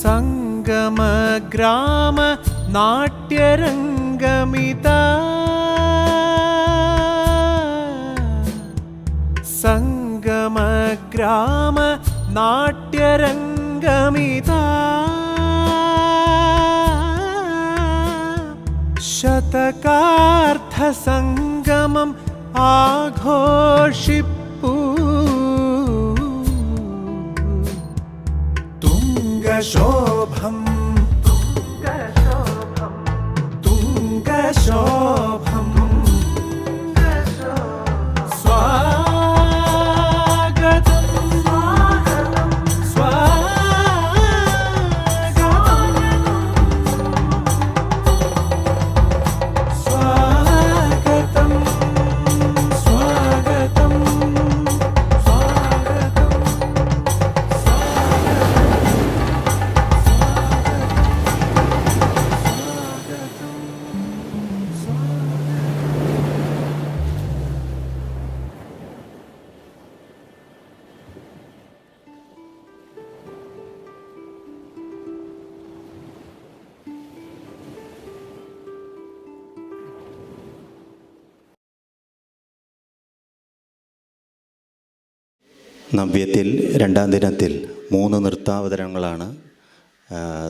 സംഗമഗ്രാമ നാട്യരംഗമിതാ സംഗമഗ്രാമ നാട്യരംഗമിതാ ശതകാർത്ഥസംഗമം ആഘോഷിപ്പൂ തുംഗശോഭം തുംഗശോഭം സ്വാഗതം സ്വാഗതം സ്വാഗതം നവ്യത്തിൽ രണ്ടാം ദിനത്തിൽ 3 നൃത്താവതരണങ്ങളാണ്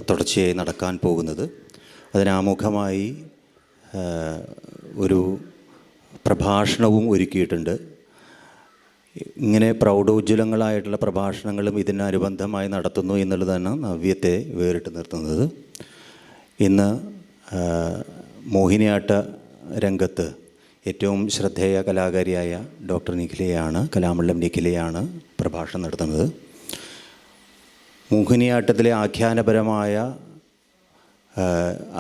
തുടർച്ചയായി നടക്കാൻ പോകുന്നത്. അതിനാമുഖമായി ഒരു പ്രഭാഷണവും ഒരുക്കിയിട്ടുണ്ട്. ഇങ്ങനെ പ്രൗഢോജ്വലങ്ങളായിട്ടുള്ള പ്രഭാഷണങ്ങളും ഇതിനനുബന്ധമായി നടത്തുന്നു എന്നുള്ളതാണ് നവ്യത്തെ വേറിട്ട് നിർത്തുന്നത്. ഇന്ന് മോഹിനിയാട്ട രംഗത്ത് ഏറ്റവും ശ്രദ്ധേയ കലാകാരിയായ ഡോക്ടർ നിഖിലയാണ്, കലാമണ്ഡലം നിഖിലയാണ് പ്രഭാഷണം നടത്തുന്നത്. മോഹിനിയാട്ടത്തിലെ ആഖ്യാനപരമായ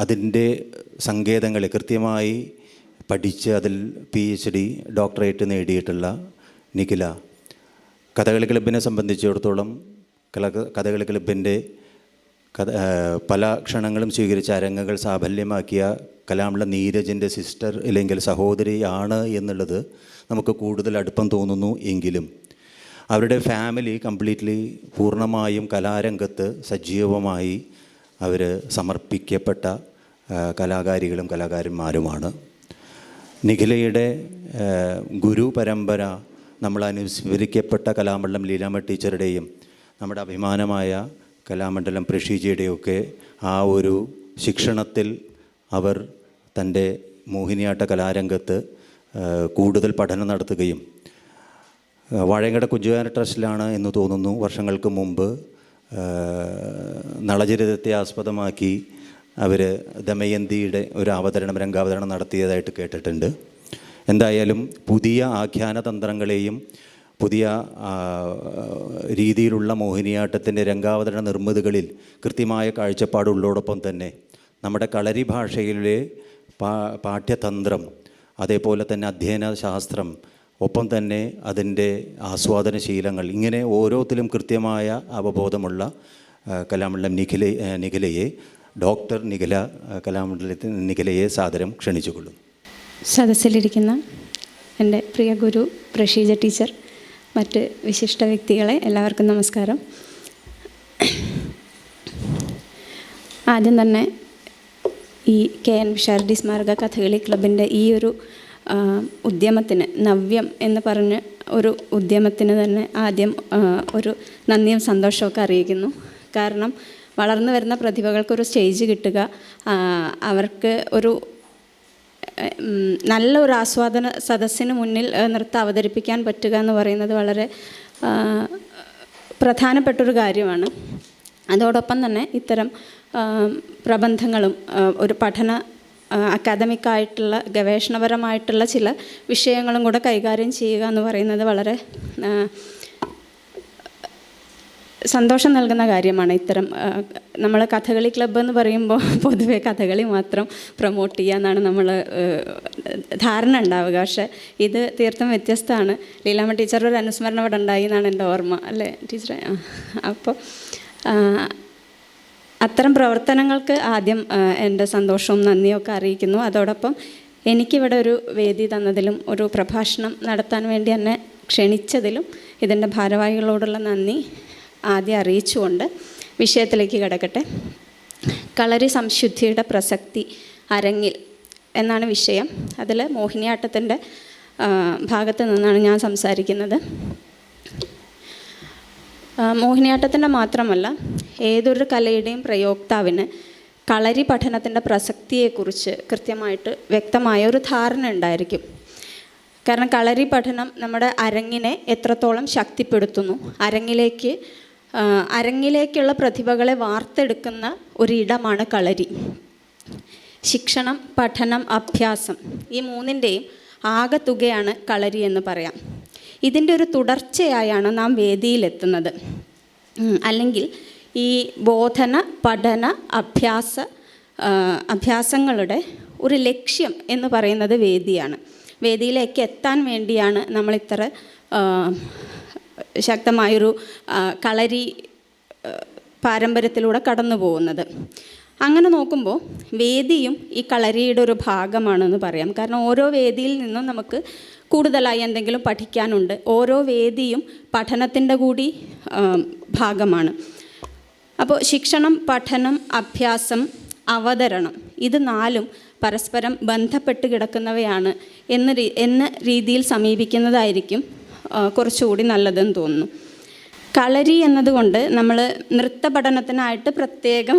അതിൻ്റെ സങ്കേതങ്ങളെ കൃത്യമായി പഠിച്ച് അതിൽ PhD ഡോക്ടറേറ്റ് നേടിയിട്ടുള്ള നിഖില കഥകളി ക്ലബിനെ സംബന്ധിച്ചിടത്തോളം കഥകളി ക്ലബിൻ്റെ പല ക്ഷണങ്ങളും സ്വീകരിച്ച അരങ്ങുകൾ സാഫല്യമാക്കിയ കലാമണ്ഡലം നീരജിൻ്റെ സിസ്റ്റർ അല്ലെങ്കിൽ സഹോദരിയാണ് എന്നുള്ളത് നമുക്ക് കൂടുതൽ അടുപ്പം തോന്നുന്നു. എങ്കിലും അവരുടെ ഫാമിലി കംപ്ലീറ്റ്ലി പൂർണ്ണമായും കലാരംഗത്ത് സജീവമായി അവർ സമർപ്പിക്കപ്പെട്ട കലാകാരികളും കലാകാരന്മാരുമാണ്. നിഖിലയുടെ ഗുരു പരമ്പര നമ്മൾ അനുസ്മരിക്കപ്പെട്ട കലാമണ്ഡലം ലീലാമ്മ ടീച്ചറുടെയും നമ്മുടെ അഭിമാനമായ കലാമണ്ഡലം പ്രഷീജിയുടെയൊക്കെ ആ ഒരു ശിക്ഷണത്തിൽ അവർ തൻ്റെ മോഹിനിയാട്ട കലാരംഗത്ത് കൂടുതൽ പഠനം നടത്തുകയും വാഴയങ്കട കുഞ്ചുകാന ട്രസ്റ്റിലാണ് എന്ന് തോന്നുന്നു വർഷങ്ങൾക്ക് മുമ്പ് നളചരിതത്തെ ആസ്പദമാക്കി അവർ ദമയന്തിയുടെ ഒരു രംഗാവതരണം നടത്തിയതായിട്ട് കേട്ടിട്ടുണ്ട്. എന്തായാലും പുതിയ ആഖ്യാന തന്ത്രങ്ങളെയും പുതിയ രീതിയിലുള്ള മോഹിനിയാട്ടത്തിൻ്റെ രംഗാവതരണ നിർമ്മിതികളിൽ കൃത്യമായ കാഴ്ചപ്പാടുള്ളതോടൊപ്പം തന്നെ നമ്മുടെ കളരി ഭാഷയിലെ പാഠ്യതന്ത്രം, അതേപോലെ തന്നെ അധ്യയന ശാസ്ത്രം, ഒപ്പം തന്നെ അതിൻ്റെ ആസ്വാദന ശീലങ്ങൾ, ഇങ്ങനെ ഓരോത്തിലും കൃത്യമായ അവബോധമുള്ള കലാമണ്ഡലം നിഖിലയെ ഡോക്ടർ നിഖില കലാമണ്ഡലത്തിൽ നിഖിലയെ സാദരം ക്ഷണിച്ചുകൊള്ളും. സദസ്സിലിരിക്കുന്ന എൻ്റെ പ്രിയ ഗുരു പ്രഷീജ ടീച്ചർ, മറ്റ് വിശിഷ്ട വ്യക്തികളെ എല്ലാവർക്കും നമസ്കാരം. ആദ്യം തന്നെ ഈ KN പിഷാരടി സ്മാരക കഥകളി ക്ലബിൻ്റെ ഈ ഒരു ഉദ്യമത്തിന്, നവ്യം എന്ന് പറഞ്ഞ് ഒരു ഉദ്യമത്തിന് തന്നെ ആദ്യം ഒരു നന്ദിയും സന്തോഷമൊക്കെ അറിയിക്കുന്നു. കാരണം വളർന്നു വരുന്ന പ്രതിഭകൾക്കൊരു സ്റ്റേജ് കിട്ടുക, അവർക്ക് ഒരു നല്ലൊരു ആസ്വാദന സദസ്സിന് മുന്നിൽ നൃത്തം അവതരിപ്പിക്കാൻ പറ്റുക എന്ന് പറയുന്നത് വളരെ പ്രധാനപ്പെട്ടൊരു കാര്യമാണ്. അതോടൊപ്പം തന്നെ ഇത്തരം പ്രബന്ധങ്ങളും ഒരു പഠന അക്കാദമിക്കായിട്ടുള്ള ഗവേഷണപരമായിട്ടുള്ള ചില വിഷയങ്ങളും കൂടെ കൈകാര്യം ചെയ്യുക എന്ന് പറയുന്നത് വളരെ സന്തോഷം നൽകുന്ന കാര്യമാണ്. ഇത്തരം നമ്മൾ കഥകളി ക്ലബ്ബ് എന്ന് പറയുമ്പോൾ പൊതുവെ കഥകളി മാത്രം പ്രൊമോട്ട് ചെയ്യുക എന്നാണ് നമ്മൾ ധാരണ ഉണ്ടാവുക. പക്ഷേ ഇത് തീർത്തും വ്യത്യസ്തമാണ്. ലീലാമ്മ ടീച്ചറുടെ ഒരു അനുസ്മരണം ഇവിടെ ഉണ്ടായി എന്നാണ് എൻ്റെ ഓർമ്മ, അല്ലേ ടീച്ചറെ? അപ്പോൾ അത്തരം പ്രവർത്തനങ്ങൾക്ക് ആദ്യം എൻ്റെ സന്തോഷവും നന്ദിയൊക്കെ അറിയിക്കുന്നു. അതോടൊപ്പം എനിക്കിവിടെ ഒരു വേദി തന്നതിലും ഒരു പ്രഭാഷണം നടത്താൻ വേണ്ടി എന്നെ ക്ഷണിച്ചതിലും ഇതിൻ്റെ ഭാരവാഹികളോടുള്ള നന്ദി ആദ്യം അറിയിച്ചുകൊണ്ട് വിഷയത്തിലേക്ക് കിടക്കട്ടെ. കളരി സംശുദ്ധിയുടെ പ്രസക്തി അരങ്ങിൽ എന്നാണ് വിഷയം. അതിൽ മോഹിനിയാട്ടത്തിൻ്റെ ഭാഗത്ത് നിന്നാണ് ഞാൻ സംസാരിക്കുന്നത്. മോഹിനിയാട്ടത്തിൻ്റെ മാത്രമല്ല, ഏതൊരു കലയുടെയും പ്രയോക്താവിന് കളരി പഠനത്തിൻ്റെ പ്രസക്തിയെക്കുറിച്ച് കൃത്യമായിട്ട് വ്യക്തമായ ഒരു ധാരണ ഉണ്ടായിരിക്കും. കാരണം കളരി പഠനം നമ്മുടെ അരങ്ങിനെ എത്രത്തോളം ശക്തിപ്പെടുത്തുന്നു, അരങ്ങിലേക്കുള്ള പ്രതിഭകളെ വാർത്തെടുക്കുന്ന ഒരിടമാണ് കളരി. ശിക്ഷണം, പഠനം, അഭ്യാസം, ഈ മൂന്നിൻ്റെയും ആകെത്തുകയാണ് കളരി എന്ന് പറയാം. ഇതിൻ്റെ ഒരു തുടർച്ചയായാണ് നാം വേദിയിലെത്തുന്നത്. അല്ലെങ്കിൽ ഈ ബോധന, പഠന, അഭ്യാസങ്ങളുടെ ഒരു ലക്ഷ്യം എന്ന് പറയുന്നത് വേദിയാണ്. വേദിയിലേക്ക് എത്താൻ വേണ്ടിയാണ് നമ്മളിത്ര ശക്തമായൊരു കളരി പാരമ്പര്യത്തിലൂടെ കടന്നു പോകുന്നത്. അങ്ങനെ നോക്കുമ്പോൾ വേദിയും ഈ കളരിയുടെ ഒരു ഭാഗമാണെന്ന് പറയാം. കാരണം ഓരോ വേദിയിൽ നിന്നും നമുക്ക് കൂടുതലായി എന്തെങ്കിലും പഠിക്കാനുണ്ട്. ഓരോ വേദിയും പഠനത്തിൻ്റെ കൂടി ഭാഗമാണ്. അപ്പോൾ ശിക്ഷണം, പഠനം, അഭ്യാസം, അവതരണം, ഇത് നാലും പരസ്പരം ബന്ധപ്പെട്ട് കിടക്കുന്നവയാണ് എന്ന രീതിയിൽ സമീപിക്കുന്നതായിരിക്കും കുറച്ചുകൂടി നല്ലതെന്ന് തോന്നുന്നു. കളരി എന്നതുകൊണ്ട് നമ്മൾ നൃത്ത പഠനത്തിനായിട്ട് പ്രത്യേകം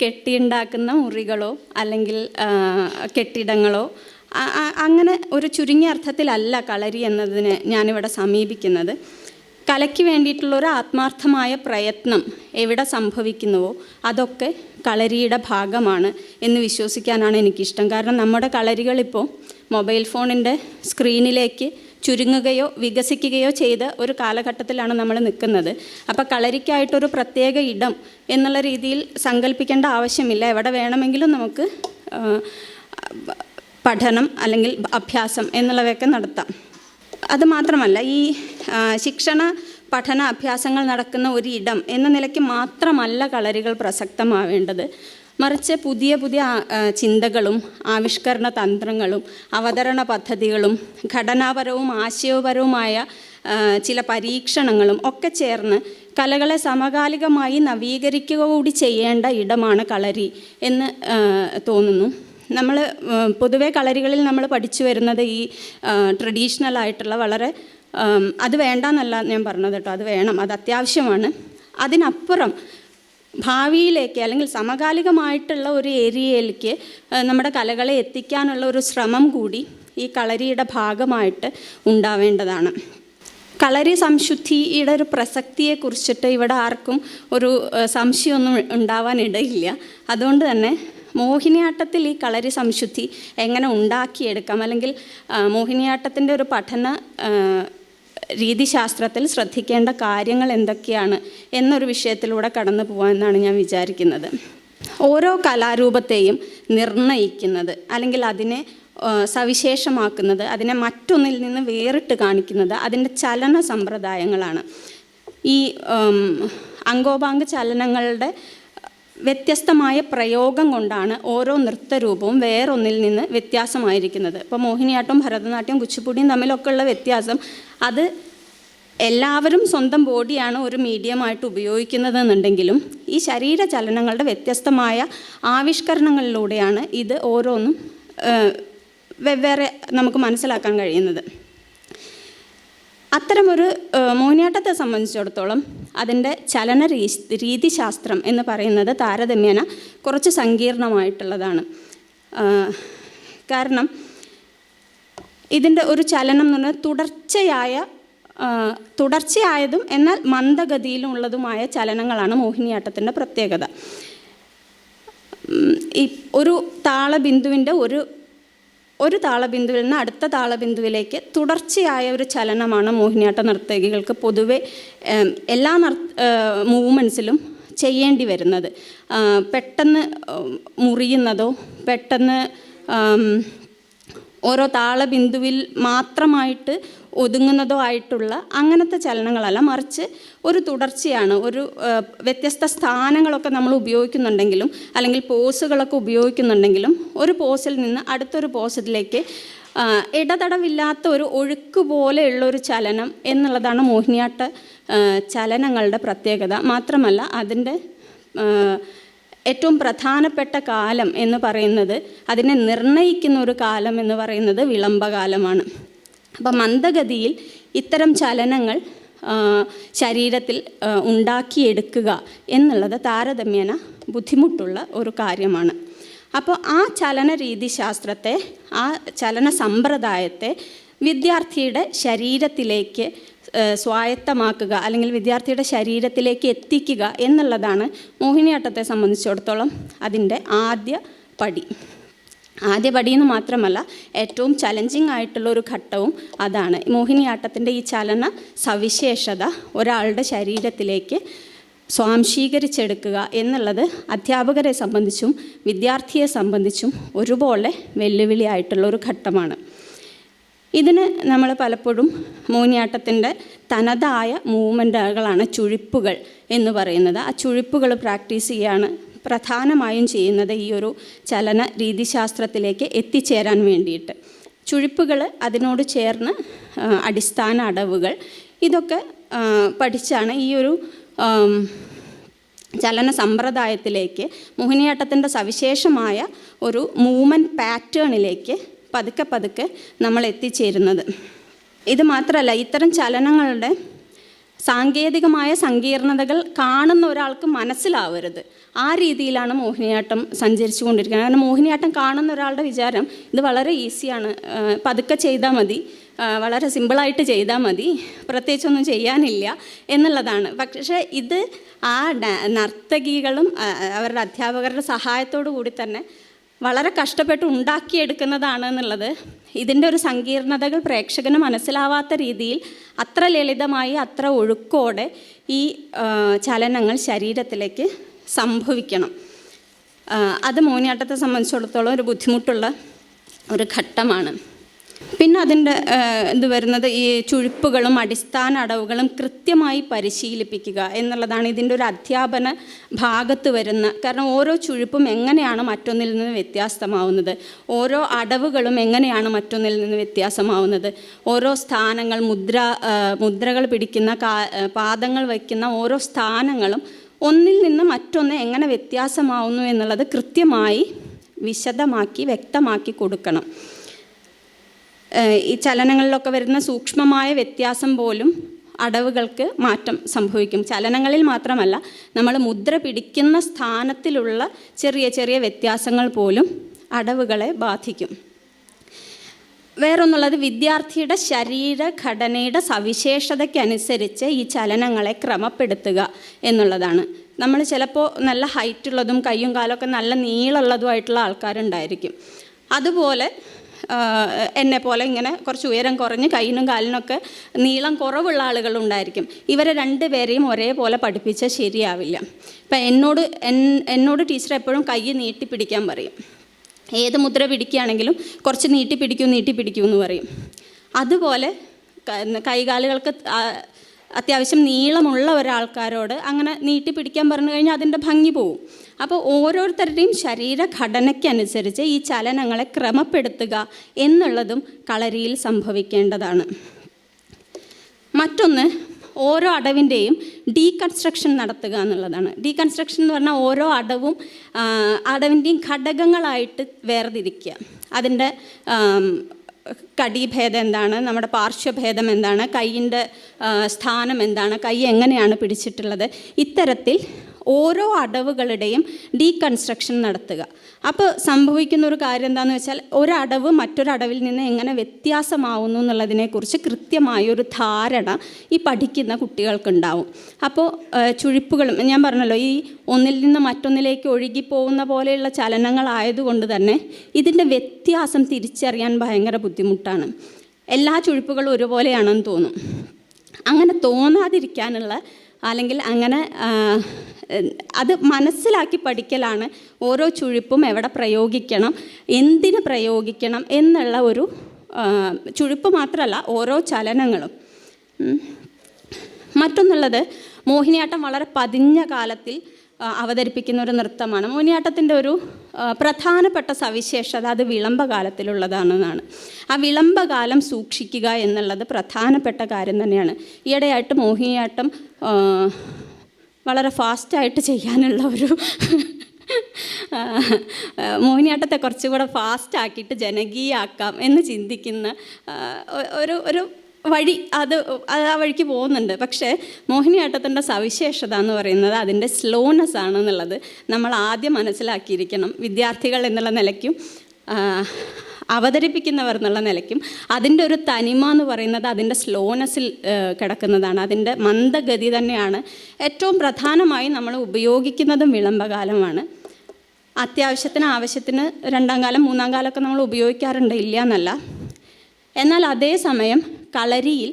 കെട്ടിയുണ്ടാക്കുന്ന മുറികളോ അല്ലെങ്കിൽ കെട്ടിടങ്ങളോ അങ്ങനെ ഒരു ചുരുങ്ങിയ അർത്ഥത്തിലല്ല കളരി എന്നതിന് ഞാനിവിടെ സമീപിക്കുന്നത്. കലയ്ക്ക് വേണ്ടിയിട്ടുള്ളൊരു ആത്മാർത്ഥമായ പ്രയത്നം എവിടെ സംഭവിക്കുന്നുവോ അതൊക്കെ കളരിയുടെ ഭാഗമാണ് എന്ന് വിശ്വസിക്കാനാണ് എനിക്കിഷ്ടം. കാരണം നമ്മുടെ കളരികളിപ്പോൾ മൊബൈൽ ഫോണിൻ്റെ സ്ക്രീനിലേക്ക് ചുരുങ്ങുകയോ വികസിക്കുകയോ ചെയ്ത ഒരു കാലഘട്ടത്തിലാണ് നമ്മൾ നിൽക്കുന്നത്. അപ്പോൾ കളരിക്കായിട്ടൊരു പ്രത്യേക ഇടം എന്നുള്ള രീതിയിൽ സങ്കല്പിക്കേണ്ട ആവശ്യമില്ല. എവിടെ വേണമെങ്കിലും നമുക്ക് പഠനം അല്ലെങ്കിൽ അഭ്യാസം എന്നുള്ളവയൊക്കെ നടത്താം. അതുമാത്രമല്ല, ഈ ശിക്ഷണ പഠന അഭ്യാസങ്ങൾ നടക്കുന്ന ഒരു ഇടം എന്ന നിലയ്ക്ക് മാത്രമല്ല കളരികൾ പ്രസക്തമാവേണ്ടത്. മറിച്ച് പുതിയ പുതിയ ചിന്തകളും ആവിഷ്കരണ തന്ത്രങ്ങളും അവതരണ പദ്ധതികളും ഘടനാപരവും ആശയപരവുമായ ചില പരീക്ഷണങ്ങളും ഒക്കെ ചേർന്ന് കലകളെ സമകാലികമായി നവീകരിക്കുക കൂടി ചെയ്യേണ്ട ഇടമാണ് കളരി എന്ന് തോന്നുന്നു. നമ്മൾ പൊതുവെ കളരികളിൽ നമ്മൾ പഠിച്ചു വരുന്നത് ഈ ട്രഡീഷണൽ ആയിട്ടുള്ള വളരെ അത് വേണ്ടെന്നല്ല ഞാൻ പറഞ്ഞത് കേട്ടോ, അത് വേണം, അത് അത്യാവശ്യമാണ്. അതിനപ്പുറം ഭാവിയിലേക്ക് അല്ലെങ്കിൽ സമകാലികമായിട്ടുള്ള ഒരു ഏരിയയിലേക്ക് നമ്മുടെ കലകളെ എത്തിക്കാനുള്ള ഒരു ശ്രമം കൂടി ഈ കളരിയുടെ ഭാഗമായിട്ട് ഉണ്ടാവേണ്ടതാണ്. കളരി സംശുദ്ധിയുടെ ഒരു പ്രസക്തിയെക്കുറിച്ചിട്ട് ഇവിടെ ആർക്കും ഒരു സംശയമൊന്നും ഉണ്ടാവാനിടയില്ല. അതുകൊണ്ട് തന്നെ മോഹിനിയാട്ടത്തിൽ ഈ കളരി സംശുദ്ധി എങ്ങനെ ഉണ്ടാക്കിയെടുക്കാം, അല്ലെങ്കിൽ മോഹിനിയാട്ടത്തിൻ്റെ ഒരു പഠന രീതിശാസ്ത്രത്തിൽ ശ്രദ്ധിക്കേണ്ട കാര്യങ്ങൾ എന്തൊക്കെയാണ് എന്നൊരു വിഷയത്തിലൂടെ കടന്നു പോകാമെന്നാണ് ഞാൻ വിചാരിക്കുന്നത്. ഓരോ കലാരൂപത്തെയും നിർണയിക്കുന്നത് അല്ലെങ്കിൽ അതിനെ സവിശേഷമാക്കുന്നത്, അതിനെ മറ്റൊന്നിൽ നിന്ന് വേറിട്ട് കാണിക്കുന്നത് അതിൻ്റെ ചലന സമ്പ്രദായങ്ങളാണ്. ഈ അംഗോപാംഗ ചലനങ്ങളുടെ വ്യത്യസ്തമായ പ്രയോഗം കൊണ്ടാണ് ഓരോ നൃത്തരൂപവും വേറൊന്നിൽ നിന്ന് വ്യത്യാസമായിരിക്കുന്നത്. ഇപ്പോൾ മോഹിനിയാട്ടവും ഭരതനാട്യവും കുച്ചിപ്പുടിയും തമ്മിലൊക്കെ ഉള്ള വ്യത്യാസം, അത് എല്ലാവരും സ്വന്തം ബോഡിയാണ് ഒരു മീഡിയമായിട്ട് ഉപയോഗിക്കുന്നതെന്നുണ്ടെങ്കിലും ഈ ശരീരചലനങ്ങളുടെ വ്യത്യസ്തമായ ആവിഷ്കരണങ്ങളിലൂടെയാണ് ഇത് ഓരോന്നും വെവ്വേറെ നമുക്ക് മനസ്സിലാക്കാൻ കഴിയുന്നത്. അത്തരമൊരു മോഹിനിയാട്ടത്തെ സംബന്ധിച്ചിടത്തോളം അതിൻ്റെ ചലന രീതിശാസ്ത്രം എന്ന് പറയുന്നത് താരതമ്യേന കുറച്ച് സങ്കീർണമായിട്ടുള്ളതാണ്. കാരണം ഇതിൻ്റെ ഒരു ചലനം എന്ന് പറഞ്ഞാൽ തുടർച്ചയായതും എന്നാൽ മന്ദഗതിയിലും ഉള്ളതുമായ ചലനങ്ങളാണ് മോഹിനിയാട്ടത്തിൻ്റെ പ്രത്യേകത. ഈ ഒരു താളബിന്ദുവിൻ്റെ ഒരു താളബിന്ദുവിൽ നിന്ന് അടുത്ത താളബിന്ദുവിലേക്ക് തുടർച്ചയായ ഒരു ചലനമാണ് മോഹിനിയാട്ട നർത്തകികൾക്ക് പൊതുവെ എല്ലാ മൂവ്മെൻറ്റ്സിലും ചെയ്യേണ്ടി വരുന്നത്. പെട്ടെന്ന് മുറിയുന്നതോ പെട്ടെന്ന് ഓരോ താളബിന്ദുവിൽ മാത്രമായിട്ട് ഒതുങ്ങുന്നതോ ആയിട്ടുള്ള അങ്ങനത്തെ ചലനങ്ങളല്ല, മറിച്ച് ഒരു തുടർച്ചയാണ്. ഒരു വ്യത്യസ്ത സ്ഥാനങ്ങളൊക്കെ നമ്മൾ ഉപയോഗിക്കുന്നുണ്ടെങ്കിലും അല്ലെങ്കിൽ പോസുകളൊക്കെ ഉപയോഗിക്കുന്നുണ്ടെങ്കിലും ഒരു പോസിൽ നിന്ന് അടുത്തൊരു പോസിലേക്ക് ഇടതടവില്ലാത്ത ഒരു ഒഴുക്ക് പോലെയുള്ളൊരു ചലനം എന്നുള്ളതാണ് മോഹിനിയാട്ട ചലനങ്ങളുടെ പ്രത്യേകത. മാത്രമല്ല അതിൻ്റെ ഏറ്റവും പ്രധാനപ്പെട്ട കാലം എന്ന് പറയുന്നത്, അതിനെ നിർണ്ണയിക്കുന്ന ഒരു കാലം എന്ന് പറയുന്നത് വിളംബകാലമാണ്. അപ്പം മന്ദഗതിയിൽ ഇത്തരം ചലനങ്ങൾ ശരീരത്തിൽ ഉണ്ടാക്കിയെടുക്കുക എന്നുള്ളത് താരതമ്യേന ബുദ്ധിമുട്ടുള്ള ഒരു കാര്യമാണ്. അപ്പോൾ ആ ചലന രീതിശാസ്ത്രത്തെ, ആ ചലന സമ്പ്രദായത്തെ വിദ്യാർത്ഥിയുടെ ശരീരത്തിലേക്ക് സ്വായത്തമാക്കുക അല്ലെങ്കിൽ വിദ്യാർത്ഥിയുടെ ശരീരത്തിലേക്ക് എത്തിക്കുക എന്നുള്ളതാണ് മോഹിനിയാട്ടത്തെ സംബന്ധിച്ചിടത്തോളം അതിൻ്റെ ആദ്യ പടി എന്ന് മാത്രമല്ല, ഏറ്റവും ചലഞ്ചിങ് ആയിട്ടുള്ള ഒരു ഘട്ടവും അതാണ്. മോഹിനിയാട്ടത്തിൻ്റെ ഈ ചലന സവിശേഷത ഒരാളുടെ ശരീരത്തിലേക്ക് സ്വാംശീകരിച്ചെടുക്കുക എന്നുള്ളത് അധ്യാപകരെ സംബന്ധിച്ചും വിദ്യാർത്ഥിയെ സംബന്ധിച്ചും ഒരുപോലെ വെല്ലുവിളിയായിട്ടുള്ള ഒരു ഘട്ടമാണ്. ഇതിന് നമ്മൾ പലപ്പോഴും മോഹിനിയാട്ടത്തിൻ്റെ തനതായ മൂവ്മെൻറ്റുകളാണ് ചുഴിപ്പുകൾ എന്ന് പറയുന്നത്. ആ ചുഴിപ്പുകൾ പ്രാക്ടീസ് ചെയ്യുകയാണ് പ്രധാനമായും ചെയ്യുന്നത് ഈ ഒരു ചലന രീതിശാസ്ത്രത്തിലേക്ക് എത്തിച്ചേരാൻ വേണ്ടിയിട്ട്. ചുഴിപ്പുകൾ, അതിനോട് ചേർന്ന് അടിസ്ഥാന അടവുകൾ, ഇതൊക്കെ പഠിച്ചാണ് ഈ ഒരു ചലന സമ്പ്രദായത്തിലേക്ക്, മോഹിനിയാട്ടത്തിൻ്റെ സവിശേഷമായ ഒരു മൂവ്മെൻറ്റ് പാറ്റേണിലേക്ക് പതുക്കെ നമ്മൾ എത്തിച്ചേരുന്നത്. ഇത് മാത്രമല്ല, ഇത്തരം ചലനങ്ങളുടെ സാങ്കേതികമായ സങ്കീർണതകൾ കാണുന്ന ഒരാൾക്ക് മനസ്സിലാവരുത്. ആ രീതിയിലാണ് മോഹിനിയാട്ടം സഞ്ചരിച്ചു കൊണ്ടിരിക്കുന്നത്. കാരണം മോഹിനിയാട്ടം കാണുന്ന ഒരാളുടെ വിചാരം ഇത് വളരെ ഈസിയാണ്, പതുക്കെ ചെയ്താൽ മതി, വളരെ സിമ്പിളായിട്ട് ചെയ്താൽ മതി, പ്രത്യേകിച്ചൊന്നും ചെയ്യാനില്ല എന്നുള്ളതാണ്. പക്ഷേ ഇത് ആ നർത്തകികളും അവരുടെ അധ്യാപകരുടെ സഹായത്തോടു കൂടി തന്നെ വളരെ കഷ്ടപ്പെട്ട് ഉണ്ടാക്കിയെടുക്കുന്നതാണ് എന്നുള്ളത്, ഇതിൻ്റെ ഒരു സങ്കീർണതകൾ പ്രേക്ഷകന് മനസ്സിലാവാത്ത രീതിയിൽ അത്ര ലളിതമായി അത്ര ഒഴുക്കോടെ ഈ ചലനങ്ങൾ ശരീരത്തിലേക്ക് സംഭവിക്കണം. അത് മോഹിനിയാട്ടത്തെ സംബന്ധിച്ചിടത്തോളം ഒരു ബുദ്ധിമുട്ടുള്ള ഒരു ഘട്ടമാണ്. പിന്നെ അതിൻ്റെ ഇത് വരുന്നത് ഈ ചുഴിപ്പുകളും അടിസ്ഥാന അടവുകളും കൃത്യമായി പരിശീലിപ്പിക്കുക എന്നുള്ളതാണ് ഇതിൻ്റെ ഒരു അധ്യാപന ഭാഗത്ത് വരുന്ന. കാരണം ഓരോ ചുഴിപ്പും എങ്ങനെയാണ് മറ്റൊന്നിൽ നിന്ന് വ്യത്യാസമാവുന്നത്, ഓരോ അടവുകളും എങ്ങനെയാണ് മറ്റൊന്നിൽ നിന്ന് വ്യത്യാസമാവുന്നത്, ഓരോ സ്ഥാനങ്ങൾ, മുദ്രകൾ പിടിക്കുന്ന പാദങ്ങൾ വയ്ക്കുന്ന ഓരോ സ്ഥാനങ്ങളും ഒന്നിൽ നിന്ന് മറ്റൊന്ന് എങ്ങനെ വ്യത്യാസമാവുന്നു എന്നുള്ളത് കൃത്യമായി വിശദമാക്കി വ്യക്തമാക്കി കൊടുക്കണം. ഈ ചലനങ്ങളിലൊക്കെ വരുന്ന സൂക്ഷ്മമായ വ്യത്യാസം പോലും അടവുകൾക്ക് മാറ്റം സംഭവിക്കും. ചലനങ്ങളിൽ മാത്രമല്ല, നമ്മൾ മുദ്ര പിടിക്കുന്ന സ്ഥാനത്തിലുള്ള ചെറിയ ചെറിയ വ്യത്യാസങ്ങൾ പോലും അടവുകളെ ബാധിക്കും. വേറൊന്നുള്ളത്, വിദ്യാർത്ഥിയുടെ ശരീരഘടനയുടെ സവിശേഷതയ്ക്കനുസരിച്ച് ഈ ചലനങ്ങളെ ക്രമപ്പെടുത്തുക എന്നുള്ളതാണ്. നമ്മൾ ചിലപ്പോൾ നല്ല ഹൈറ്റുള്ളതും കയ്യും കാലമൊക്കെ നല്ല നീളമുള്ളതുമായിട്ടുള്ള ആൾക്കാരുണ്ടായിരിക്കും. അതുപോലെ എന്നെപ്പോലെ ഇങ്ങനെ കുറച്ച് ഉയരം കുറഞ്ഞ് കയ്യിനും കാലിനൊക്കെ നീളം കുറവുള്ള ആളുകളുണ്ടായിരിക്കും. ഇവരെ രണ്ടുപേരെയും ഒരേപോലെ പഠിപ്പിച്ചാൽ ശരിയാവില്ല. ഇപ്പം എന്നോട് ടീച്ചർ എപ്പോഴും കൈ നീട്ടിപ്പിടിക്കാൻ പറയും. ഏത് മുദ്ര പിടിക്കുകയാണെങ്കിലും കുറച്ച് നീട്ടിപ്പിടിക്കൂ എന്ന് പറയും. അതുപോലെ കൈകാലുകൾക്ക് അത്യാവശ്യം നീളമുള്ള ഒരാൾക്കാരോട് അങ്ങനെ നീട്ടിപ്പിടിക്കാൻ പറഞ്ഞു കഴിഞ്ഞാൽ അതിൻ്റെ ഭംഗി പോവും. അപ്പോൾ ഓരോരുത്തരുടെയും ശരീരഘടനയ്ക്കനുസരിച്ച് ഈ ചലനങ്ങളെ ക്രമപ്പെടുത്തുക എന്നുള്ളതും കളരിയിൽ സംഭവിക്കേണ്ടതാണ്. മറ്റൊന്ന്, ഓരോ അടവിൻ്റെയും ഡീകൺസ്ട്രക്ഷൻ നടത്തുക എന്നുള്ളതാണ്. ഡീകൺസ്ട്രക്ഷൻ എന്ന് പറഞ്ഞാൽ ഓരോ അടവിൻ്റെയും ഘടകങ്ങളായിട്ട് വേർതിരിക്കുക. അതിൻ്റെ കടിഭേദം എന്താണ്, നമ്മുടെ പാർശ്വഭേദം എന്താണ്, കൈയിൻ്റെ സ്ഥാനം എന്താണ്, കൈ എങ്ങനെയാണ് പിടിച്ചിട്ടുള്ളത്, ഇത്തരത്തിൽ ഓരോ അടവുകളുടെയും ഡീകൺസ്ട്രക്ഷൻ നടത്തുക. അപ്പോൾ സംഭവിക്കുന്ന ഒരു കാര്യം എന്താണെന്ന് വെച്ചാൽ, ഒരടവ് മറ്റൊരടവിൽ നിന്ന് എങ്ങനെ വ്യത്യാസമാവുന്നു എന്നുള്ളതിനെക്കുറിച്ച് കൃത്യമായൊരു ധാരണ ഈ പഠിക്കുന്ന കുട്ടികൾക്കുണ്ടാവും. അപ്പോൾ ചുഴിപ്പുകളും ഞാൻ പറഞ്ഞല്ലോ, ഈ ഒന്നിൽ നിന്ന് മറ്റൊന്നിലേക്ക് ഒഴുകിപ്പോകുന്ന പോലെയുള്ള ചലനങ്ങളായതുകൊണ്ട് തന്നെ ഇതിൻ്റെ വ്യത്യാസം തിരിച്ചറിയാൻ ഭയങ്കര ബുദ്ധിമുട്ടാണ്. എല്ലാ ചുഴിപ്പുകളും ഒരുപോലെയാണെന്ന് തോന്നും. അങ്ങനെ തോന്നാതിരിക്കാനുള്ള, അല്ലെങ്കിൽ അങ്ങനെ അത് മനസ്സിലാക്കി പഠിക്കലാണ് ഓരോ ചുഴിപ്പും എവിടെ പ്രയോഗിക്കണം, എന്തിന് പ്രയോഗിക്കണം എന്നുള്ള ഒരു ചുഴിപ്പ് മാത്രമല്ല ഓരോ ചലനങ്ങളും. മറ്റൊന്നുള്ളത്, മോഹിനിയാട്ടം വളരെ പതിഞ്ഞ കാലത്തിൽ അവതരിപ്പിക്കുന്ന ഒരു നൃത്തമാണ്. മോഹിനിയാട്ടത്തിൻ്റെ ഒരു പ്രധാനപ്പെട്ട സവിശേഷത അത് വിളംബകാലത്തിലുള്ളതാണെന്നാണ്. ആ വിളംബകാലം സൂക്ഷിക്കുക എന്നുള്ളത് പ്രധാനപ്പെട്ട കാര്യം തന്നെയാണ്. ഈയിടെയായിട്ട് മോഹിനിയാട്ടം വളരെ ഫാസ്റ്റായിട്ട് ചെയ്യാനുള്ള ഒരു മോഹിനിയാട്ടത്തെ കുറച്ചുകൂടെ ഫാസ്റ്റാക്കിയിട്ട് ജനകീയമാക്കാം എന്ന് ചിന്തിക്കുന്ന ഒരു വഴി അത് ആ വഴിക്ക് പോകുന്നുണ്ട്. പക്ഷേ മോഹിനിയാട്ടത്തിൻ്റെ സവിശേഷത എന്ന് പറയുന്നത് അതിൻ്റെ സ്ലോനെസ് ആണെന്നുള്ളത് നമ്മൾ ആദ്യം മനസ്സിലാക്കിയിരിക്കണം. വിദ്യാർത്ഥികൾ എന്നുള്ള നിലയ്ക്കും അവതരിപ്പിക്കുന്നവർ എന്നുള്ള നിലയ്ക്കും അതിൻ്റെ ഒരു തനിമ എന്ന് പറയുന്നത് അതിൻ്റെ സ്ലോനെസ്സിൽ കിടക്കുന്നതാണ്. അതിൻ്റെ മന്ദഗതി തന്നെയാണ് ഏറ്റവും പ്രധാനമായി നമ്മൾ ഉപയോഗിക്കുന്നതും വിളംബകാലമാണ്. അത്യാവശ്യത്തിന് ആവശ്യത്തിന് 2ാം കാലം 3ാം കാലമൊക്കെ നമ്മൾ ഉപയോഗിക്കാറുണ്ട്, ഇല്ല എന്നല്ല. എന്നാൽ അതേസമയം കളരിയിൽ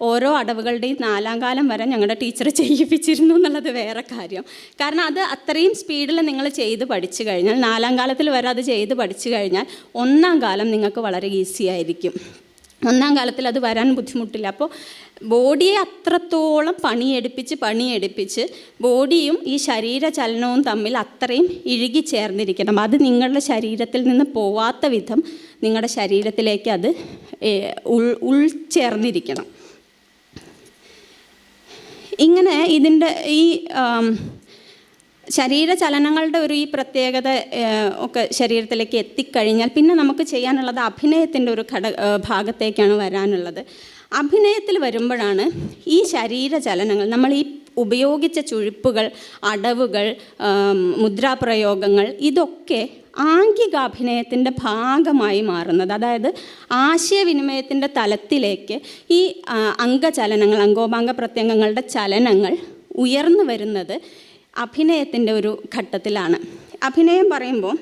ഓരോ അടവുകളുടെയും 4ാം കാലം വരെ ഞങ്ങളുടെ ടീച്ചർ ചെയ്യിപ്പിച്ചിരുന്നു എന്നുള്ളത് വേറെ കാര്യം. കാരണം അത് അത്രയും സ്പീഡിൽ നിങ്ങൾ ചെയ്ത് പഠിച്ചു കഴിഞ്ഞാൽ 4ാം കാലത്തിൽ വരെ അത് ചെയ്ത് പഠിച്ചു കഴിഞ്ഞാൽ 1ാം കാലം നിങ്ങൾക്ക് വളരെ ഈസി ആയിരിക്കും. 1ാം കാലത്തിൽ അത് വരാൻ ബുദ്ധിമുട്ടില്ല. അപ്പോൾ ബോഡിയെ അത്രത്തോളം പണിയെടുപ്പിച്ച് ബോഡിയും ഈ ശരീരചലനവും തമ്മിൽ അത്രയും ഇഴുകി ചേർന്നിരിക്കണം. അത് നിങ്ങളുടെ ശരീരത്തിൽ നിന്ന് പോവാത്ത വിധം നിങ്ങളുടെ ശരീരത്തിലേക്ക് അത് ഉൾച്ചേർന്നിരിക്കണം. ഇങ്ങനെ ഇതിൻ്റെ ഈ ശരീരചലനങ്ങളുടെ ഈ പ്രത്യേകത ഒക്കെ ശരീരത്തിലേക്ക് എത്തിക്കഴിഞ്ഞാൽ പിന്നെ നമുക്ക് ചെയ്യാനുള്ളത് അഭിനയത്തിൻ്റെ ഒരു ഭാഗത്തേക്കാണ് വരാനുള്ളത്. അഭിനയത്തിൽ വരുമ്പോഴാണ് ഈ ശരീരചലനങ്ങൾ, നമ്മൾ ഈ ഉപയോഗിച്ച ചുഴിപ്പുകൾ, അടവുകൾ, മുദ്രാപ്രയോഗങ്ങൾ, ഇതൊക്കെ ആംഗികാഭിനയത്തിൻ്റെ ഭാഗമായി മാറുന്നത്. അതായത് ആശയവിനിമയത്തിൻ്റെ തലത്തിലേക്ക് ഈ അംഗചലനങ്ങൾ, അംഗോപാംഗ പ്രത്യംഗങ്ങളുടെ ചലനങ്ങൾ ഉയർന്നു വരുന്നത് അഭിനയത്തിൻ്റെ ഒരു ഘട്ടത്തിലാണ്. അഭിനയം പറയുമ്പോൾ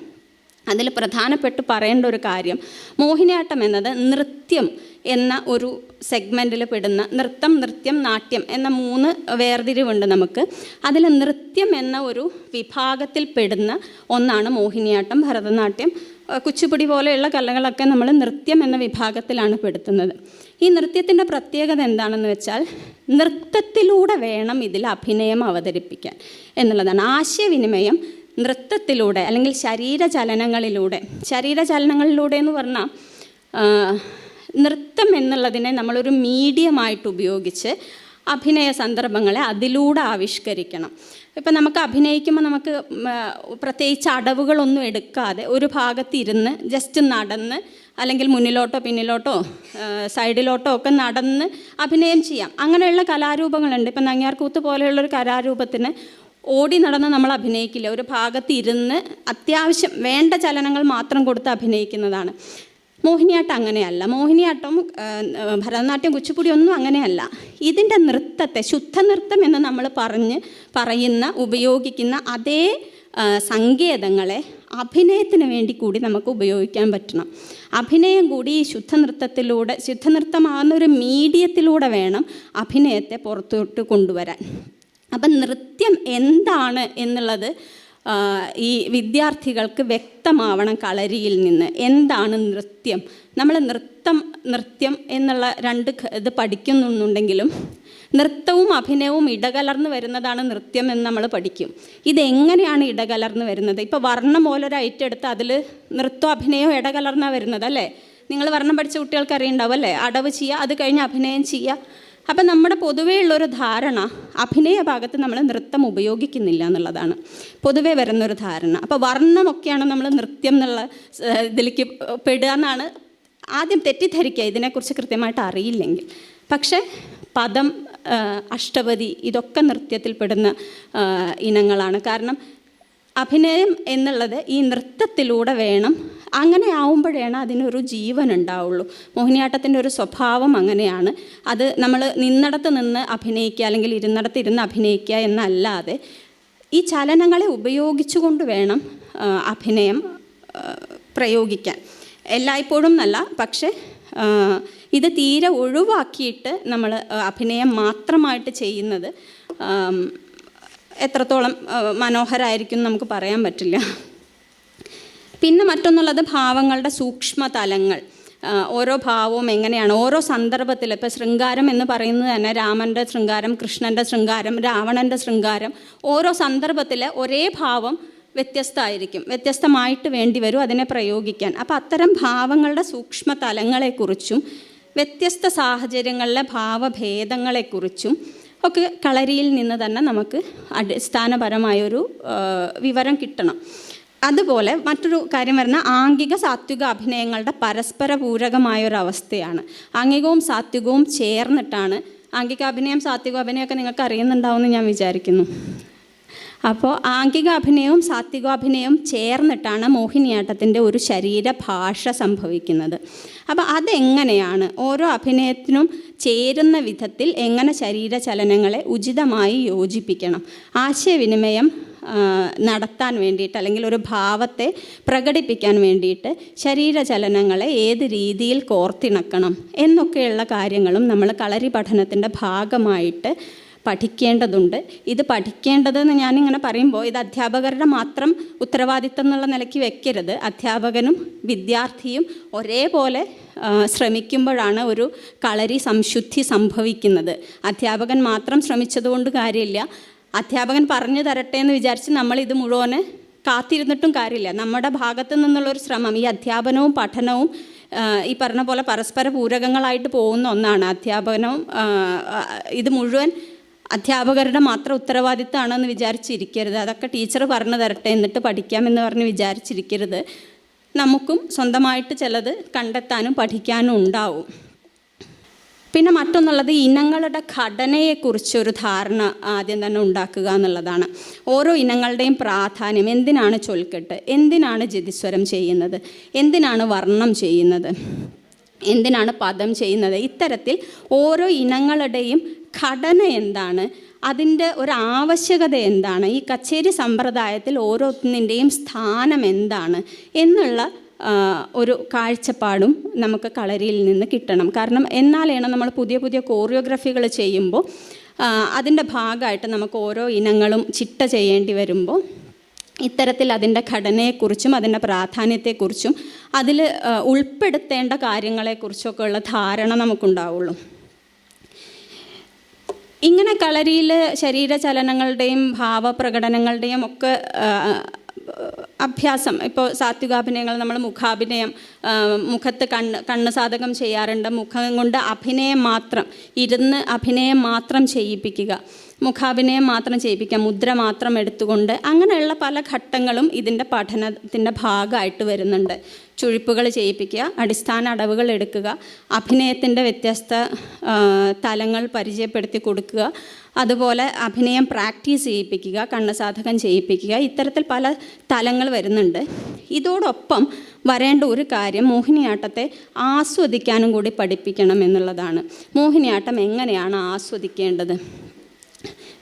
അതിൽ പ്രധാനപ്പെട്ട് പറയേണ്ട ഒരു കാര്യം, മോഹിനിയാട്ടം എന്നത് നൃത്യം എന്ന ഒരു സെഗ്മെൻറ്റിൽ പെടുന്ന, നൃത്യം, നാട്യം എന്ന 3 വേർതിരിവുണ്ട് നമുക്ക്. അതിൽ നൃത്യം എന്ന ഒരു വിഭാഗത്തിൽ പെടുന്ന ഒന്നാണ് മോഹിനിയാട്ടം, ഭരതനാട്യം, കുച്ചിപ്പുടി പോലെയുള്ള കലകളൊക്കെ നമ്മൾ നൃത്യം എന്ന വിഭാഗത്തിലാണ് പെടുത്തുന്നത്. ഈ നൃത്യത്തിൻ്റെ പ്രത്യേകത എന്താണെന്ന് വെച്ചാൽ നൃത്തത്തിലൂടെ വേണം ഇതിൽ അഭിനയം അവതരിപ്പിക്കാൻ എന്നുള്ളതാണ്. ആശയവിനിമയം നൃത്തത്തിലൂടെ അല്ലെങ്കിൽ ശരീരചലനങ്ങളിലൂടെ എന്ന് പറഞ്ഞാൽ നൃത്തം എന്നുള്ളതിനെ നമ്മളൊരു മീഡിയമായിട്ട് ഉപയോഗിച്ച് അഭിനയ സന്ദർഭങ്ങളെ അതിലൂടെ ആവിഷ്കരിക്കണം. ഇപ്പം നമുക്ക് അഭിനയിക്കുമ്പോൾ നമുക്ക് പ്രത്യേകിച്ച് അടവുകളൊന്നും എടുക്കാതെ ഒരു ഭാഗത്തിരുന്ന് ജസ്റ്റ് നടന്ന് അല്ലെങ്കിൽ മുന്നിലോട്ടോ പിന്നിലോട്ടോ സൈഡിലോട്ടോ ഒക്കെ നടന്ന് അഭിനയം ചെയ്യാം. അങ്ങനെയുള്ള കലാരൂപങ്ങളുണ്ട്. ഇപ്പം നങ്ങ്യാർകൂത്ത് പോലെയുള്ളൊരു കലാരൂപത്തിന് ഓടി നടന്ന് നമ്മൾ അഭിനയിക്കില്ല. ഒരു ഭാഗത്തിരുന്ന് അത്യാവശ്യം വേണ്ട ചലനങ്ങൾ മാത്രം കൊടുത്ത് അഭിനയിക്കുന്നതാണ്. മോഹിനിയാട്ടം അങ്ങനെയല്ല. മോഹിനിയാട്ടം, ഭരതനാട്യം, കുച്ചിപ്പുടി ഒന്നും അങ്ങനെയല്ല. ഇതിൻ്റെ നൃത്തത്തെ ശുദ്ധനൃത്തം എന്ന് നമ്മൾ ഉപയോഗിക്കുന്ന അതേ സങ്കേതങ്ങളെ അഭിനയത്തിന് വേണ്ടി കൂടി നമുക്ക് ഉപയോഗിക്കാൻ പറ്റണം. അഭിനയം കൂടി ഈ ശുദ്ധനൃത്തമാകുന്ന ഒരു മീഡിയത്തിലൂടെ വേണം അഭിനയത്തെ പുറത്തോട്ട് കൊണ്ടുവരാൻ. അപ്പം നൃത്യം എന്താണ് എന്നുള്ളത് ഈ വിദ്യാർത്ഥികൾക്ക് വ്യക്തമാവണം. കളരിയിൽ നിന്ന് എന്താണ് നൃത്യം, നമ്മൾ നൃത്യം എന്നുള്ള 2 ഇത് പഠിക്കുന്നുണ്ടെങ്കിലും നൃത്തവും അഭിനയവും ഇടകലർന്ന് വരുന്നതാണ് നൃത്യം എന്ന് നമ്മൾ പഠിക്കും. ഇതെങ്ങനെയാണ് ഇടകലർന്ന് വരുന്നത്? ഇപ്പോൾ വർണ്ണം പോലൊരു ഐറ്റം എടുത്ത് അതിൽ നൃത്തവും അഭിനയവും ഇടകലർന്നാണ് വരുന്നത് അല്ലേ? നിങ്ങൾ വർണ്ണം പഠിച്ച കുട്ടികൾക്ക് അറിയുണ്ടാവും അല്ലേ? അടവ് ചെയ്യുക, അത് കഴിഞ്ഞ് അഭിനയം ചെയ്യുക. അപ്പം നമ്മുടെ പൊതുവേ ഉള്ളൊരു ധാരണ അഭിനയ ഭാഗത്ത് നമ്മൾ നൃത്തം ഉപയോഗിക്കുന്നില്ല എന്നുള്ളതാണ് പൊതുവേ വരുന്നൊരു ധാരണ. അപ്പോൾ വർണ്ണമൊക്കെയാണ് നമ്മൾ നൃത്യം എന്നുള്ള ഇതിലേക്ക് പെടുക എന്നാണ് ആദ്യം തെറ്റിദ്ധരിക്കുക, ഇതിനെക്കുറിച്ച് കൃത്യമായിട്ട് അറിയില്ലെങ്കിൽ. പക്ഷേ പദം, അഷ്ടപതി ഇതൊക്കെ നൃത്യത്തിൽ പെടുന്ന ഇനങ്ങളാണ്. കാരണം അഭിനയം എന്നുള്ളത് ഈ നൃത്തത്തിലൂടെ വേണം. അങ്ങനെ ആവുമ്പോഴാണ് അതിനൊരു ജീവൻ ഉണ്ടാവുള്ളൂ. മോഹിനിയാട്ടത്തിൻ്റെ ഒരു സ്വഭാവം അങ്ങനെയാണ്. അത് നമ്മൾ നിന്നിടത്ത് നിന്ന് അഭിനയിക്കുക അല്ലെങ്കിൽ ഇരുന്നിടത്ത് ഇരുന്ന് അഭിനയിക്കുക എന്നല്ലാതെ ഈ ചലനങ്ങളെ ഉപയോഗിച്ചുകൊണ്ട് വേണം അഭിനയം പ്രയോഗിക്കാൻ. എല്ലായ്പ്പോഴും എന്നല്ല, പക്ഷേ ഇത് തീരെ ഒഴിവാക്കിയിട്ട് നമ്മൾ അഭിനയം മാത്രമായിട്ട് ചെയ്യുന്നത് എത്രത്തോളം മനോഹരമായിരിക്കും നമുക്ക് പറയാൻ പറ്റില്ല. പിന്നെ മറ്റൊന്നുള്ളത് ഭാവങ്ങളുടെ സൂക്ഷ്മതലങ്ങൾ. ഓരോ ഭാവവും എങ്ങനെയാണ് ഓരോ സന്ദർഭത്തിൽ. ഇപ്പോൾ ശൃംഗാരം എന്ന് പറയുന്നത് തന്നെ രാമൻ്റെ ശൃംഗാരം, കൃഷ്ണൻ്റെ ശൃംഗാരം, രാവണൻ്റെ ശൃംഗാരം, ഓരോ സന്ദർഭത്തിൽ ഒരേ ഭാവം വ്യത്യസ്തമായിരിക്കും, വ്യത്യസ്തമായിട്ട് വേണ്ടി വരും അതിനെ പ്രയോഗിക്കാൻ. അപ്പോൾ അത്തരം ഭാവങ്ങളുടെ സൂക്ഷ്മതലങ്ങളെക്കുറിച്ചും വ്യത്യസ്ത സാഹചര്യങ്ങളിലെ ഭാവഭേദങ്ങളെക്കുറിച്ചും ഒക്കെ കളരിയിൽ നിന്ന് തന്നെ നമുക്ക് അടിസ്ഥാനപരമായൊരു വിവരം കിട്ടണം. അതുപോലെ മറ്റൊരു കാര്യം വരുന്ന ആംഗിക സാത്വിക അഭിനയങ്ങളുടെ പരസ്പര പൂരകമായൊരവസ്ഥയാണ്. ആംഗികവും സാത്വികവും ചേർന്നിട്ടാണ്, ആംഗിക അഭിനയം സാത്വിക അഭിനയമൊക്കെ നിങ്ങൾക്ക് അറിയുന്നുണ്ടാവുമെന്ന് ഞാൻ വിചാരിക്കുന്നു. അപ്പോൾ ആംഗിക അഭിനയവും സാത്വികാഭിനയവും ചേർന്നിട്ടാണ് മോഹിനിയാട്ടത്തിൻ്റെ ഒരു ശരീരഭാഷ സംഭവിക്കുന്നത്. അപ്പോൾ അതെങ്ങനെയാണ് ഓരോ അഭിനയത്തിനും ചേരുന്ന വിധത്തിൽ എങ്ങനെ ശരീരചലനങ്ങളെ ഉചിതമായി യോജിപ്പിക്കണം, ആശയവിനിമയം നടത്താൻ വേണ്ടിയിട്ട് അല്ലെങ്കിൽ ഒരു ഭാവത്തെ പ്രകടിപ്പിക്കാൻ വേണ്ടിയിട്ട് ശരീരചലനങ്ങളെ ഏത് രീതിയിൽ കോർത്തിണക്കണം എന്നൊക്കെയുള്ള കാര്യങ്ങളും നമ്മൾ കളരി പഠനത്തിൻ്റെ ഭാഗമായിട്ട് പഠിക്കേണ്ടതുണ്ട്. ഇത് പഠിക്കേണ്ടതെന്ന് ഞാനിങ്ങനെ പറയുമ്പോൾ ഇത് അധ്യാപകരുടെ മാത്രം ഉത്തരവാദിത്തം എന്നുള്ള നിലയ്ക്ക് വെക്കരുത്. അധ്യാപകനും വിദ്യാർത്ഥിയും ഒരേപോലെ ശ്രമിക്കുമ്പോഴാണ് ഒരു കളരി സംശുദ്ധി സംഭവിക്കുന്നത്. അധ്യാപകൻ മാത്രം ശ്രമിച്ചതുകൊണ്ട് കാര്യമില്ല. അധ്യാപകൻ പറഞ്ഞു തരട്ടെ എന്ന് വിചാരിച്ച് നമ്മളിത് മുഴുവന് കാത്തിരുന്നിട്ടും കാര്യമില്ല. നമ്മുടെ ഭാഗത്തു നിന്നുള്ളൊരു ശ്രമം, ഈ അധ്യാപനവും പഠനവും ഈ പറഞ്ഞ പോലെ പരസ്പര പൂരകങ്ങളായിട്ട് പോകുന്ന ഒന്നാണ്. അധ്യാപനവും ഇത് മുഴുവൻ അധ്യാപകരുടെ മാത്രം ഉത്തരവാദിത്തമാണെന്ന് വിചാരിച്ചിരിക്കരുത്. അതൊക്കെ ടീച്ചർ പറഞ്ഞു തരട്ടെ എന്നിട്ട് പഠിക്കാമെന്ന് പറഞ്ഞ് വിചാരിച്ചിരിക്കരുത്. നമുക്കും സ്വന്തമായിട്ട് ചിലത് കണ്ടെത്താനും പഠിക്കാനും ഉണ്ടാവും. പിന്നെ മറ്റൊന്നുള്ളത് ഇനങ്ങളുടെ ഘടനയെക്കുറിച്ചൊരു ധാരണ ആദ്യം തന്നെ ഉണ്ടാക്കുക എന്നുള്ളതാണ്. ഓരോ ഇനങ്ങളുടെയും പ്രാധാന്യം, എന്തിനാണ് ചൊൽക്കെട്ട്, എന്തിനാണ് ജതിസ്വരം ചെയ്യുന്നത്, എന്തിനാണ് വർണ്ണം ചെയ്യുന്നത്, എന്തിനാണ് പദം ചെയ്യുന്നത്, ഇത്തരത്തിൽ ഓരോ ഇനങ്ങളുടെയും ഘടന എന്താണ്, അതിൻ്റെ ഒരു ആവശ്യകത എന്താണ്, ഈ കച്ചേരി സമ്പ്രദായത്തിൽ ഓരോന്നിൻ്റെയും സ്ഥാനം എന്താണ് എന്നുള്ള ഒരു കാഴ്ചപ്പാടും നമുക്ക് കളരിയിൽ നിന്ന് കിട്ടണം. കാരണം എന്നാലാണ് നമ്മൾ പുതിയ പുതിയ കോറിയോഗ്രഫികൾ ചെയ്യുമ്പോൾ അതിൻ്റെ ഭാഗമായിട്ട് നമുക്ക് ഓരോ ഇനങ്ങളും ചിട്ട ചെയ്യേണ്ടി വരുമ്പോൾ ഇത്തരത്തിൽ അതിൻ്റെ ഘടനയെക്കുറിച്ചും അതിൻ്റെ പ്രാധാന്യത്തെക്കുറിച്ചും അതിൽ ഉൾപ്പെടുത്തേണ്ട കാര്യങ്ങളെക്കുറിച്ചൊക്കെ ഉള്ള ധാരണ നമുക്കുണ്ടാവുള്ളൂ. ഇങ്ങനെ കളരിയിൽ ശരീരചലനങ്ങളുടെയും ഭാവപ്രകടനങ്ങളുടെയും ഒക്കെ അഭ്യാസം, ഇപ്പോൾ സാത്വികാഭിനയങ്ങൾ നമ്മൾ മുഖാഭിനയം, മുഖത്ത് കണ്ണ് സാധകം ചെയ്യാറുണ്ട്. മുഖം കൊണ്ട് അഭിനയം മാത്രം, ഇരുന്ന് അഭിനയം മാത്രം ചെയ്യിപ്പിക്കുക, മുഖാഭിനയം മാത്രം ചെയ്യിപ്പിക്കുക, മുദ്ര മാത്രം എടുത്തുകൊണ്ട്, അങ്ങനെയുള്ള പല ഘട്ടങ്ങളും ഇതിൻ്റെ പഠനത്തിൻ്റെ ഭാഗമായിട്ട് വരുന്നുണ്ട്. ചുഴിപ്പുകൾ ചെയ്യിപ്പിക്കുക, അടിസ്ഥാന അടവുകൾ എടുക്കുക, അഭിനയത്തിൻ്റെ വ്യത്യസ്ത തലങ്ങൾ പരിചയപ്പെടുത്തി കൊടുക്കുക, അതുപോലെ അഭിനയം പ്രാക്ടീസ് ചെയ്യിപ്പിക്കുക, കണ്ണുസാധകം ചെയ്യിപ്പിക്കുക, ഇത്തരത്തിൽ പല തലങ്ങൾ വരുന്നുണ്ട്. ഇതോടൊപ്പം വരേണ്ട ഒരു കാര്യം മോഹിനിയാട്ടത്തെ ആസ്വദിക്കാനും കൂടി പഠിപ്പിക്കണം എന്നുള്ളതാണ്. മോഹിനിയാട്ടം എങ്ങനെയാണ് ആസ്വദിക്കേണ്ടത്?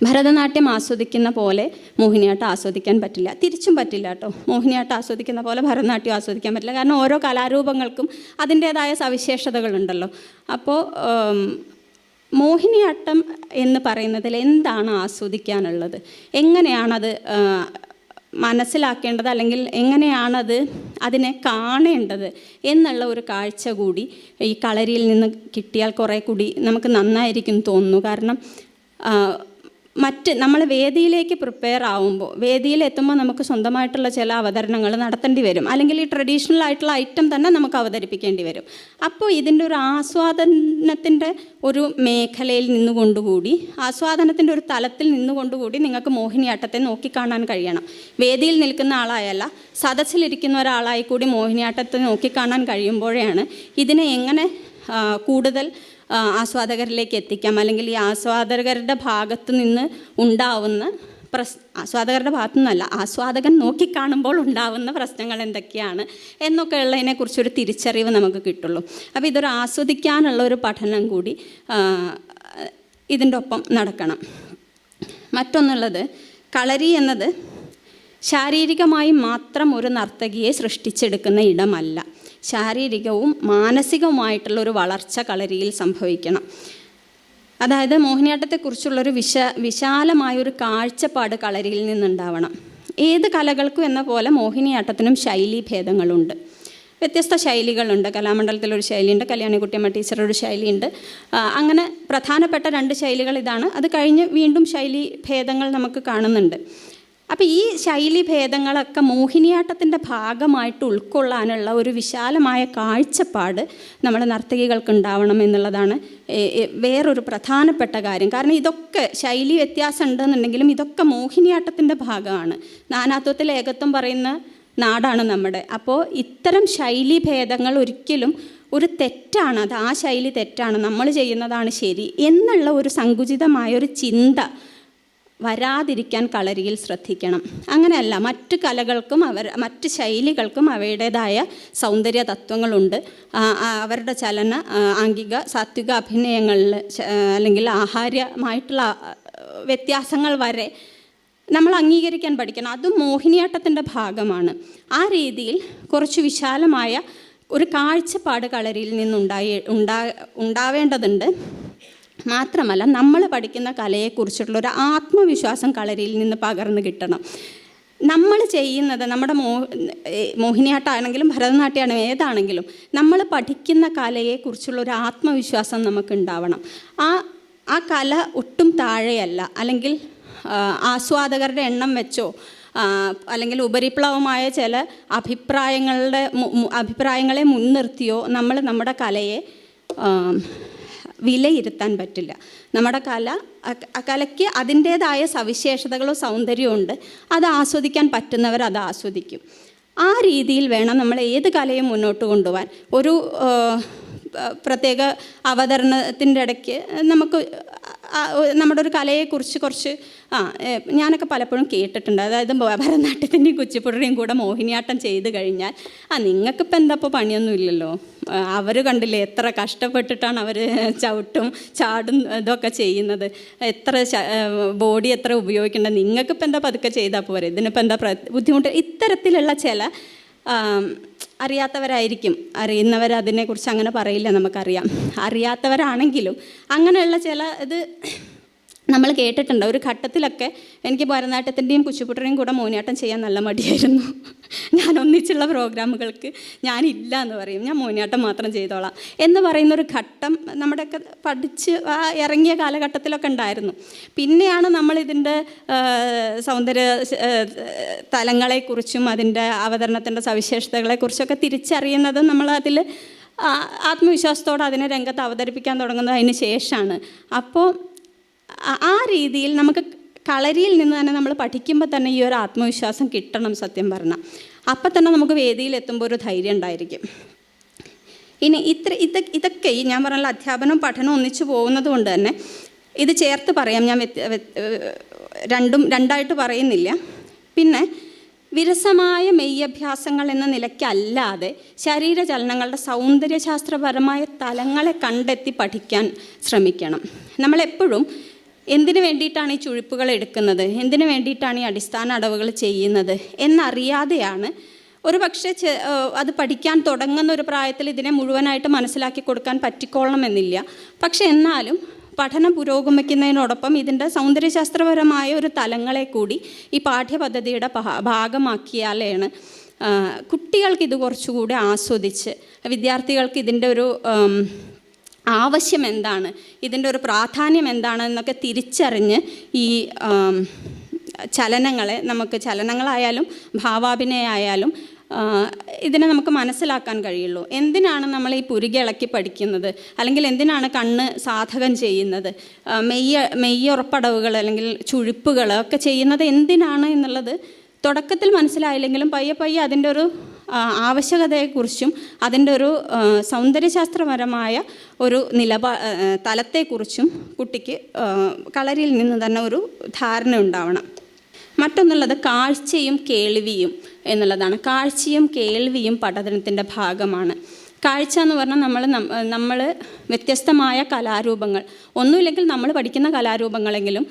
ഭരതനാട്യം ആസ്വദിക്കുന്ന പോലെ മോഹിനിയാട്ടം ആസ്വദിക്കാൻ പറ്റില്ല, തിരിച്ചും പറ്റില്ല കേട്ടോ. മോഹിനിയാട്ടം ആസ്വദിക്കുന്ന പോലെ ഭരതനാട്യം ആസ്വദിക്കാൻ പറ്റില്ല. കാരണം ഓരോ കലാരൂപങ്ങൾക്കും അതിൻ്റേതായ സവിശേഷതകളുണ്ടല്ലോ. അപ്പോൾ മോഹിനിയാട്ടം എന്ന് പറയുന്നതിൽ എന്താണ് ആസ്വദിക്കാനുള്ളത്, എങ്ങനെയാണത് മനസ്സിലാക്കേണ്ടത്, അല്ലെങ്കിൽ എങ്ങനെയാണത് അതിനെ കാണേണ്ടത് എന്നുള്ള ഒരു കാഴ്ച കൂടി ഈ കളരിയിൽ നിന്ന് കിട്ടിയാൽ കുറേ കൂടി നമുക്ക് നന്നായിരിക്കും തോന്നുന്നു. കാരണം നമ്മൾ വേദിയിലേക്ക് പ്രിപ്പയർ ആവുമ്പോൾ, വേദിയിലെത്തുമ്പോൾ നമുക്ക് സ്വന്തമായിട്ടുള്ള ചില അവതരണങ്ങൾ നടത്തേണ്ടി വരും, അല്ലെങ്കിൽ ഈ ട്രഡീഷണൽ ആയിട്ടുള്ള ഐറ്റം തന്നെ നമുക്ക് അവതരിപ്പിക്കേണ്ടി വരും. അപ്പോൾ ഇതിൻ്റെ ഒരു ആസ്വാദനത്തിൻ്റെ ഒരു മേഖലയിൽ നിന്നുകൊണ്ടുകൂടി, ആസ്വാദനത്തിൻ്റെ ഒരു തലത്തിൽ നിന്നുകൊണ്ടുകൂടി നിങ്ങൾക്ക് മോഹിനിയാട്ടത്തെ നോക്കിക്കാണാൻ കഴിയണം. വേദിയിൽ നിൽക്കുന്ന ആളായല്ല, സദസ്സിലിരിക്കുന്ന ഒരാളായി കൂടി മോഹിനിയാട്ടത്തെ നോക്കിക്കാണാൻ കഴിയുമ്പോഴാണ് ഇതിനെ എങ്ങനെ കൂടുതൽ ആസ്വാദകരിലേക്ക് എത്തിക്കാം, അല്ലെങ്കിൽ ഈ ആസ്വാദകരുടെ ഭാഗത്തു നിന്ന് ഉണ്ടാവുന്ന ആസ്വാദകരുടെ ഭാഗത്തു നിന്നല്ല, ആസ്വാദകൻ നോക്കിക്കാണുമ്പോൾ ഉണ്ടാവുന്ന പ്രശ്നങ്ങൾ എന്തൊക്കെയാണ് എന്നൊക്കെ ഉള്ളതിനെക്കുറിച്ചൊരു തിരിച്ചറിവ് നമുക്ക് കിട്ടുള്ളൂ. അപ്പോൾ ഇതൊരു ആസ്വദിക്കാനുള്ള ഒരു പഠനം കൂടി ഇതിൻ്റെ ഒപ്പം നടക്കണം. മറ്റൊന്നുള്ളത്, കളരി എന്നത് ശാരീരികമായി മാത്രം ഒരു നർത്തകിയെ സൃഷ്ടിച്ചെടുക്കുന്ന ഇടമല്ല. ശാരീരികവും മാനസികവുമായിട്ടുള്ളൊരു വളർച്ച കളരിയിൽ സംഭവിക്കണം. അതായത് മോഹിനിയാട്ടത്തെക്കുറിച്ചുള്ളൊരു വിശാലമായൊരു കാഴ്ചപ്പാട് കളരിയിൽ നിന്നുണ്ടാവണം. ഏത് കലകൾക്കും എന്ന പോലെ മോഹിനിയാട്ടത്തിനും ശൈലീഭേദങ്ങളുണ്ട്, വ്യത്യസ്ത ശൈലികളുണ്ട്. കലാമണ്ഡലത്തിലൊരു ശൈലിയുണ്ട്, കല്യാണിക്കുട്ടിയമ്മ ടീച്ചറൊരു ശൈലിയുണ്ട്. അങ്ങനെ പ്രധാനപ്പെട്ട 2 ശൈലികൾ ഇതാണ്. അത് കഴിഞ്ഞ് വീണ്ടും ശൈലി ഭേദങ്ങൾ നമുക്ക് കാണുന്നുണ്ട്. അപ്പോൾ ഈ ശൈലീഭേദങ്ങളൊക്കെ മോഹിനിയാട്ടത്തിൻ്റെ ഭാഗമായിട്ട് ഉൾക്കൊള്ളാനുള്ള ഒരു വിശാലമായ കാഴ്ചപ്പാട് നമ്മുടെ നർത്തകികൾക്ക് ഉണ്ടാവണം എന്നുള്ളതാണ് വേറൊരു പ്രധാനപ്പെട്ട കാര്യം. കാരണം ഇതൊക്കെ ശൈലി വ്യത്യാസം ഉണ്ടെന്നുണ്ടെങ്കിലും ഇതൊക്കെ മോഹിനിയാട്ടത്തിൻ്റെ ഭാഗമാണ്. നാനാത്വത്തിൽ ഏകത്വം പറയുന്ന നാടാണ് നമ്മുടെ. അപ്പോൾ ഇത്തരം ശൈലീഭേദങ്ങൾ ഒരിക്കലും ഒരു തെറ്റാണ്, അത് ആ ശൈലി തെറ്റാണ്, നമ്മൾ ചെയ്യുന്നതാണ് ശരി എന്നുള്ള ഒരു സങ്കുചിതമായൊരു ചിന്ത വരാതിരിക്കാൻ കളരിയിൽ ശ്രദ്ധിക്കണം. അങ്ങനെയല്ല, മറ്റ് കലകൾക്കും മറ്റ് ശൈലികൾക്കും അവയുടേതായ സൗന്ദര്യ തത്വങ്ങളുണ്ട്. അവരുടെ ചലന ആംഗിക സാത്വിക അഭിനയങ്ങളിൽ അല്ലെങ്കിൽ ആഹാര്യമായിട്ടുള്ള വ്യത്യാസങ്ങൾ വരെ നമ്മൾ അംഗീകരിക്കാൻ പഠിക്കണം. അതും മോഹിനിയാട്ടത്തിൻ്റെ ഭാഗമാണ്. ആ രീതിയിൽ കുറച്ച് വിശാലമായ ഒരു കാഴ്ചപ്പാട് കളരിയിൽ ഉണ്ടാവേണ്ടതുണ്ട്. മാത്രമല്ല, നമ്മൾ പഠിക്കുന്ന കലയെക്കുറിച്ചിട്ടുള്ള ഒരു ആത്മവിശ്വാസം കളരിയിൽ നിന്ന് പകർന്നു കിട്ടണം. നമ്മൾ ചെയ്യുന്നത് നമ്മുടെ മോഹിനിയാട്ടമാണെങ്കിലും ഭരതനാട്യമാണെങ്കിലും ഏതാണെങ്കിലും നമ്മൾ പഠിക്കുന്ന കലയെക്കുറിച്ചുള്ള ഒരു ആത്മവിശ്വാസം നമുക്കുണ്ടാവണം. ആ കല ഒട്ടും താഴെയല്ല, അല്ലെങ്കിൽ ആസ്വാദകരുടെ എണ്ണം വെച്ചോ അല്ലെങ്കിൽ ഉപരിപ്ലവമായ ചില അഭിപ്രായങ്ങളെ മുൻനിർത്തിയോ നമ്മൾ നമ്മുടെ കലയെ വിലയിരുത്താൻ പറ്റില്ല. നമ്മുടെ കലയ്ക്ക് അതിൻ്റേതായ സവിശേഷതകളോ സൗന്ദര്യവും ഉണ്ട്. അത് ആസ്വദിക്കാൻ പറ്റുന്നവർ അത് ആസ്വദിക്കും. ആ രീതിയിൽ വേണം നമ്മൾ ഏത് കലയും മുന്നോട്ട് കൊണ്ടുപോകാൻ. ഒരു പ്രത്യേക അവതരണത്തിൻ്റെ ഇടയ്ക്ക് നമുക്ക് നമ്മുടെ ഒരു കലയെക്കുറിച്ച് കുറച്ച് ഞാനൊക്കെ പലപ്പോഴും കേട്ടിട്ടുണ്ട്. അതായത് ഭരതനാട്യത്തിൻ്റെയും കുച്ചിപ്പുടിയുടെയും കൂടെ മോഹിനിയാട്ടം ചെയ്ത് കഴിഞ്ഞാൽ നിങ്ങൾക്കിപ്പോൾ എന്താ ഇപ്പോൾ പണിയൊന്നും ഇല്ലല്ലോ, അവർ കണ്ടില്ലേ എത്ര കഷ്ടപ്പെട്ടിട്ടാണ് അവർ ചവിട്ടും ചാടും ഇതൊക്കെ ചെയ്യുന്നത്, എത്ര ബോഡി എത്ര ഉപയോഗിക്കേണ്ടത്, നിങ്ങൾക്കിപ്പോൾ എന്താ പതുക്കെ ചെയ്താൽ പോരെ, ഇതിനിപ്പോൾ എന്താ ബുദ്ധിമുട്ട്. ഇത്തരത്തിലുള്ള ചില അറിയാത്തവരായിരിക്കും, അറിയുന്നവർ അതിനെക്കുറിച്ച് അങ്ങനെ പറയില്ല, നമുക്കറിയാം. അറിയാത്തവരാണെങ്കിലും അങ്ങനെയുള്ള ചില ഇത് നമ്മൾ കേട്ടിട്ടുണ്ട്. ഒരു ഘട്ടത്തിലൊക്കെ എനിക്ക് ഭരതനാട്യത്തിൻ്റെയും കുച്ചിപ്പുടിയുടെയും കൂടെ മോഹിനിയാട്ടം ചെയ്യാൻ നല്ല മടിയായിരുന്നു. ഞാൻ ഒന്നിച്ചുള്ള പ്രോഗ്രാമുകൾക്ക് ഞാനില്ല എന്ന് പറയും, ഞാൻ മോഹിനിയാട്ടം മാത്രം ചെയ്തോളാം എന്ന് പറയുന്നൊരു ഘട്ടം നമ്മുടെയൊക്കെ പഠിച്ച് ഇറങ്ങിയ കാലഘട്ടത്തിലൊക്കെ ഉണ്ടായിരുന്നു. പിന്നെയാണ് നമ്മളിതിൻ്റെ സൗന്ദര്യ തലങ്ങളെക്കുറിച്ചും അതിൻ്റെ അവതരണത്തിൻ്റെ സവിശേഷതകളെക്കുറിച്ചൊക്കെ തിരിച്ചറിയുന്നത്. നമ്മളതിൽ ആത്മവിശ്വാസത്തോടെ അതിനെ രംഗത്ത് അവതരിപ്പിക്കാൻ തുടങ്ങുന്നത് അതിന് ശേഷമാണ്. അപ്പോൾ ആ രീതിയിൽ നമുക്ക് കളരിയിൽ നിന്ന് തന്നെ നമ്മൾ പഠിക്കുമ്പോൾ തന്നെ ഈ ഒരു ആത്മവിശ്വാസം കിട്ടണം. സത്യം പറഞ്ഞാൽ അപ്പം തന്നെ നമുക്ക് വേദിയിൽ എത്തുമ്പോൾ ഒരു ധൈര്യം ഉണ്ടായിരിക്കും. ഇനി ഇതൊക്കെ ഈ ഞാൻ പറഞ്ഞ അധ്യാപനവും പഠനവും ഒന്നിച്ചു പോകുന്നത് കൊണ്ട് തന്നെ ഇത് ചേർത്ത് പറയാം. ഞാൻ രണ്ടായിട്ട് പറയുന്നില്ല. പിന്നെ വിരസമായ മെയ്യഭ്യാസങ്ങൾ എന്ന നിലയ്ക്കല്ലാതെ ശരീരചലനങ്ങളുടെ സൗന്ദര്യശാസ്ത്രപരമായ തലങ്ങളെ കണ്ടെത്തി പഠിക്കാൻ ശ്രമിക്കണം. നമ്മളെപ്പോഴും എന്തിനു വേണ്ടിയിട്ടാണ് ഈ ചുഴിപ്പുകൾ എടുക്കുന്നത്, എന്തിനു വേണ്ടിയിട്ടാണ് ഈ അടിസ്ഥാന അടവുകൾ ചെയ്യുന്നത് എന്നറിയാതെയാണ് ഒരു പക്ഷേ അത് പഠിക്കാൻ തുടങ്ങുന്ന ഒരു പ്രായത്തിൽ ഇതിനെ മുഴുവനായിട്ട് മനസ്സിലാക്കി കൊടുക്കാൻ പറ്റിക്കൊള്ളണമെന്നില്ല. പക്ഷെ എന്നാലും പഠനം പുരോഗമിക്കുന്നതിനോടൊപ്പം ഇതിൻ്റെ സൗന്ദര്യശാസ്ത്രപരമായ ഒരു തലങ്ങളെ കൂടി ഈ പാഠ്യപദ്ധതിയുടെ ഭാഗമാക്കിയാലാണ് കുട്ടികൾക്കിത് കുറച്ചുകൂടി ആസ്വദിച്ച് വിദ്യാർത്ഥികൾക്ക് ഇതിൻ്റെ ഒരു ആവശ്യം എന്താണ്, ഇതിൻ്റെ ഒരു പ്രാധാന്യം എന്താണെന്നൊക്കെ തിരിച്ചറിഞ്ഞ് ഈ ചലനങ്ങളെ നമുക്ക് ചലനങ്ങളായാലും ഭാവാഭിനയമായാലും ഇതിനെ നമുക്ക് മനസ്സിലാക്കാൻ കഴിയുള്ളൂ. എന്തിനാണ് നമ്മൾ ഈ പുരിക ഇളക്കി പഠിക്കുന്നത്, അല്ലെങ്കിൽ എന്തിനാണ് കണ്ണ് സാധകം ചെയ്യുന്നത്, മെയ്യുറപ്പടവുകൾ അല്ലെങ്കിൽ ചുഴിപ്പുകൾ ഒക്കെ ചെയ്യുന്നത് എന്തിനാണ് എന്നുള്ളത് തുടക്കത്തിൽ മനസ്സിലായില്ലെങ്കിലും പയ്യെ അതിൻ്റെ ഒരു ആവശ്യകതയെക്കുറിച്ചും അതിൻ്റെ ഒരു സൗന്ദര്യശാസ്ത്രപരമായ ഒരു തലത്തെക്കുറിച്ചും കുട്ടിക്ക് കളരിയിൽ നിന്ന് തന്നെ ഒരു ധാരണ ഉണ്ടാവണം. മറ്റൊന്നുള്ളത് കാഴ്ചയും കേൾവിയും എന്നുള്ളതാണ്. കാഴ്ചയും കേൾവിയും പഠനത്തിൻ്റെ ഭാഗമാണ്. കാഴ്ച എന്ന് പറഞ്ഞാൽ നമ്മൾ വ്യത്യസ്തമായ കലാരൂപങ്ങൾ, ഒന്നുമില്ലെങ്കിൽ നമ്മൾ പഠിക്കുന്ന കലാരൂപങ്ങളെങ്കിലും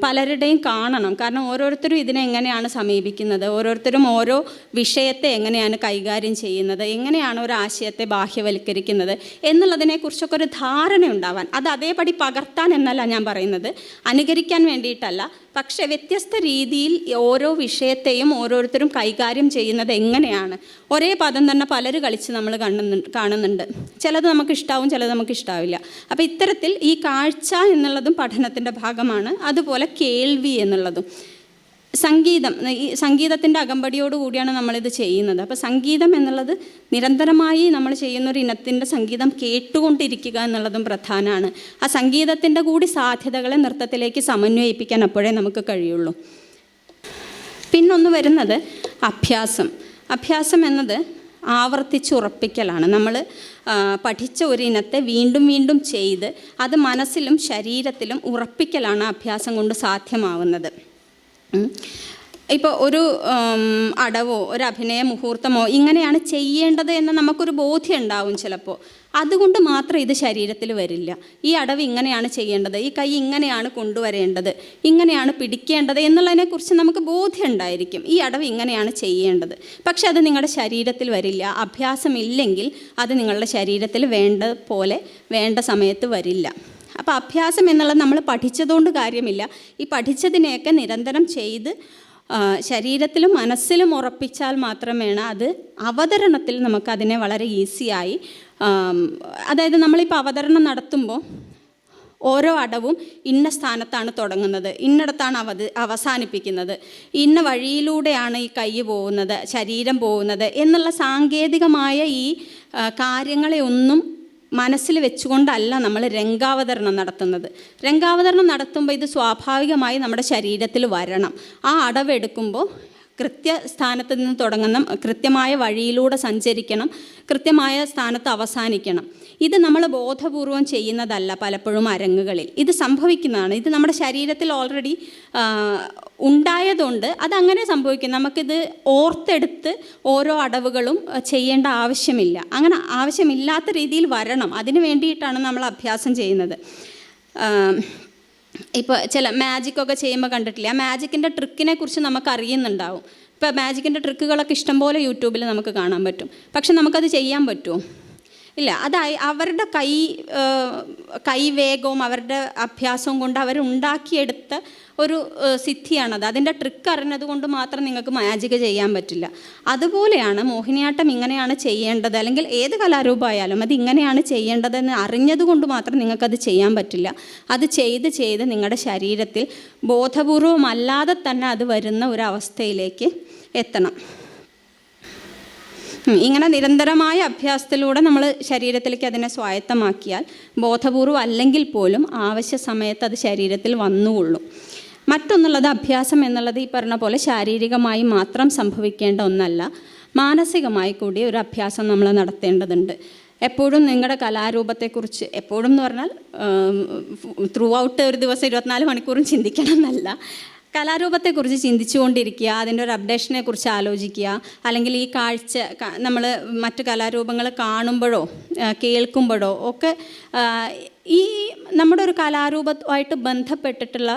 പലരുടെയും കാണണം. കാരണം ഓരോരുത്തരും ഇതിനെ എങ്ങനെയാണ് സമീപിക്കുന്നത്, ഓരോരുത്തരും ഓരോ വിഷയത്തെ എങ്ങനെയാണ് കൈകാര്യം ചെയ്യുന്നത്, എങ്ങനെയാണ് ഒരു ആശയത്തെ ബാഹ്യവൽക്കരിക്കുന്നത് എന്നുള്ളതിനെക്കുറിച്ചൊക്കെ ഒരു ധാരണ ഉണ്ടാവാൻ. അത് അതേപടി പകർത്താൻ എന്നല്ല ഞാൻ പറയുന്നത്, അനുകരിക്കാൻ വേണ്ടിയിട്ടല്ല. പക്ഷേ വ്യത്യസ്ത രീതിയിൽ ഓരോ വിഷയത്തെയും ഓരോരുത്തരും കൈകാര്യം ചെയ്യുന്നത് എങ്ങനെയാണ്. ഒരേ പദം തന്നെ പലരും കളിച്ച് നമ്മൾ കാണുന്നുണ്ട്. ചിലത് നമുക്കിഷ്ടാവും, ചിലത് നമുക്കിഷ്ടാവില്ല. അപ്പോൾ ഇത്തരത്തിൽ ഈ കാഴ്ച എന്നുള്ളതും പഠനത്തിൻ്റെ ഭാഗമാണ്. അതുപോലെ കേൾവി എന്നുള്ളതും. ഈ സംഗീതത്തിൻ്റെ അകമ്പടിയോട് കൂടിയാണ് നമ്മളിത് ചെയ്യുന്നത്. അപ്പോൾ സംഗീതം എന്നുള്ളത് നിരന്തരമായി നമ്മൾ ചെയ്യുന്നൊരു ഇനത്തിൻ്റെ സംഗീതം കേട്ടുകൊണ്ടിരിക്കുക എന്നുള്ളതും പ്രധാനമാണ്. ആ സംഗീതത്തിൻ്റെ കൂടി സാധ്യതകളെ നൃത്തത്തിലേക്ക് സമന്വയിപ്പിക്കാൻ അപ്പോഴേ നമുക്ക് കഴിയുള്ളൂ. പിന്നൊന്ന് വരുന്നത് അഭ്യാസം എന്നത് ആവർത്തിച്ചുറപ്പിക്കലാണ്. നമ്മൾ പഠിച്ച ഒരു ഇനത്തെ വീണ്ടും വീണ്ടും ചെയ്ത് അത് മനസ്സിലും ശരീരത്തിലും ഉറപ്പിക്കലാണ് അഭ്യാസം കൊണ്ട് സാധ്യമാവുന്നത്. ഇപ്പോൾ ഒരു അടവോ ഒരു അഭിനയ മുഹൂർത്തമോ ഇങ്ങനെയാണ് ചെയ്യേണ്ടത് എന്ന് നമുക്കൊരു ബോധ്യം ഉണ്ടാവും ചിലപ്പോൾ. അതുകൊണ്ട് മാത്രം ഇത് ശരീരത്തിൽ വരില്ല. ഈ അടവ് ഇങ്ങനെയാണ് ചെയ്യേണ്ടത്, ഈ കൈ ഇങ്ങനെയാണ് കൊണ്ടുവരേണ്ടത്, ഇങ്ങനെയാണ് പിടിക്കേണ്ടത് എന്നുള്ളതിനെക്കുറിച്ച് നമുക്ക് ബോധ്യം ഉണ്ടായിരിക്കും. ഈ അടവ് ഇങ്ങനെയാണ് ചെയ്യേണ്ടത്, പക്ഷെ അത് നിങ്ങളുടെ ശരീരത്തിൽ വരില്ല. അഭ്യാസമില്ലെങ്കിൽ അത് നിങ്ങളുടെ ശരീരത്തിൽ വേണ്ട പോലെ വേണ്ട സമയത്ത് വരില്ല. അപ്പോൾ അഭ്യാസം എന്നുള്ളത് നമ്മൾ പഠിച്ചതുകൊണ്ട് കാര്യമില്ല. ഈ പഠിച്ചതിനെയൊക്കെ നിരന്തരം ചെയ്ത് ശരീരത്തിലും മനസ്സിലും ഉറപ്പിച്ചാൽ മാത്രമേ അത് അവതരണത്തിൽ നമുക്കതിനെ വളരെ ഈസിയായി, അതായത് നമ്മളിപ്പോൾ അവതരണം നടത്തുമ്പോൾ ഓരോ അടവും ഇന്ന സ്ഥാനത്താണ് തുടങ്ങുന്നത്, ഇന്നിടത്താണ് അവസാനിപ്പിക്കുന്നത്, ഇന്ന വഴിയിലൂടെയാണ് ഈ കൈ പോകുന്നത്, ശരീരം പോകുന്നത് എന്നുള്ള സാങ്കേതികമായ ഈ കാര്യങ്ങളെ ഒന്നും മനസ്സിൽ വെച്ചുകൊണ്ടല്ല നമ്മൾ രംഗാവതരണം നടത്തുന്നത്. രംഗാവതരണം നടത്തുമ്പോൾ ഇത് സ്വാഭാവികമായി നമ്മുടെ ശരീരത്തിൽ വരണം. ആ അടവെടുക്കുമ്പോൾ കൃത്യസ്ഥാനത്ത് നിന്ന് തുടങ്ങുന്ന കൃത്യമായ വഴിയിലൂടെ സഞ്ചരിക്കണം, കൃത്യമായ സ്ഥാനത്ത് അവസാനിക്കണം. ഇത് നമ്മൾ ബോധപൂർവം ചെയ്യുന്നതല്ല പലപ്പോഴും അരങ്ങുകളിൽ. ഇത് സംഭവിക്കുന്നതാണ്. ഇത് നമ്മുടെ ശരീരത്തിൽ ഓൾറെഡി ഉണ്ടായതുകൊണ്ട് അതങ്ങനെ സംഭവിക്കും. നമുക്കിത് ഓർത്തെടുത്ത് ഓരോ അടവുകളും ചെയ്യേണ്ട ആവശ്യമില്ല. അങ്ങനെ ആവശ്യമില്ലാത്ത രീതിയിൽ വരണം. അതിന് വേണ്ടിയിട്ടാണ് നമ്മൾ അഭ്യാസം ചെയ്യുന്നത്. ഇപ്പോൾ ചില മാജിക്കൊക്കെ ചെയ്യുമ്പോൾ കണ്ടിട്ടില്ല, ആ മാജിക്കിൻ്റെ ട്രിക്കിനെ കുറിച്ച് നമുക്ക് അറിയുന്നുണ്ടാവും. ഇപ്പോൾ മാജിക്കിൻ്റെ ട്രിക്കുകളൊക്കെ ഇഷ്ടംപോലെ യൂട്യൂബിൽ നമുക്ക് കാണാൻ പറ്റും. പക്ഷെ നമുക്കത് ചെയ്യാൻ പറ്റുമോ? ഇല്ല. അതായി അവരുടെ കൈവേഗവും അവരുടെ അഭ്യാസവും കൊണ്ട് അവരുണ്ടാക്കിയെടുത്ത ഒരു സിദ്ധിയാണത്. അതിൻ്റെ ട്രിക്ക് അറിഞ്ഞത് കൊണ്ട് മാത്രം നിങ്ങൾക്ക് മാജിക് ചെയ്യാൻ പറ്റില്ല. അതുപോലെയാണ് മോഹിനിയാട്ടം ഇങ്ങനെയാണ് ചെയ്യേണ്ടത്, അല്ലെങ്കിൽ ഏത് കലാരൂപമായാലും അത് ഇങ്ങനെയാണ് ചെയ്യേണ്ടതെന്ന് അറിഞ്ഞത് കൊണ്ട് മാത്രം നിങ്ങൾക്കത് ചെയ്യാൻ പറ്റില്ല. അത് ചെയ്ത് ചെയ്ത് നിങ്ങളുടെ ശരീരത്തിൽ ബോധപൂർവമല്ലാതെ തന്നെ അത് വരുന്ന ഒരവസ്ഥയിലേക്ക് എത്തണം. ഇങ്ങനെ നിരന്തരമായ അഭ്യാസത്തിലൂടെ നമ്മൾ ശരീരത്തിലേക്ക് അതിനെ സ്വായത്തമാക്കിയാൽ ബോധപൂർവം അല്ലെങ്കിൽ പോലും ആവശ്യ സമയത്ത് അത് ശരീരത്തിൽ വന്നുകൊള്ളും. മറ്റൊന്നുള്ളത്, അഭ്യാസം എന്നുള്ളത് ഈ പറഞ്ഞ പോലെ ശാരീരികമായി മാത്രം സംഭവിക്കേണ്ട ഒന്നല്ല, മാനസികമായി കൂടി ഒരു അഭ്യാസം നമ്മൾ നടത്തേണ്ടതുണ്ട്. എപ്പോഴും നിങ്ങളുടെ കലാരൂപത്തെക്കുറിച്ച്, എപ്പോഴും എന്ന് പറഞ്ഞാൽ ത്രൂ ഔട്ട് ഒരു ദിവസം 24 മണിക്കൂറും ചിന്തിക്കണം എന്നല്ല, കലാരൂപത്തെക്കുറിച്ച് ചിന്തിച്ചുകൊണ്ടിരിക്കുക, അതിൻ്റെ ഒരു അപ്ഡേഷനെ കുറിച്ച് ആലോചിക്കുക. അല്ലെങ്കിൽ ഈ കാഴ്ച നമ്മൾ മറ്റു കലാരൂപങ്ങൾ കാണുമ്പോഴോ കേൾക്കുമ്പോഴോ ഒക്കെ ഈ നമ്മുടെ ഒരു കലാരൂപമായിട്ട് ബന്ധപ്പെട്ടിട്ടുള്ള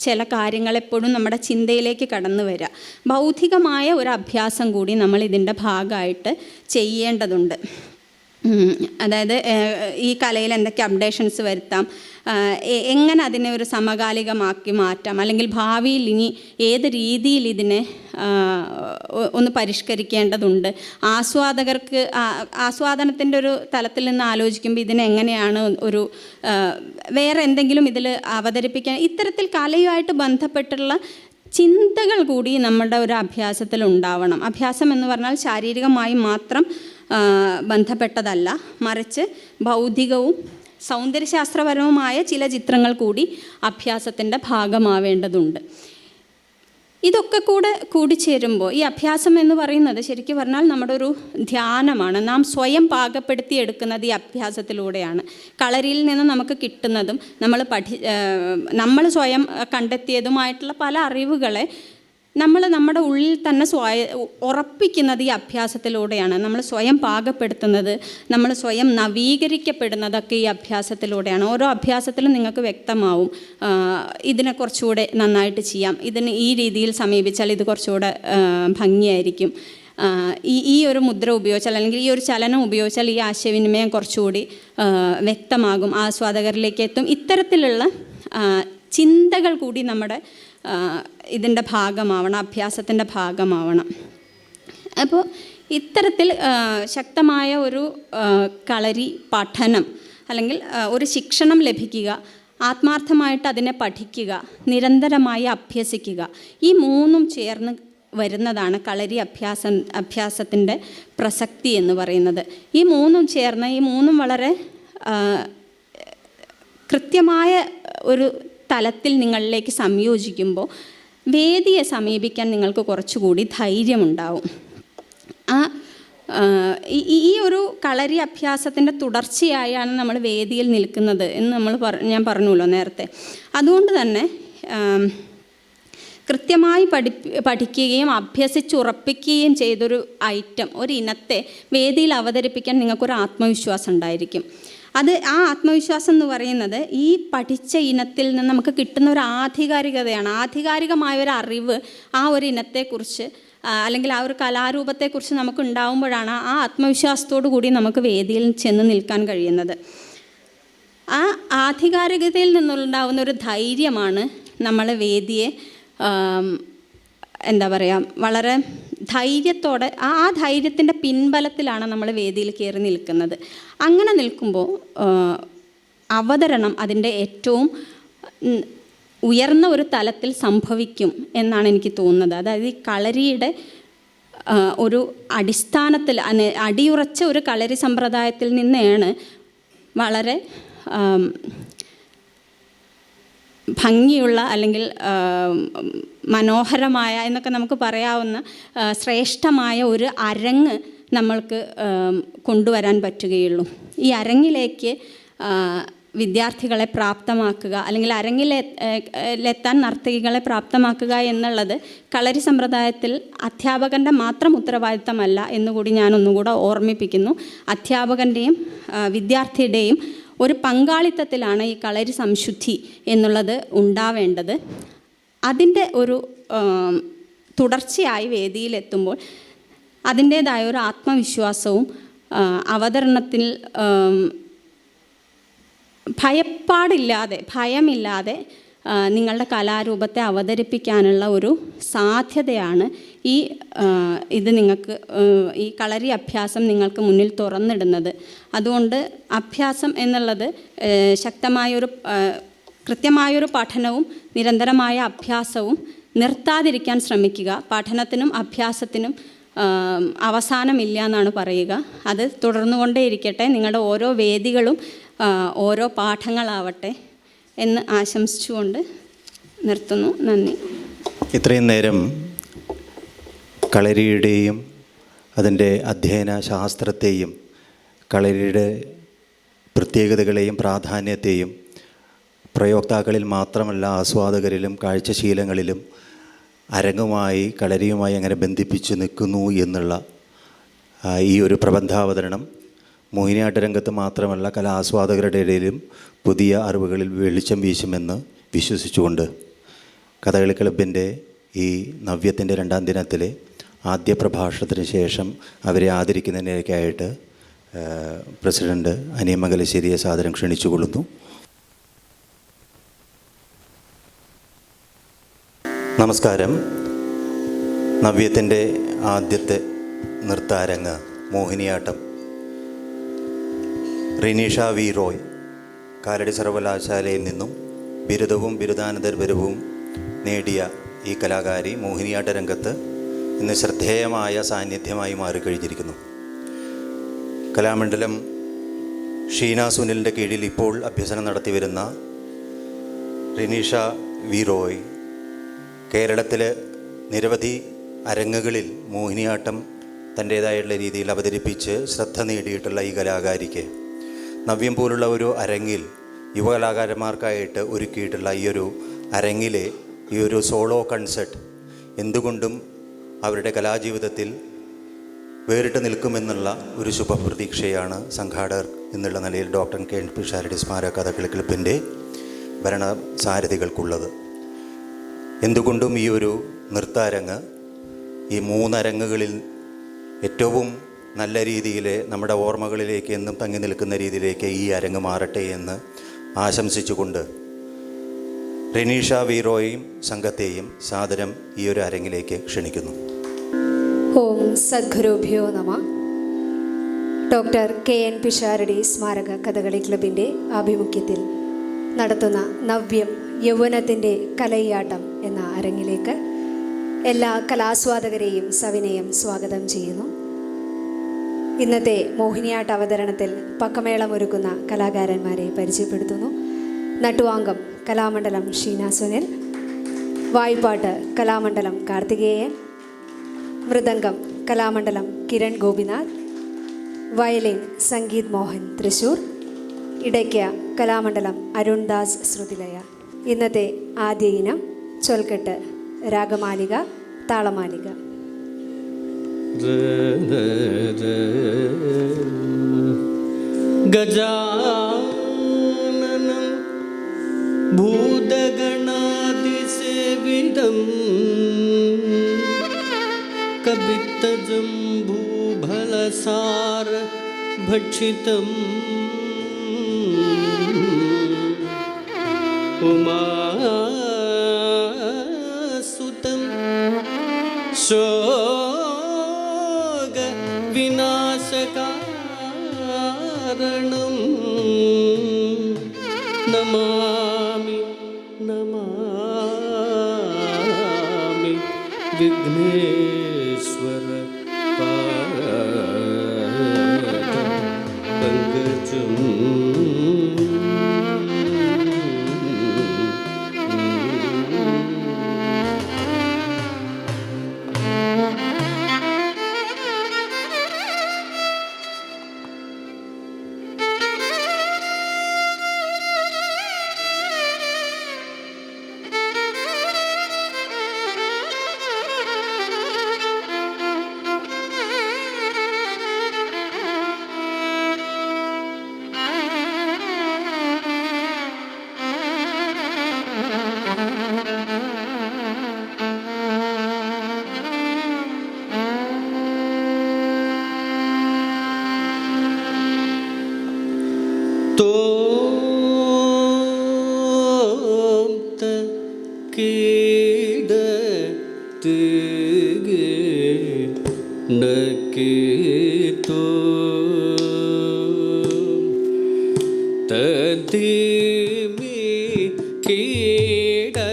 ചില കാര്യങ്ങൾ എപ്പോഴും നമ്മുടെ ചിന്തയിലേക്ക് കടന്നു വരിക. ബൗദ്ധികമായ ഒരു അഭ്യാസം കൂടി നമ്മൾ ഇതിൻ്റെ ഭാഗമായിട്ട് ചെയ്യേണ്ടതുണ്ട്. അതായത് ഈ കലയിൽ എന്തൊക്കെ അപ്ഡേഷൻസ് വരുത്താം, എങ്ങനെ അതിനെ ഒരു സമകാലികമാക്കി മാറ്റാം, അല്ലെങ്കിൽ ഭാവിയിൽ ഇനി ഏത് രീതിയിൽ ഇതിനെ ഒന്ന് പരിഷ്കരിക്കേണ്ടതുണ്ട്. ആസ്വാദനത്തിൻ്റെ ഒരു തലത്തിൽ നിന്ന് ആലോചിക്കുമ്പോൾ ഇതിനെങ്ങനെയാണ് ഒരു വേറെ എന്തെങ്കിലും ഇതിൽ അവതരിപ്പിക്കാൻ, ഇത്തരത്തിൽ കലയുമായിട്ട് ബന്ധപ്പെട്ടുള്ള ചിന്തകൾ കൂടി നമ്മുടെ ഒരു അഭ്യാസത്തിൽ ഉണ്ടാവണം. അഭ്യാസം എന്ന് പറഞ്ഞാൽ ശാരീരികമായി മാത്രം ബന്ധപ്പെട്ടതല്ല, മറിച്ച് ഭൗതികവും സൗന്ദര്യശാസ്ത്രപരവുമായ ചില ചിത്രങ്ങൾ കൂടി അഭ്യാസത്തിൻ്റെ ഭാഗമാവേണ്ടതുണ്ട്. ഇതൊക്കെ കൂടിച്ചേരുമ്പോൾ ഈ അഭ്യാസം എന്ന് പറയുന്നത് ശരിക്കും പറഞ്ഞാൽ നമ്മുടെ ഒരു ധ്യാനമാണ്. നാം സ്വയം പാകപ്പെടുത്തിയെടുക്കുന്നത് ഈ അഭ്യാസത്തിലൂടെയാണ്. കളരിയിൽ നിന്ന് നമുക്ക് കിട്ടുന്നതും നമ്മൾ സ്വയം കണ്ടെത്തിയതുമായിട്ടുള്ള പല അറിവുകളെ നമ്മൾ നമ്മുടെ ഉള്ളിൽ തന്നെ ഉറപ്പിക്കുന്നത് ഈ അഭ്യാസത്തിലൂടെയാണ്. നമ്മൾ സ്വയം പാകപ്പെടുത്തുന്നത്, നമ്മൾ സ്വയം നവീകരിക്കപ്പെടുന്നതൊക്കെ ഈ അഭ്യാസത്തിലൂടെയാണ്. ഓരോ അഭ്യാസത്തിലും നിങ്ങൾക്ക് വ്യക്തമാവും ഇതിനെ കുറച്ചുകൂടെ നന്നായിട്ട് ചെയ്യാം, ഇതിന് ഈ രീതിയിൽ സമീപിച്ചാൽ ഇത് കുറച്ചുകൂടെ ഭംഗിയായിരിക്കും, ഈ ഒരു മുദ്ര ഉപയോഗിച്ചാൽ അല്ലെങ്കിൽ ഈ ഒരു ചലനം ഉപയോഗിച്ചാൽ ഈ ആശയവിനിമയം കുറച്ചുകൂടി വ്യക്തമാകും, ആസ്വാദകരിലേക്ക് എത്തും. ഇത്തരത്തിലുള്ള ചിന്തകൾ കൂടി നമ്മുടെ ഇതിൻ്റെ ഭാഗമാവണം, അഭ്യാസത്തിൻ്റെ ഭാഗമാവണം. അപ്പോൾ ഇത്തരത്തിൽ ശക്തമായ ഒരു കളരി പഠനം അല്ലെങ്കിൽ ഒരു ശിക്ഷണം ലഭിക്കുക, ആത്മാർത്ഥമായിട്ട് അതിനെ പഠിക്കുക, നിരന്തരമായി അഭ്യസിക്കുക, ഈ മൂന്നും ചേർന്ന് വരുന്നതാണ് കളരി അഭ്യാസത്തിൻ്റെ പ്രസക്തി എന്ന് പറയുന്നത്. ഈ മൂന്നും വളരെ കൃത്യമായ ഒരു തലത്തിൽ നിങ്ങളിലേക്ക് സംയോജിക്കുമ്പോൾ വേദിയെ സമീപിക്കാൻ നിങ്ങൾക്ക് കുറച്ചുകൂടി ധൈര്യമുണ്ടാവും. ഈ ഒരു കളരി അഭ്യാസത്തിൻ്റെ തുടർച്ചയായാണ് നമ്മൾ വേദിയിൽ നിൽക്കുന്നത് എന്ന് ഞാൻ പറഞ്ഞല്ലോ നേരത്തെ. അതുകൊണ്ട് തന്നെ കൃത്യമായി പഠിക്കുകയും അഭ്യസിച്ചുറപ്പിക്കുകയും ചെയ്തൊരു ഒരു ഇനത്തെ വേദിയിൽ അവതരിപ്പിക്കാൻ നിങ്ങൾക്കൊരു ആത്മവിശ്വാസം ഉണ്ടായിരിക്കും. ആ ആത്മവിശ്വാസം എന്ന് പറയുന്നത് ഈ പഠിച്ച ഇനത്തിൽ നിന്ന് നമുക്ക് കിട്ടുന്ന ഒരു ആധികാരികതയാണ്. ആധികാരികമായ ഒരു അറിവ് ആ ഒരു ഇനത്തെക്കുറിച്ച് അല്ലെങ്കിൽ ആ ഒരു കലാരൂപത്തെക്കുറിച്ച് നമുക്ക് ഉണ്ടാവുമ്പോഴാണ് ആ ആത്മവിശ്വാസത്തോടു കൂടി നമുക്ക് വേദിയിൽ ചെന്ന് നിൽക്കാൻ കഴിയുന്നത്. ആ ആധികാരികതയിൽ നിന്നുണ്ടാവുന്ന ഒരു ധൈര്യമാണ് നമ്മൾ വേദിയെ വളരെ ധൈര്യത്തോടെ ആ ധൈര്യത്തിൻ്റെ പിൻബലത്തിലാണ് നമ്മൾ വേദിയിൽ കയറി നിൽക്കുന്നത്. അങ്ങനെ നിൽക്കുമ്പോൾ അവതരണം അതിൻ്റെ ഏറ്റവും ഉയർന്ന ഒരു തലത്തിൽ സംഭവിക്കും എന്നാണ് എനിക്ക് തോന്നുന്നത്. അതായത് ഈ കളരിയുടെ ഒരു അടിസ്ഥാനത്തിൽ അടിയുറച്ച ഒരു കളരി സമ്പ്രദായത്തിൽ നിന്നാണ് വളരെ ഭംഗിയുള്ള അല്ലെങ്കിൽ മനോഹരമായ എന്നൊക്കെ നമുക്ക് പറയാവുന്ന ശ്രേഷ്ഠമായ ഒരു അരങ്ങ് നമ്മൾക്ക് കൊണ്ടുവരാൻ പറ്റുകയുള്ളൂ. ഈ അരങ്ങിലേക്ക് വിദ്യാർത്ഥികളെ പ്രാപ്തമാക്കുക അല്ലെങ്കിൽ അരങ്ങിലെത്താൻ നർത്തകികളെ പ്രാപ്തമാക്കുക എന്നുള്ളത് കളരി സമ്പ്രദായത്തിൽ അധ്യാപകൻ്റെ മാത്രം ഉത്തരവാദിത്തമല്ല എന്നുകൂടി ഞാനൊന്നുകൂടെ ഓർമ്മിപ്പിക്കുന്നു. അധ്യാപകൻ്റെയും വിദ്യാർത്ഥിയുടെയും ഒരു പങ്കാളിത്തത്തിലാണ് ഈ കളരി സംശുദ്ധി എന്നുള്ളത് ഉണ്ടാവേണ്ടത്. അതിൻ്റെ ഒരു തുടർച്ചയായി വേദിയിലെത്തുമ്പോൾ അതിൻ്റേതായ ഒരു ആത്മവിശ്വാസവും അവതരണത്തിൽ ഭയമില്ലാതെ നിങ്ങളുടെ കലാരൂപത്തെ അവതരിപ്പിക്കാനുള്ള ഒരു സാധ്യതയാണ് ഇത് നിങ്ങൾക്ക് ഈ കളരി അഭ്യാസം നിങ്ങൾക്ക് മുന്നിൽ തുറന്നിടുന്നത്. അതുകൊണ്ട് അഭ്യാസം എന്നുള്ളത് കൃത്യമായൊരു പഠനവും നിരന്തരമായ അഭ്യാസവും നിർത്താതിരിക്കാൻ ശ്രമിക്കുക. പഠനത്തിനും അഭ്യാസത്തിനും അവസാനമില്ല എന്നാണ് പറയുക. അത് തുടർന്നുകൊണ്ടേയിരിക്കട്ടെ. നിങ്ങളുടെ ഓരോ വേദികളും ഓരോ പാഠങ്ങളാവട്ടെ എന്ന് ആശംസിച്ചുകൊണ്ട് നിർത്തുന്നു. നന്ദി. ഇത്രയും നേരം കളരിയുടെയും അതിൻ്റെ അധ്യയന ശാസ്ത്രത്തെയും കളരിയുടെ പ്രത്യേകതകളെയും പ്രാധാന്യത്തെയും പ്രയോക്താക്കളിൽ മാത്രമല്ല ആസ്വാദകരിലും കാഴ്ചശീലങ്ങളിലും കളരിയുമായി എങ്ങനെ ബന്ധിപ്പിച്ച് നിൽക്കുന്നു എന്നുള്ള ഈ ഒരു പ്രബന്ധാവതരണം മോഹിനിയാട്ട രംഗത്ത് മാത്രമല്ല കലാസ്വാദകരുടെ ഇടയിലും പുതിയ അറിവുകളിൽ വെളിച്ചം വീശുമെന്ന് വിശ്വസിച്ചുകൊണ്ട് കഥകളി ക്ലബിൻ്റെ ഈ നവ്യത്തിൻ്റെ 2ാം ദിനത്തിലെ ആദ്യ പ്രഭാഷണത്തിന് ശേഷം അവരെ ആദരിക്കുന്നതിനേക്കായിട്ട് പ്രസിഡൻറ്റ് അനിയമംഗലശ്ശേരിയെ സാദരം ക്ഷണിച്ചുകൊള്ളുന്നു. നമസ്കാരം. നവ്യത്തിൻ്റെ ആദ്യത്തെ നൃത്താരങ്ങ് മോഹിനിയാട്ടം. റിനീഷ വി റോയ് കാലടി സർവകലാശാലയിൽ നിന്നും ബിരുദവും ബിരുദാനന്തരവും നേടിയ ഈ കലാകാരി മോഹിനിയാട്ട രംഗത്ത് ഇന്ന് ശ്രദ്ധേയമായ സാന്നിധ്യമായി മാറിക്കഴിഞ്ഞിരിക്കുന്നു. കലാമണ്ഡലം ഷീന സുനിലിൻ്റെ കീഴിൽ ഇപ്പോൾ അഭ്യസനം നടത്തിവരുന്ന റിനീഷ വി റോയ് കേരളത്തിൽ നിരവധി അരങ്ങുകളിൽ മോഹിനിയാട്ടം തൻ്റേതായിട്ടുള്ള രീതിയിൽ അവതരിപ്പിച്ച് ശ്രദ്ധ നേടിയിട്ടുള്ള ഈ കലാകാരിക്ക് നവ്യം പോലുള്ള ഒരു അരങ്ങിൽ യുവകലാകാരന്മാർക്കായിട്ട് ഒരുക്കിയിട്ടുള്ള ഈ ഒരു അരങ്ങിലെ ഈ ഒരു സോളോ കൺസേർട്ട് എന്തുകൊണ്ടും അവരുടെ കലാജീവിതത്തിൽ വേറിട്ട് നിൽക്കുമെന്നുള്ള ഒരു ശുഭപ്രതീക്ഷയാണ് സംഘാടകർ എന്നുള്ള നിലയിൽ ഡോക്ടർ കെ.എൻ. പിഷാരടി സ്മാരക കഥകളി ക്ലബിൻ്റെ ഭരണസാരഥികൾക്കുള്ളത്. എന്തുകൊണ്ടും ഈ ഒരു നൃത്താരങ്ങ് ഈ 3 അരങ്ങുകളിൽ ഏറ്റവും നല്ല രീതിയിൽ നമ്മുടെ ഓർമ്മകളിലേക്ക് എന്നും തങ്ങി നിൽക്കുന്ന രീതിയിലേക്ക് ഈ അരങ്ങ് മാറട്ടെ എന്ന് ആശംസിച്ചുകൊണ്ട് റിനീഷ വി റോയും സംഘത്തെയും സാദരം ഈ ഒരു അരങ്ങിലേക്ക് ക്ഷണിക്കുന്നു. ഓം സദ്ഗുരുഭ്യോ നമഃ. Doctor K N. പിഷാരടി സ്മാരക കഥകളി ക്ലബിൻ്റെ ആഭിമുഖ്യത്തിൽ നടത്തുന്ന നവ്യം യൗവനത്തിൻ്റെ കലയാട്ടം എന്ന അരങ്ങിലേക്ക് എല്ലാ കലാസ്വാദകരെയും സവിനയം സ്വാഗതം ചെയ്യുന്നു. ഇന്നത്തെ മോഹിനിയാട്ട അവതരണത്തിൽ പക്കമേളമൊരുക്കുന്ന കലാകാരന്മാരെ പരിചയപ്പെടുത്തുന്നു. നട്ടുവാങ്കം കലാമണ്ഡലം ഷീന സുനിൽ, വായ്പാട്ട് കലാമണ്ഡലം കാർത്തികേയൻ, മൃദംഗം കലാമണ്ഡലം കിരൺ ഗോപിനാഥ്, വയലിൻ സംഗീത് മോഹൻ തൃശൂർ, ഇടയ്ക്ക കലാമണ്ഡലം അരുൺദാസ് ശ്രുതിലയ. ഇന്നത്തെ ആദ്യ ഇനം ചൊൽക്കെട്ട്, രാഗമാലിക, താളമാലിക. ഗജാനനം ഭൂതഗണാതിസേവിതം കവിത്തജംബൂഫലസാര ഭക്ഷിതം ഉമാസുതം ശോക വിനാശകാരണം നമാമി നമാമി വിഘ്നേശ്വര പങ്കജം. തോംത കീടത്തിഗേ നകീതോ തദിമി കീടതോ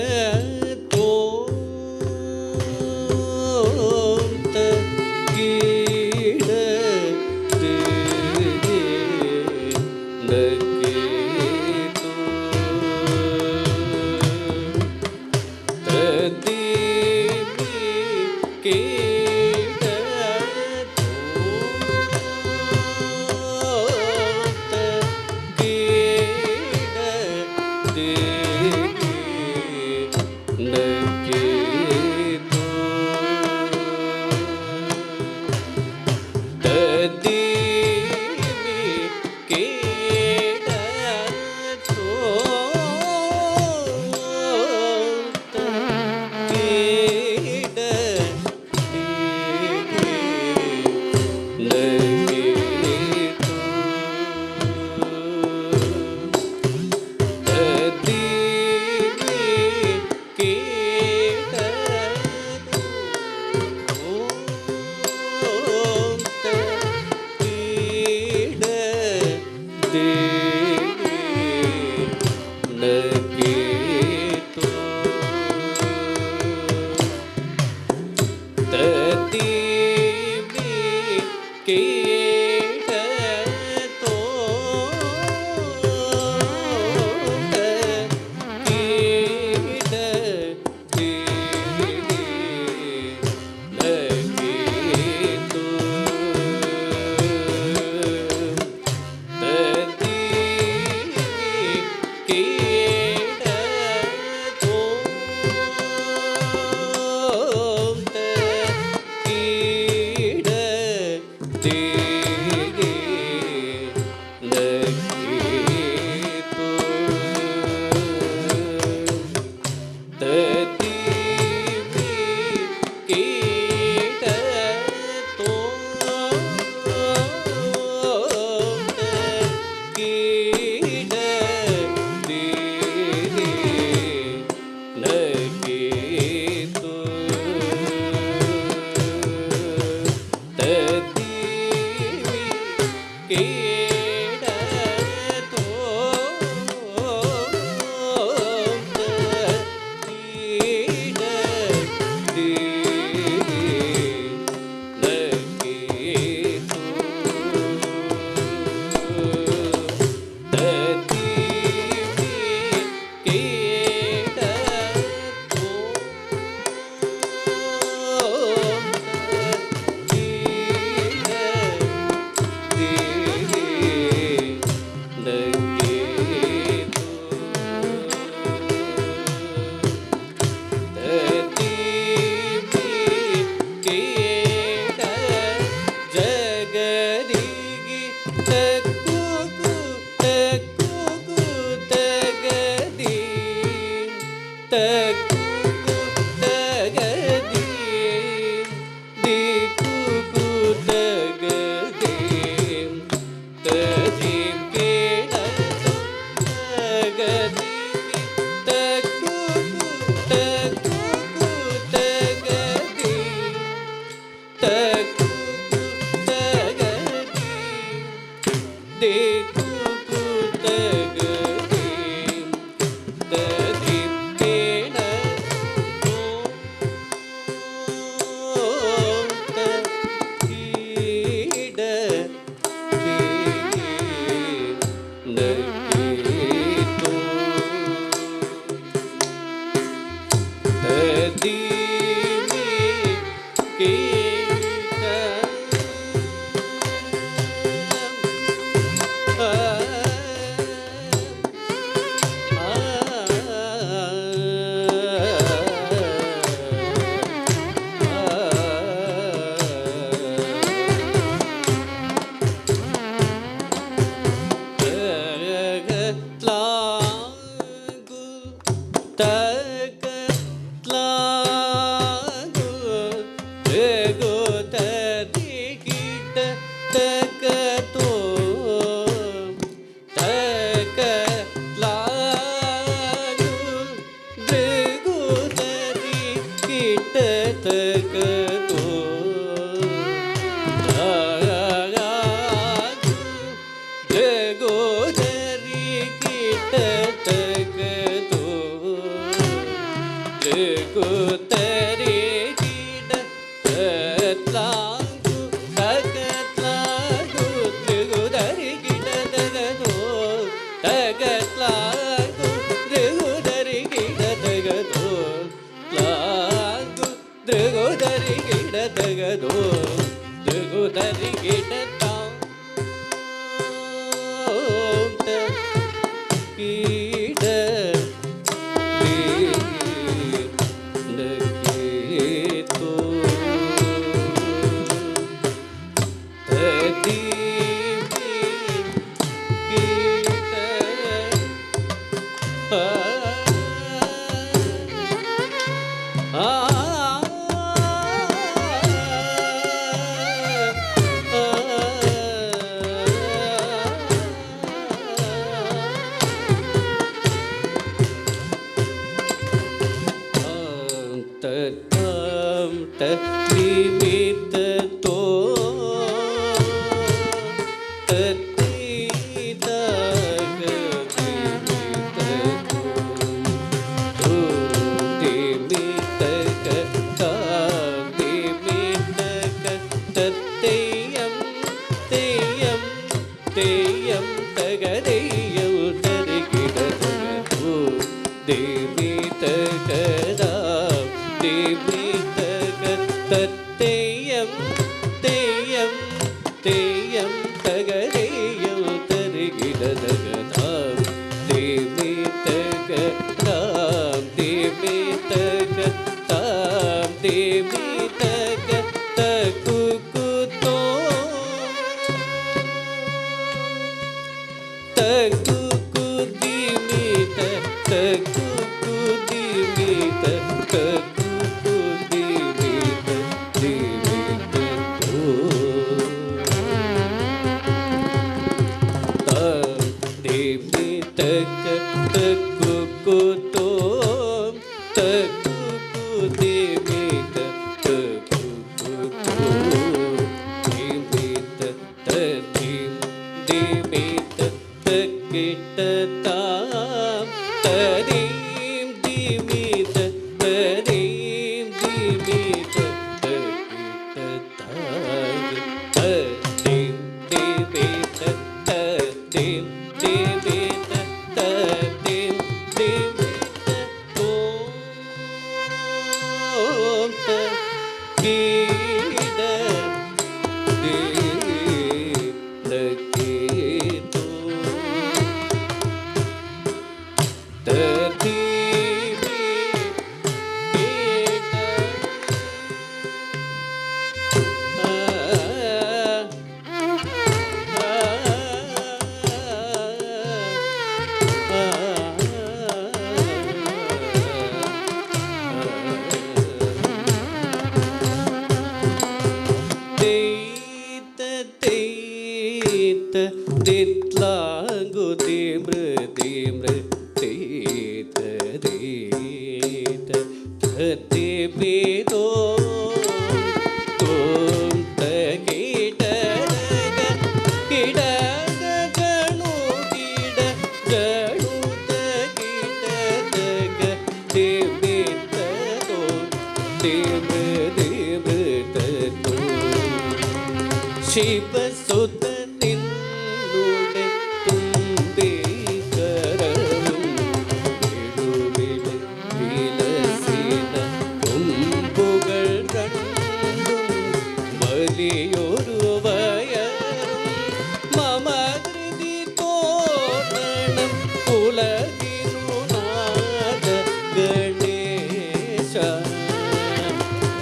ഓ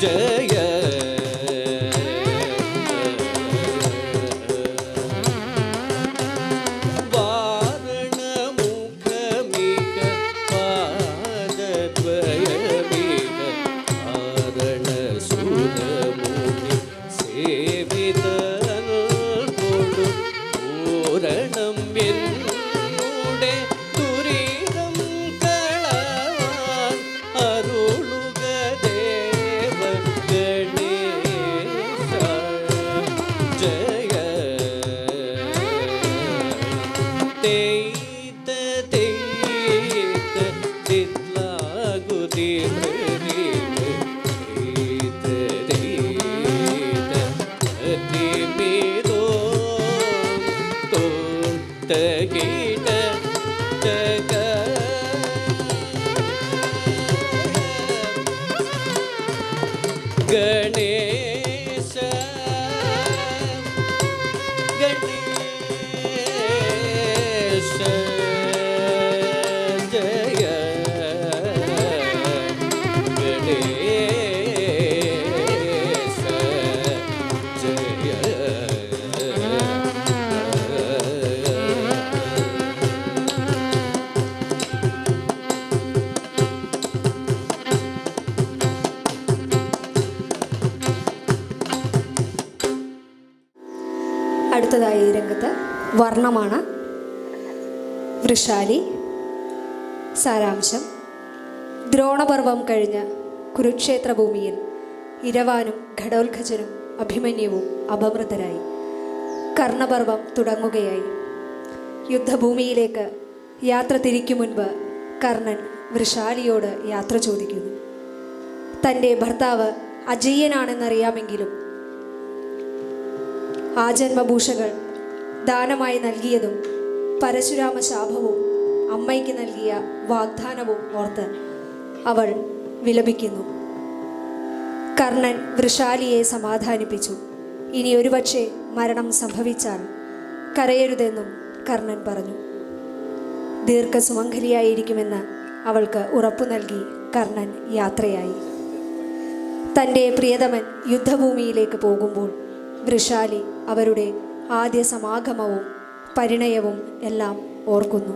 ജയ വാരണമുഖമിക പാദദ്വയമിക ആരണസുരമുനി സേവിതനോടു പൂരണം എന്നുടെ ദുരിതം കളവാൻ അരുളുക ദേവ ഗണേശ ജയ തേയ്ത തേയ്ത തിത്ലാഗുതി ഹൃദീത തേയ്ത അതിമിതോ തോം തഗീത തക ഗണേശ ഗണേശ ജയ ഗണേശ ജയ അടുത്തതായി ഈ രംഗത്ത് വർണ്ണമാണ്. വൃഷാലി. സാരാംശം: ദ്രോണപർവം കഴിഞ്ഞ് കുരുക്ഷേത്ര ഭൂമിയിൽ ഇരവാനും ഘടോത്കചനും അഭിമന്യുവും അപമൃതരായി. കർണപർവം തുടങ്ങുകയായി. യുദ്ധഭൂമിയിലേക്ക് യാത്ര തിരിക്കും മുൻപ് കർണൻ വൃഷാലിയോട് യാത്ര ചോദിക്കുന്നു. തൻ്റെ ഭർത്താവ് അജയ്യനാണെന്നറിയാമെങ്കിലും ആജന്മഭൂഷകൾ ദാനമായി നൽകിയതും പരശുരാമ ശാപവും അമ്മയ്ക്ക് നൽകിയ വാഗ്ദാനവും ഓർത്ത് അവൾ വിലപിക്കുന്നു. കർണൻ വൃഷാലിയെ സമാധാനിപ്പിച്ചു. ഇനി ഒരുപക്ഷെ മരണം സംഭവിച്ചാൽ കരയരുതെന്നും കർണൻ പറഞ്ഞു. ദീർഘസുമംഗലിയായിരിക്കുമെന്ന് അവൾക്ക് ഉറപ്പു നൽകി കർണൻ യാത്രയായി. തൻ്റെ പ്രിയതമൻ യുദ്ധഭൂമിയിലേക്ക് പോകുമ്പോൾ വൃഷാലി അവരുടെ ആദ്യ സമാഗമവും പരിണയവും എല്ലാം ഓർക്കുന്നു.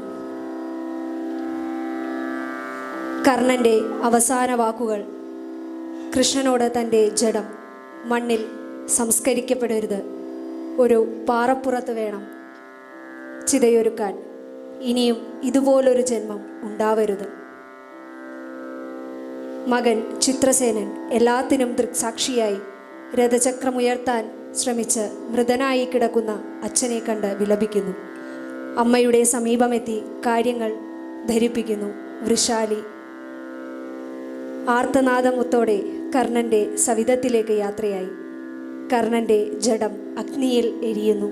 കർണൻ്റെ അവസാന വാക്കുകൾ കൃഷ്ണനോട് തൻ്റെ ജഡം മണ്ണിൽ സംസ്കരിക്കപ്പെടരുത്, ഒരു പാറപ്പുറത്ത് വേണം ചിതയൊരുക്കാൻ, ഇനിയും ഇതുപോലൊരു ജന്മം ഉണ്ടാവരുത്. മകൻ ചിത്രസേനൻ എല്ലാത്തിനും ദൃക്സാക്ഷിയായി രഥചക്രമുയർത്താൻ ശ്രമിച്ച് മൃതനായി കിടക്കുന്ന അച്ഛനെ കണ്ട് വിലപിക്കുന്നു. അമ്മയുടെ സമീപമെത്തി കാര്യങ്ങൾ ധരിപ്പിക്കുന്നു വൃഷാലി. ആർത്തനാദമുത്തോടെ കർണൻ്റെ സവിധത്തിലേക്ക് യാത്രയായി. കർണൻ്റെ ജഡം അഗ്നിയിൽ എരിയുന്നു.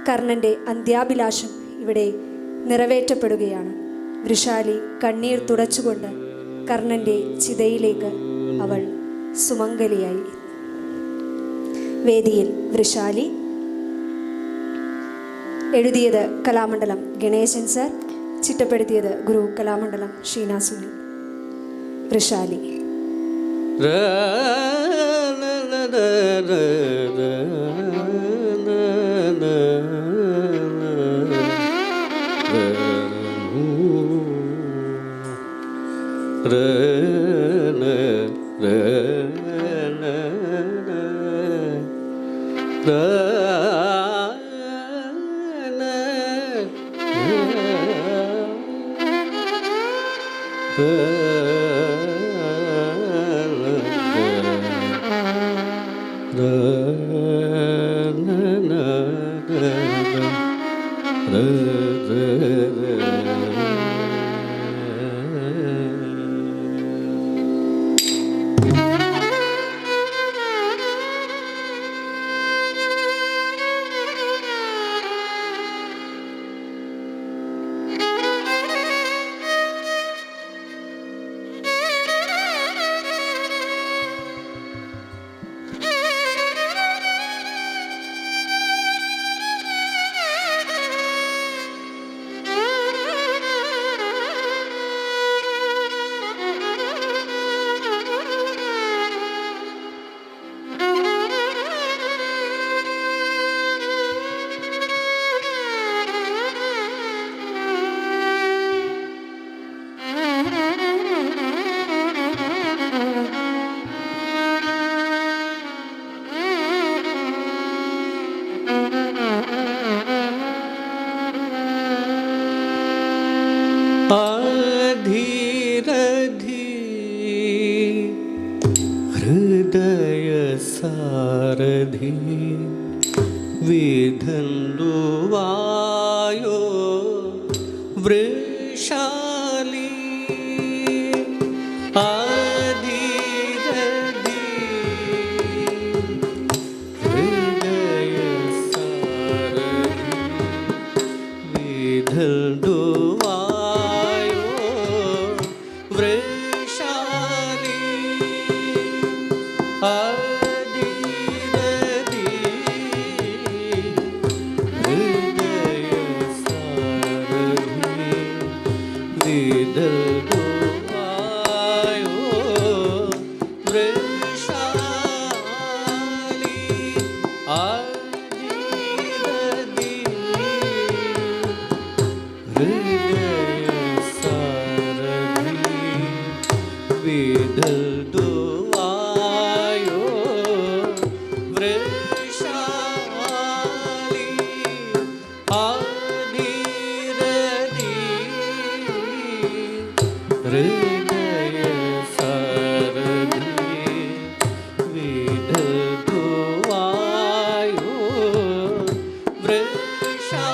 കർണൻ്റെ അന്ത്യാഭിലാഷം ഇവിടെ നിറവേറ്റപ്പെടുകയാണ്. വൃഷാലി കണ്ണീർ തുടച്ചുകൊണ്ട് കർണൻ്റെ ചിതയിലേക്ക് അവൾ സുമംഗലിയായി. വേദിയിൽ വൃഷാലി. എഴുതിയത് കലാമണ്ഡലം ഗണേശൻ സർ, ചിട്ടപ്പെടുത്തിയത് ഗുരു കലാമണ്ഡലം ഷീന സുനിൽ. വൃഷാലി. ഹൃദയ സാരഥി വിധന്തുവായോ വൃഷാലി ആദിരതി ഹൃദയ സാരഥി വിധന്തുവായോ വൃഷാലി ആദിരതി ഹൃദയ സാരഥി വിധന്തുവായോ വൃഷാലി ആദിരതി ഹൃദയ സാരഥി വിധന്തുവായോ വൃഷാലി ആദിരതി ഹൃദയ സാരഥി വിധന്തുവായോ വൃഷാലി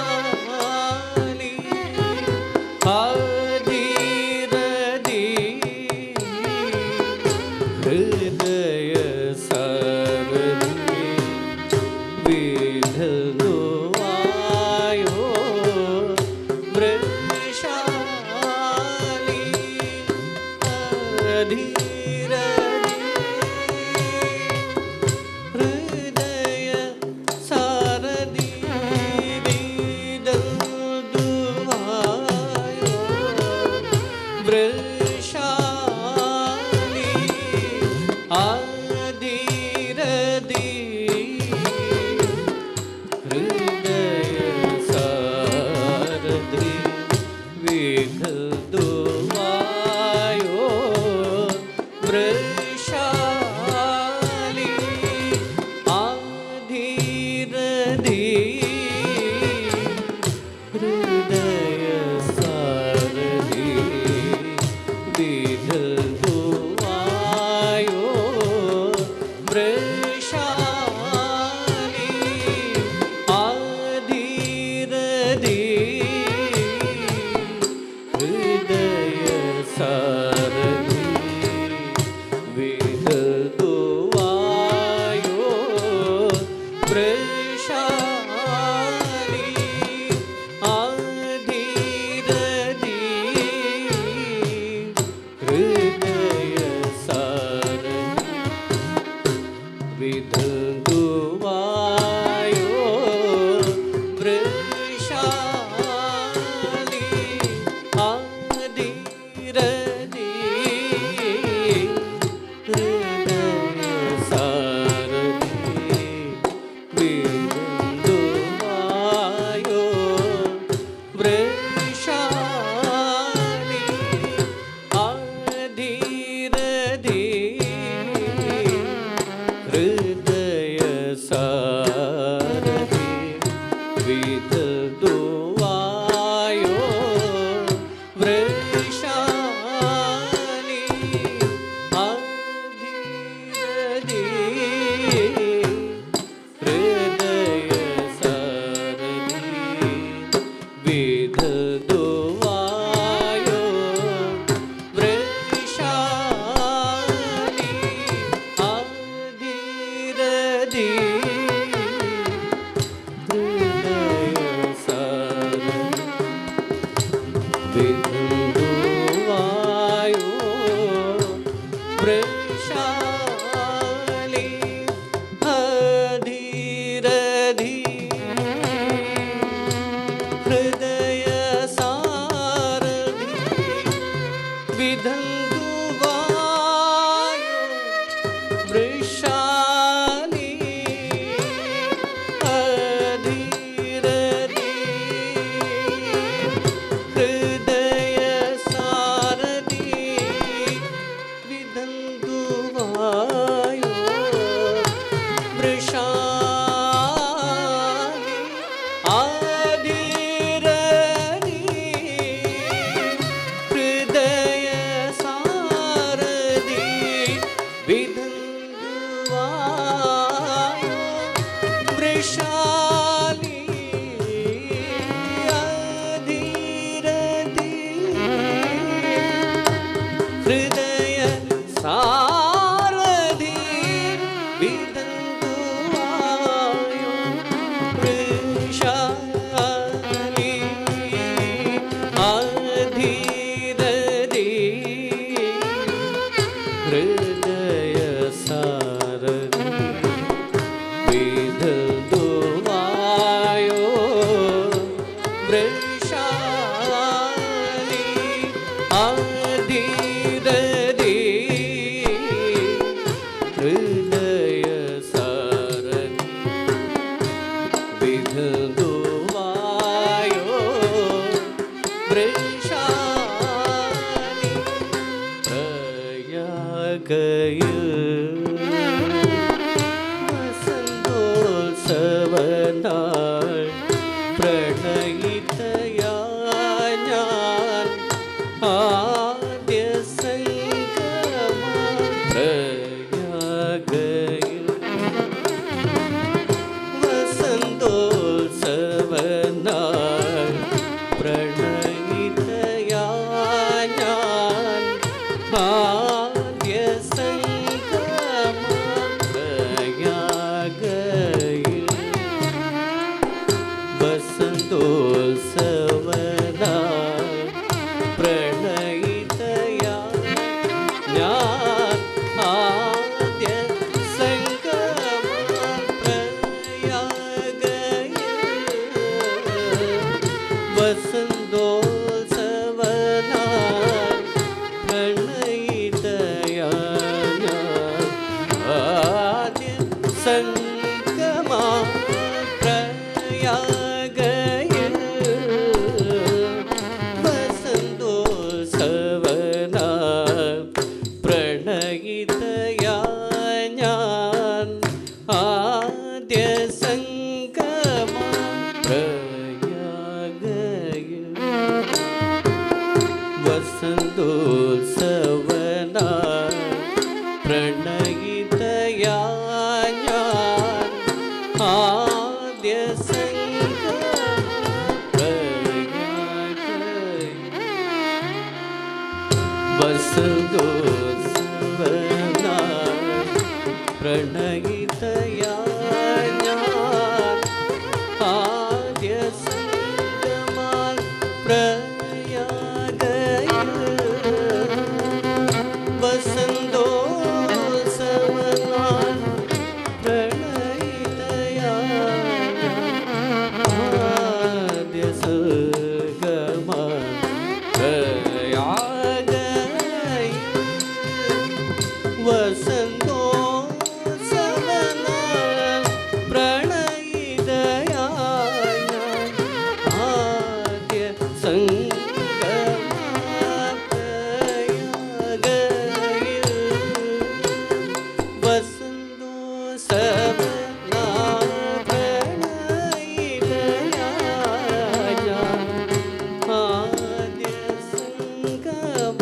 ആദിരതി ഹൃദയ സാരഥി വിധന്തുവായോ വൃഷാലി ആദിരതി ഹൃദയ സാരഥി വിധന്തുവായോ വൃഷാലി ആദിരതി ഹൃദയ സാരഥി വിധന്തുവായോ വൃഷാലി ആദിരതി ഹൃദയ സാരഥി വിധന്തുവായോ വൃഷാലി ആദിരതി ഹൃദയ സാരഥി വിധന്തുവായോ വൃഷാലി ആദിരതി ഹൃദയ സാരഥി വിധന്തുവായോ വൃഷാലി ആദിരതി ഹൃദയ സാരഥി വിധന്തുവായോ വൃഷാലി ആദിരതി ഹൃദയ സാരഥി വിധന്തുവായോ വൃഷാലി ആദിരതി ഹൃദയ സാരഥി വിധന്തുവായോ വൃഷാലി ആദിരതി ഹൃദയ സാരഥി വിധന്തുവായോ വൃഷാലി ആദിരതി ഹൃദയ സാരഥി വിധന്തുവായോ വൃഷാലി ആദിരതി ഹൃദയ സാരഥി വിധന്തുവായോ സാരണി വിധുവായോ വൃഷാലി ആദിരതി ഹൃദയ സാരണി വിധുവായോ വൃഷാലി പ്രയാഗയിൽ വസന്തോത്സവനാൾ പ്രണയിതയായ ഞാൻ ആദ്യ സംഗമ പ്രയാഗയിൽ വസന്തോത്സവനാൾ പ്രണയിതയായ ഞാൻ ആദ്യ സംഗമ പ്രയാഗയിൽ വസന്തോത്സവനാൾ പ്രണയിതയായ ഞാൻ ആദ്യ സംഗമ പ്രയാഗയിൽ വസന്തോത്സവനാൾ പ്രണയിതയായ ഞാൻ ആദ്യ സംഗമ പ്രയാഗയിൽ വസന്തോത്സവനാൾ പ്രണയിതയായ ഞാൻ ആദ്യ സംഗമ പ്രയാഗയിൽ വസന്തോത്സവനാൾ പ്രണയിതയായ ഞാൻ ആദ്യ സംഗമ പ്രയാഗയിൽ വസന്തോത്സവനാൾ പ്രണയിതയായ ഞാൻ ആദ്യ സംഗമ പ്രയാഗയിൽ വസന്തോത്സവനാൾ പ്രണയിതയായ ആദ്യ സംഗമ പ്രയാഗയിൽ വസന്തോത്സവനാൾ പ്രണയിതയായ ഞാൻ ആദ്യ സംഗമ പ്രയാഗയിൽ വസന്തോത്സവനാൾ പ്രണയിതയായ ഞാൻ ആദ്യ സംഗമ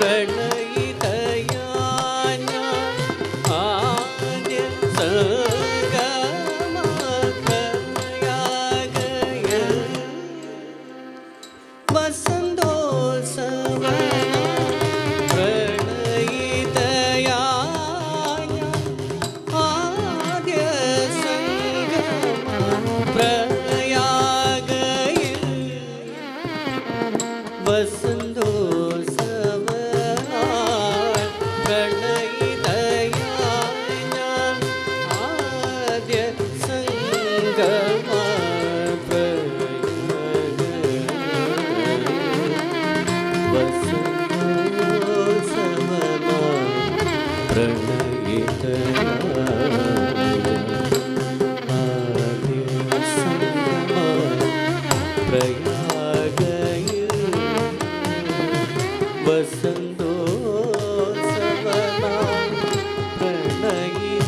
പ്രണയിതയാന ആദ്യ സംഗമപ്രയാഗയ വസന്തോത്സവ പ്രണയിതയാന ആദ്യ സംഗമപ്രയാഗയ വസന്തോത്സവ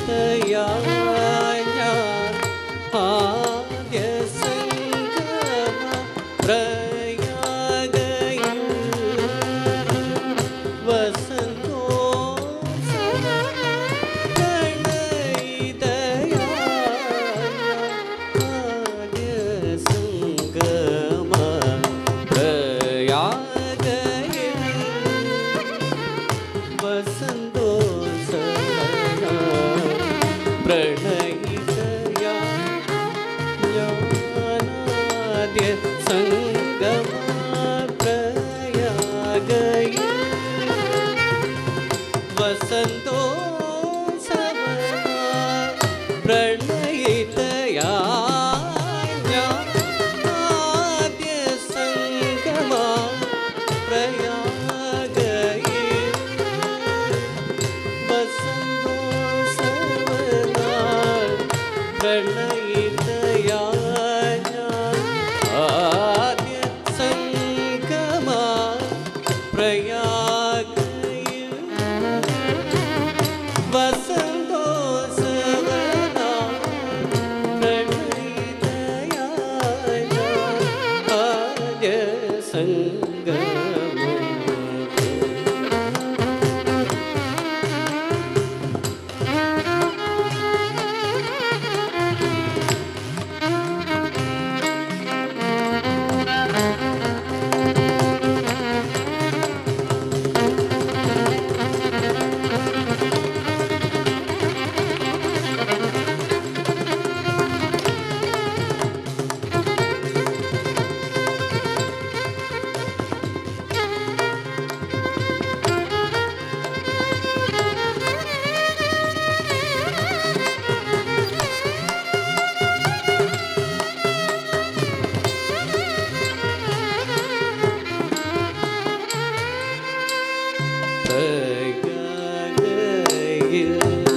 പ്രണയിതയാന ആദ്യ സംഗമ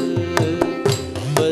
വസന്തോത്സവ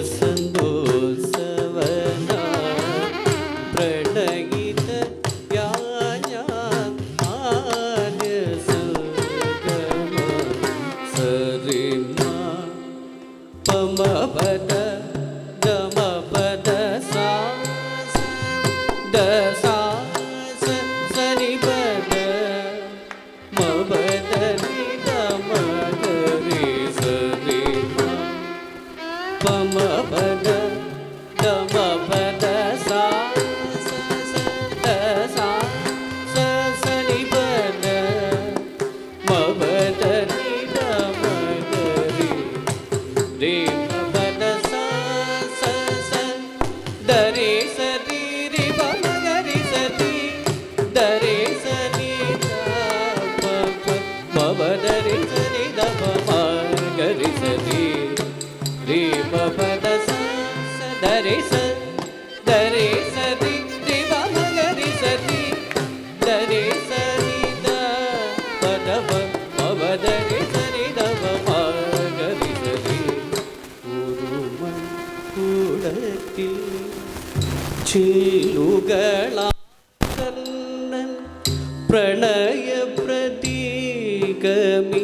പ്രണയ പ്രതീകമി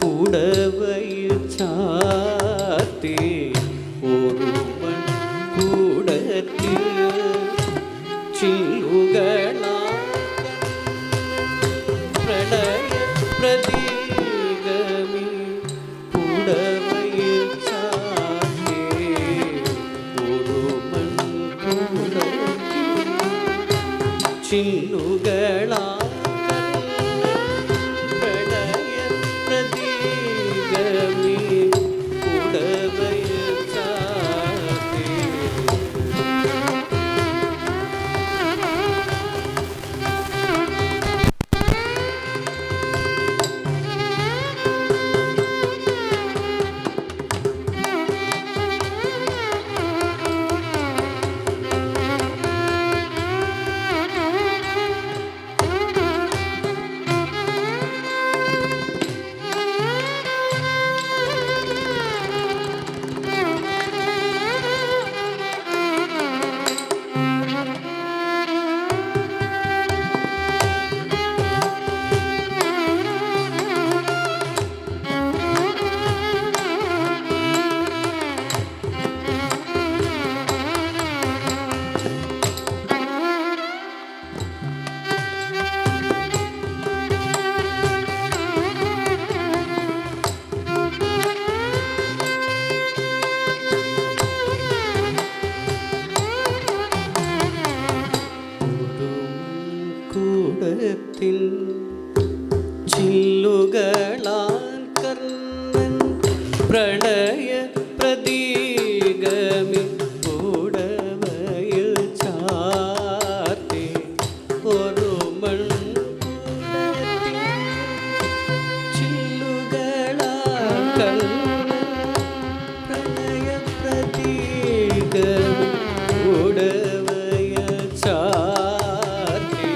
പുടവയിൽ ചാത്തി ഒരുമൺ കൂടത്തിൽ ചില്ലുകളാ പ്രണയ പ്രതീക ചില്ലുകളാൽ കർണൻ പ്രണയ പ്രതീകമി ഉടവയിൽ ചാർത്തി ഒരു മൺകുടത്തിൽ ചില്ലുകളാൽ കർണൻ പ്രണയ പ്രതീകമി ഉടവയിൽ ചാർത്തി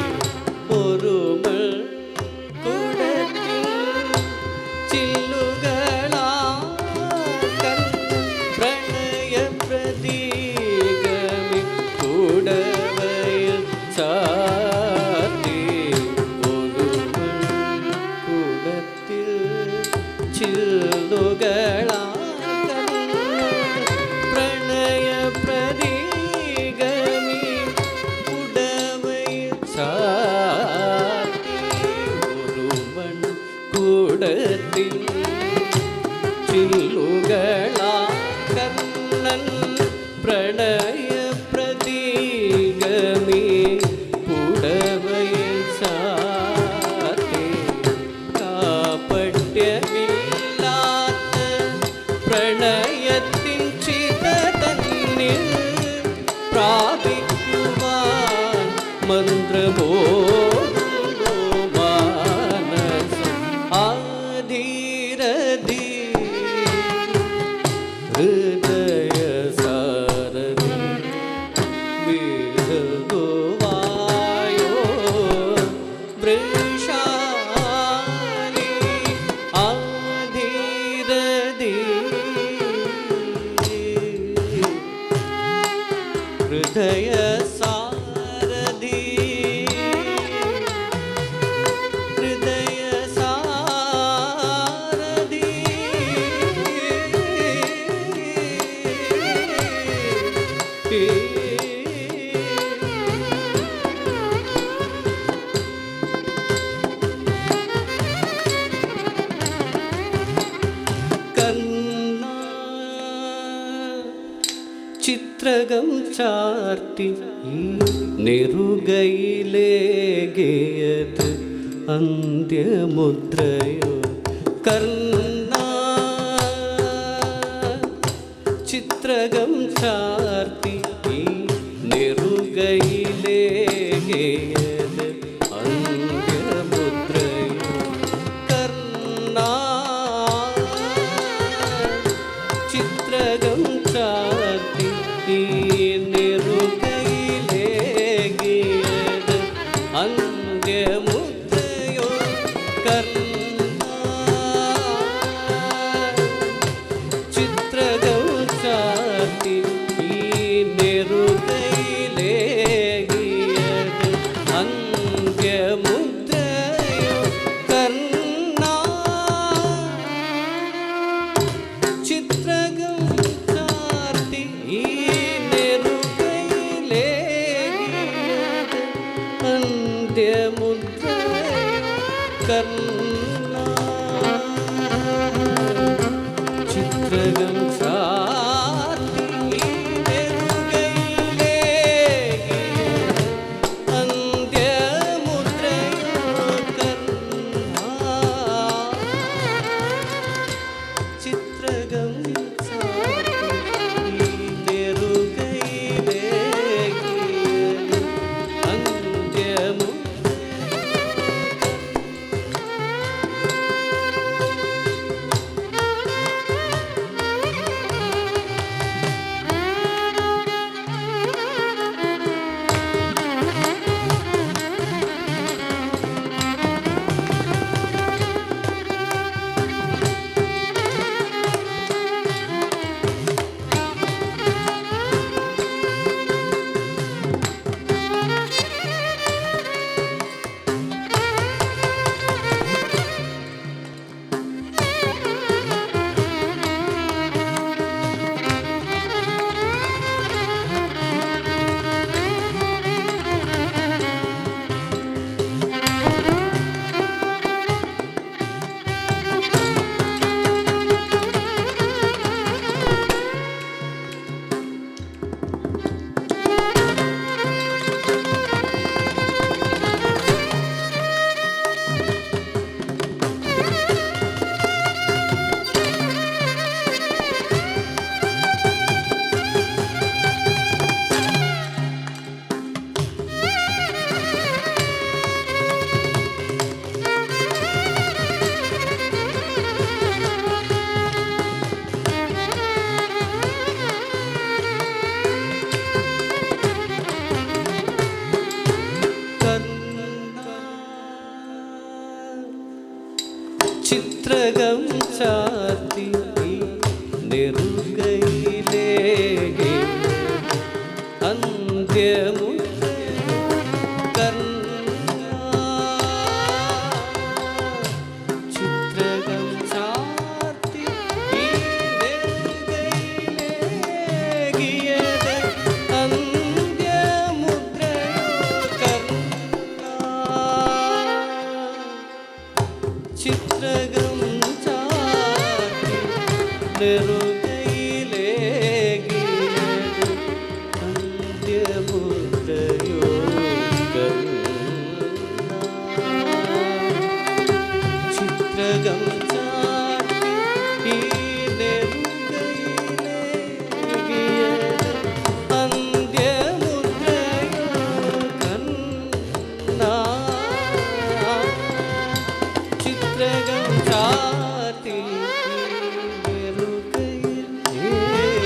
ഒരു മൺകുടത്തിൽ ചില്ലുകളാൽ കർണൻ പ്രണയ പ്രതീകമി ഉടവയിൽ ചാർത്തി ഒരു മൺകുടത്തിൽ ചില്ലുകളാൽ പ്രണയ പ്രതീകമി ഉടവയിൽ ചാർത്തി ഒരു മൺകുടത്തിൽ ചില്ലുകളാൽ കർണൻ പ്രണയ പ്രതീകമി ഉടവയിൽ ചാർത്തി കാപട്യമില്ലാത്ത പ്രണയത്തിൻ ചിത തന്നിൽ പ്രാപിക്കുവാൻ മന്ത്രബോധമോ മാനസം ആധീരധീ ഹൃദയ സാരഥി വിഹഗുവായോ വൃഷാലി ആധീരധീ ഹൃദയ സാരഥി ഹൃദയ സാരഥി കർണ ചിത്രകം ചാർത്തി നെറുകയിലേകിയത് അന്ത്യമുദ്രയോ കർണ ചിത്രകം ചാർത്തി നെറുകയിലേകിയത് അന്ത്യമുദ്രയോ കർണ ചിത്രകം ചാർത്തി നെറുകയിലേകിയത് അന്ത്യമുദ്രയോ കർണ ചിത്രകം ചാർത്തി നെറുകയിലേകിയത് അന്ത്യമുദ്രയോ കർണ ചിത്രകം ചാർത്തി ചിത്രകം ചാർത്തി നെറുകയിലേക്ക് അന്ത്യമുദ്ര ചിത്രകം ചാർത്തി നെറുകയിലേകിയത് ചിത്രകം ചാർത്തി നെറുകയിലേകിയത് അന്ത്യമുദ്രയോ ചിത്രകം ചാർത്തി നെറുകയിലേകിയത് അന്ത്യമുദ്രയോ ചിത്രകം ചാർത്തി നെറുകയിലേകിയത്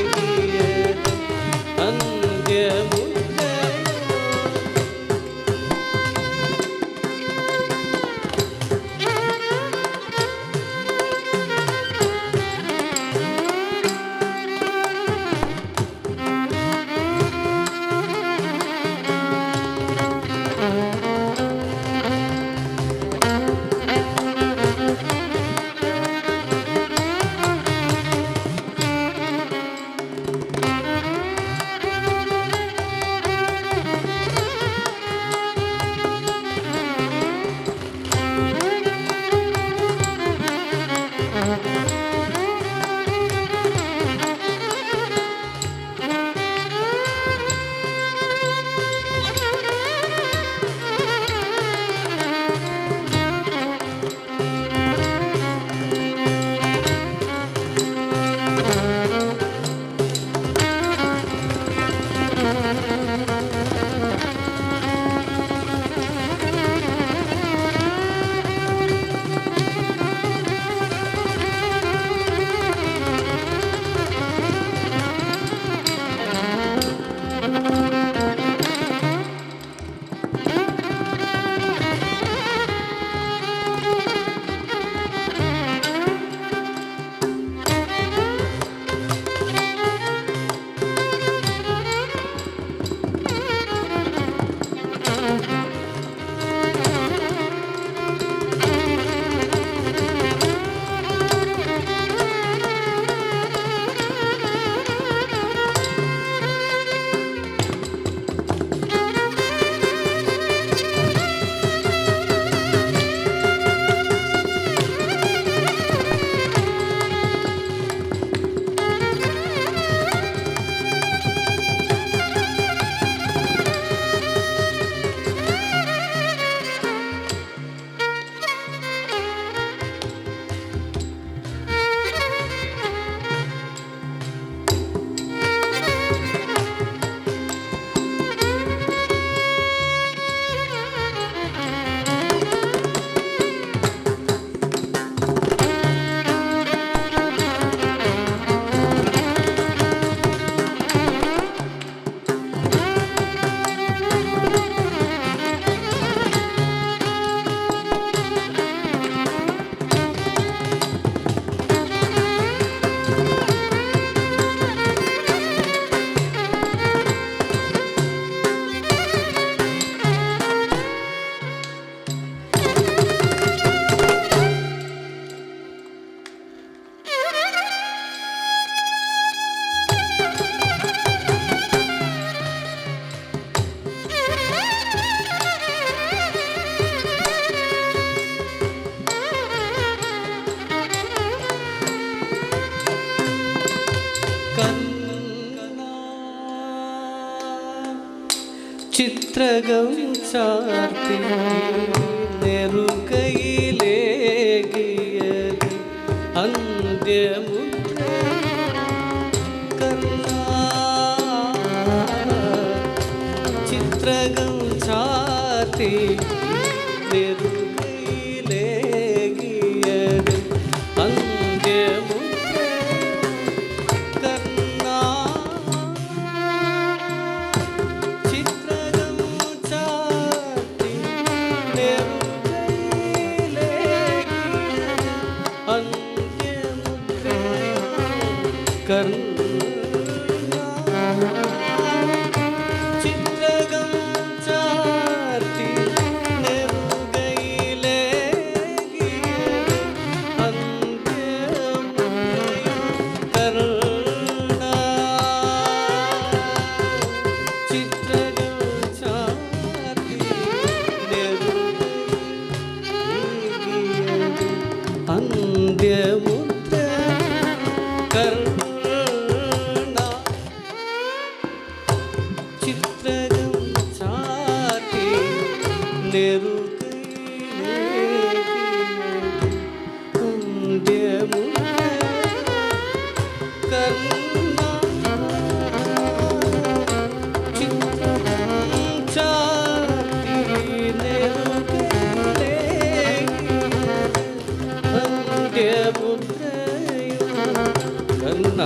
അന്ത്യമുദ്രയോ ചിത്രകം ചാർത്തി നെറുകയിലേകിയത് അന്ത്യമുദ്ര ചിത്രകം ചാർത്തി നെറുകയിലേകിയത് അന്ത്യമുദ്ര ചിത്രകം ചാർത്തി നെറുകയിലേകിയത് ചിത്രകം ചാർത്തി നെറുകയിലേകിയത് അന്ത്യമുദ്രയും കരുണ. ചിത്രകം ചാർത്തി നെറുകയിലേകിയത് അന്ത്യമുദ്ര കരുണ. ചിത്രകം ചാർത്തി നെറുകയിലേകിയത് അന്ത്യമുദ്ര കരുണ. ചിത്രകം ചാർത്തി നെറുകയിലേകിയത് അന്ത്യമുദ്രയും കരുണ.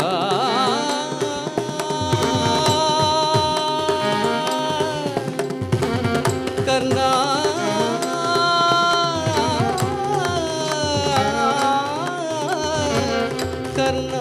കരുണ. കരുണ.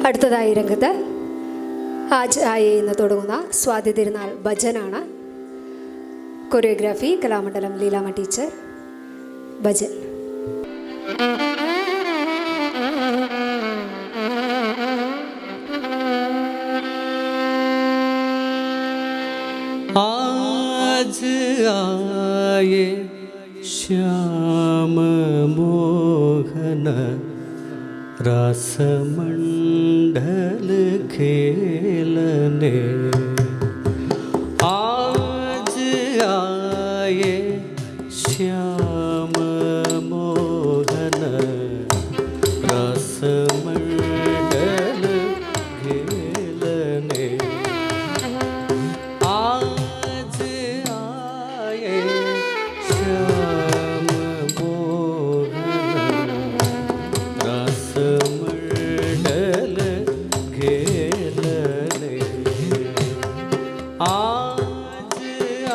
അടുത്തതായി രംഗത്ത് ആജ് ആയേ എന്ന് തുടങ്ങുന്ന സ്വാതി തിരുനാൾ ഭജനാണ്. Choreography Kalamandalam Leelamma teacher. ഭജൻ. आज आए श्याम मोहन रासमंडल खेलने. आज आए श्याम मोहन रासमंडल खेलने. आज आए श्याम मोहन रासमंडल खेलने. आज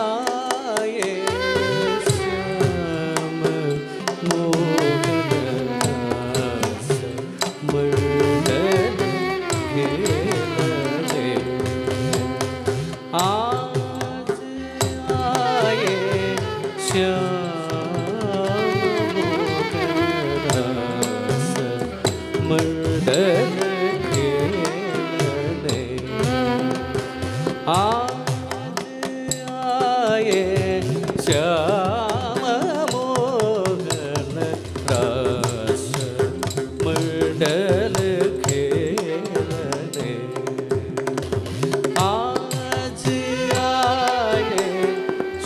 आए श्याम मोहन रासमंडल खेलने. आज आए श्याम मोहन रासमंडल खेलने. मूडल खेलने आज आए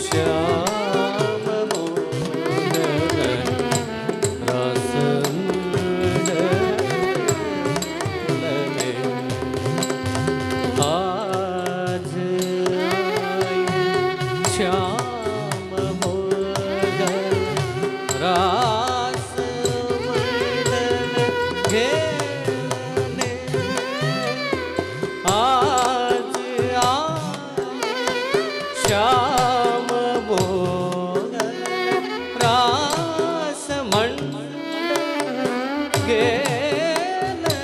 श्याम मोहन रस मूडलने आज आए श्याम मोहन रास मर्दन घेरने आज आए श्याम मोहन रास मंडन घेरने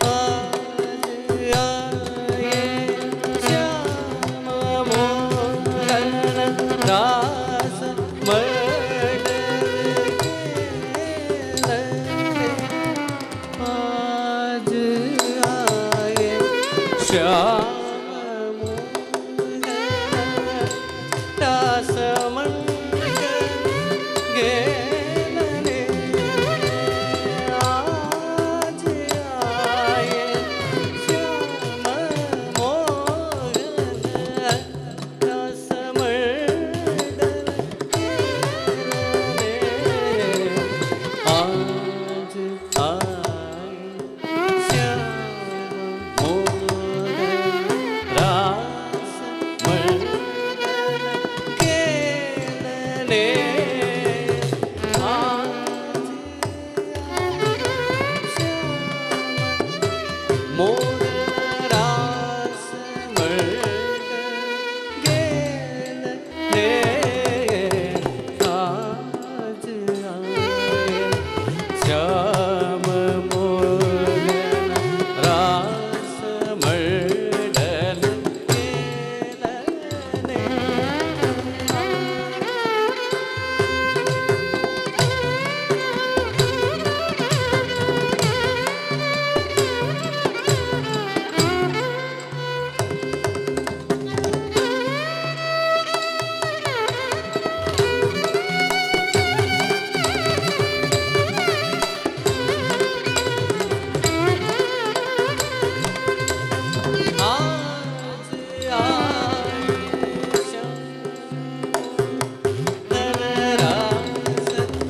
आज आए श्याम मोहन रास मंडन आज आए श्याम मोहन रास मंडन घेरने आज आए श्याम मोहन रास मंडन घेरने आज आए श्याम मोहन रास मंडन घेरने मोर रास मंडन घेरने आज आए श्याम मोहन रास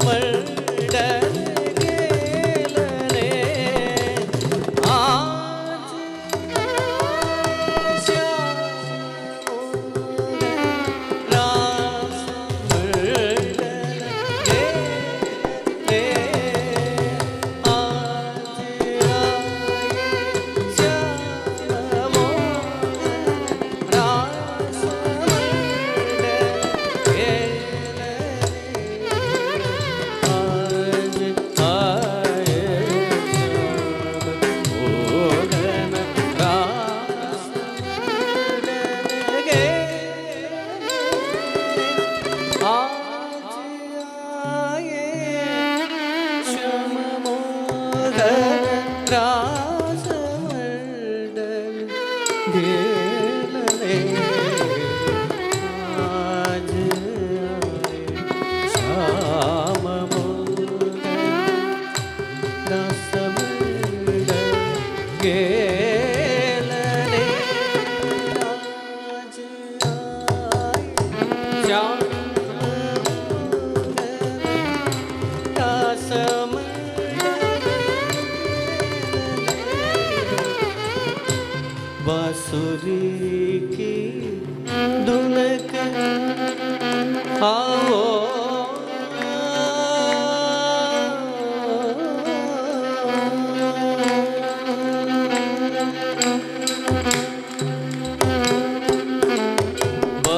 मंडन घेरने आज आए श्याम रास मंडन घेरने आज श्याम रास मंडन घेरने आज आए श्याम मोहन रास मंडन घेरने आज आए श्याम मोहन रास मंडन घेरने आज आए श्याम मोहन रास बांसुरी की धुनक आओ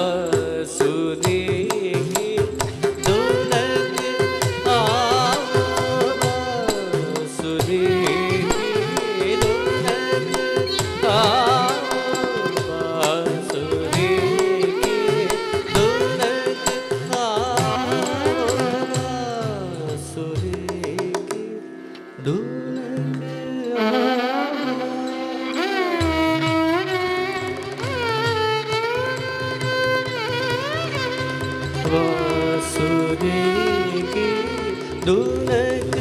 बांसुरी की धुनक आओ बांसुरी की धुनक आओ बांसुरी की धुनक आओ बांसुरी की धुनक बांसुरी की धुनक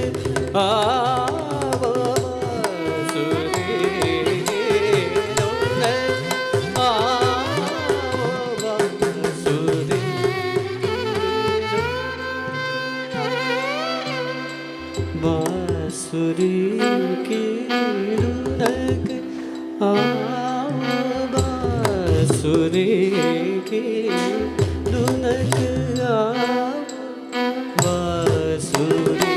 बांसुरी की धुनक बांसुरी की धुनक बांसुरी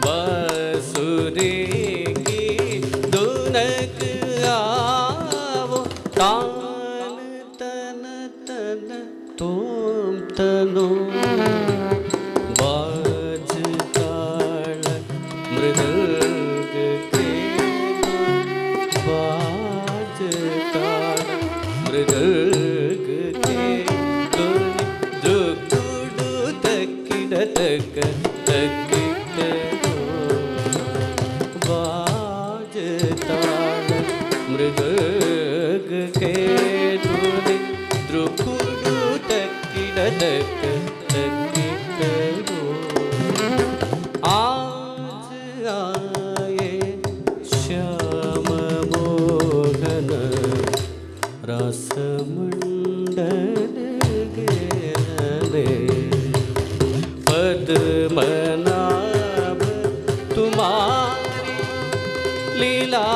बांसुरी की धुनक आवो तान तन तन तुम तनो बाज ताल मृदंग के बाज ताल मृदंग के दुकुडु तकिड तक बाज ताल मृदंग के द्रुकुडु तकिड तक आज आए श्याम मोहन रसमंडल गेले पद्मनाभ तुम्हारी लीला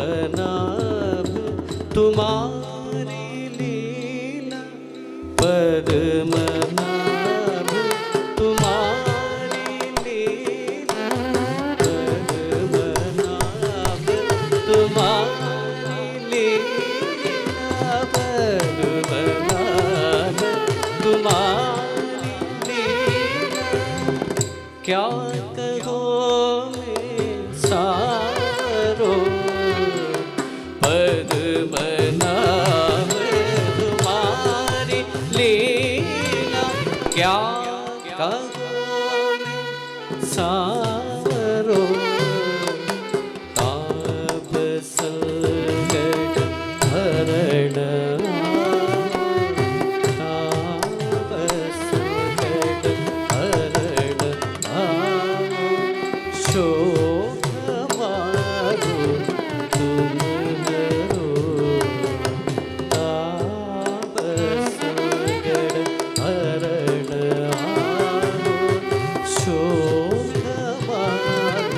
पद्मनाभ तुम्हारी लीला पद्मनाभ तुम्हारी लीला पद्मनाभ तुम्हारी लीला पद्मनाभ तुम्हारी लीला क्या कहो मैं सारो पद्मनाभ तुम्हारी लीला क्या कहो मैं सारो ताप संकट हरण ताप संकट हरण शोक मारो तुम हरो ताप संकट हरण शोक मारो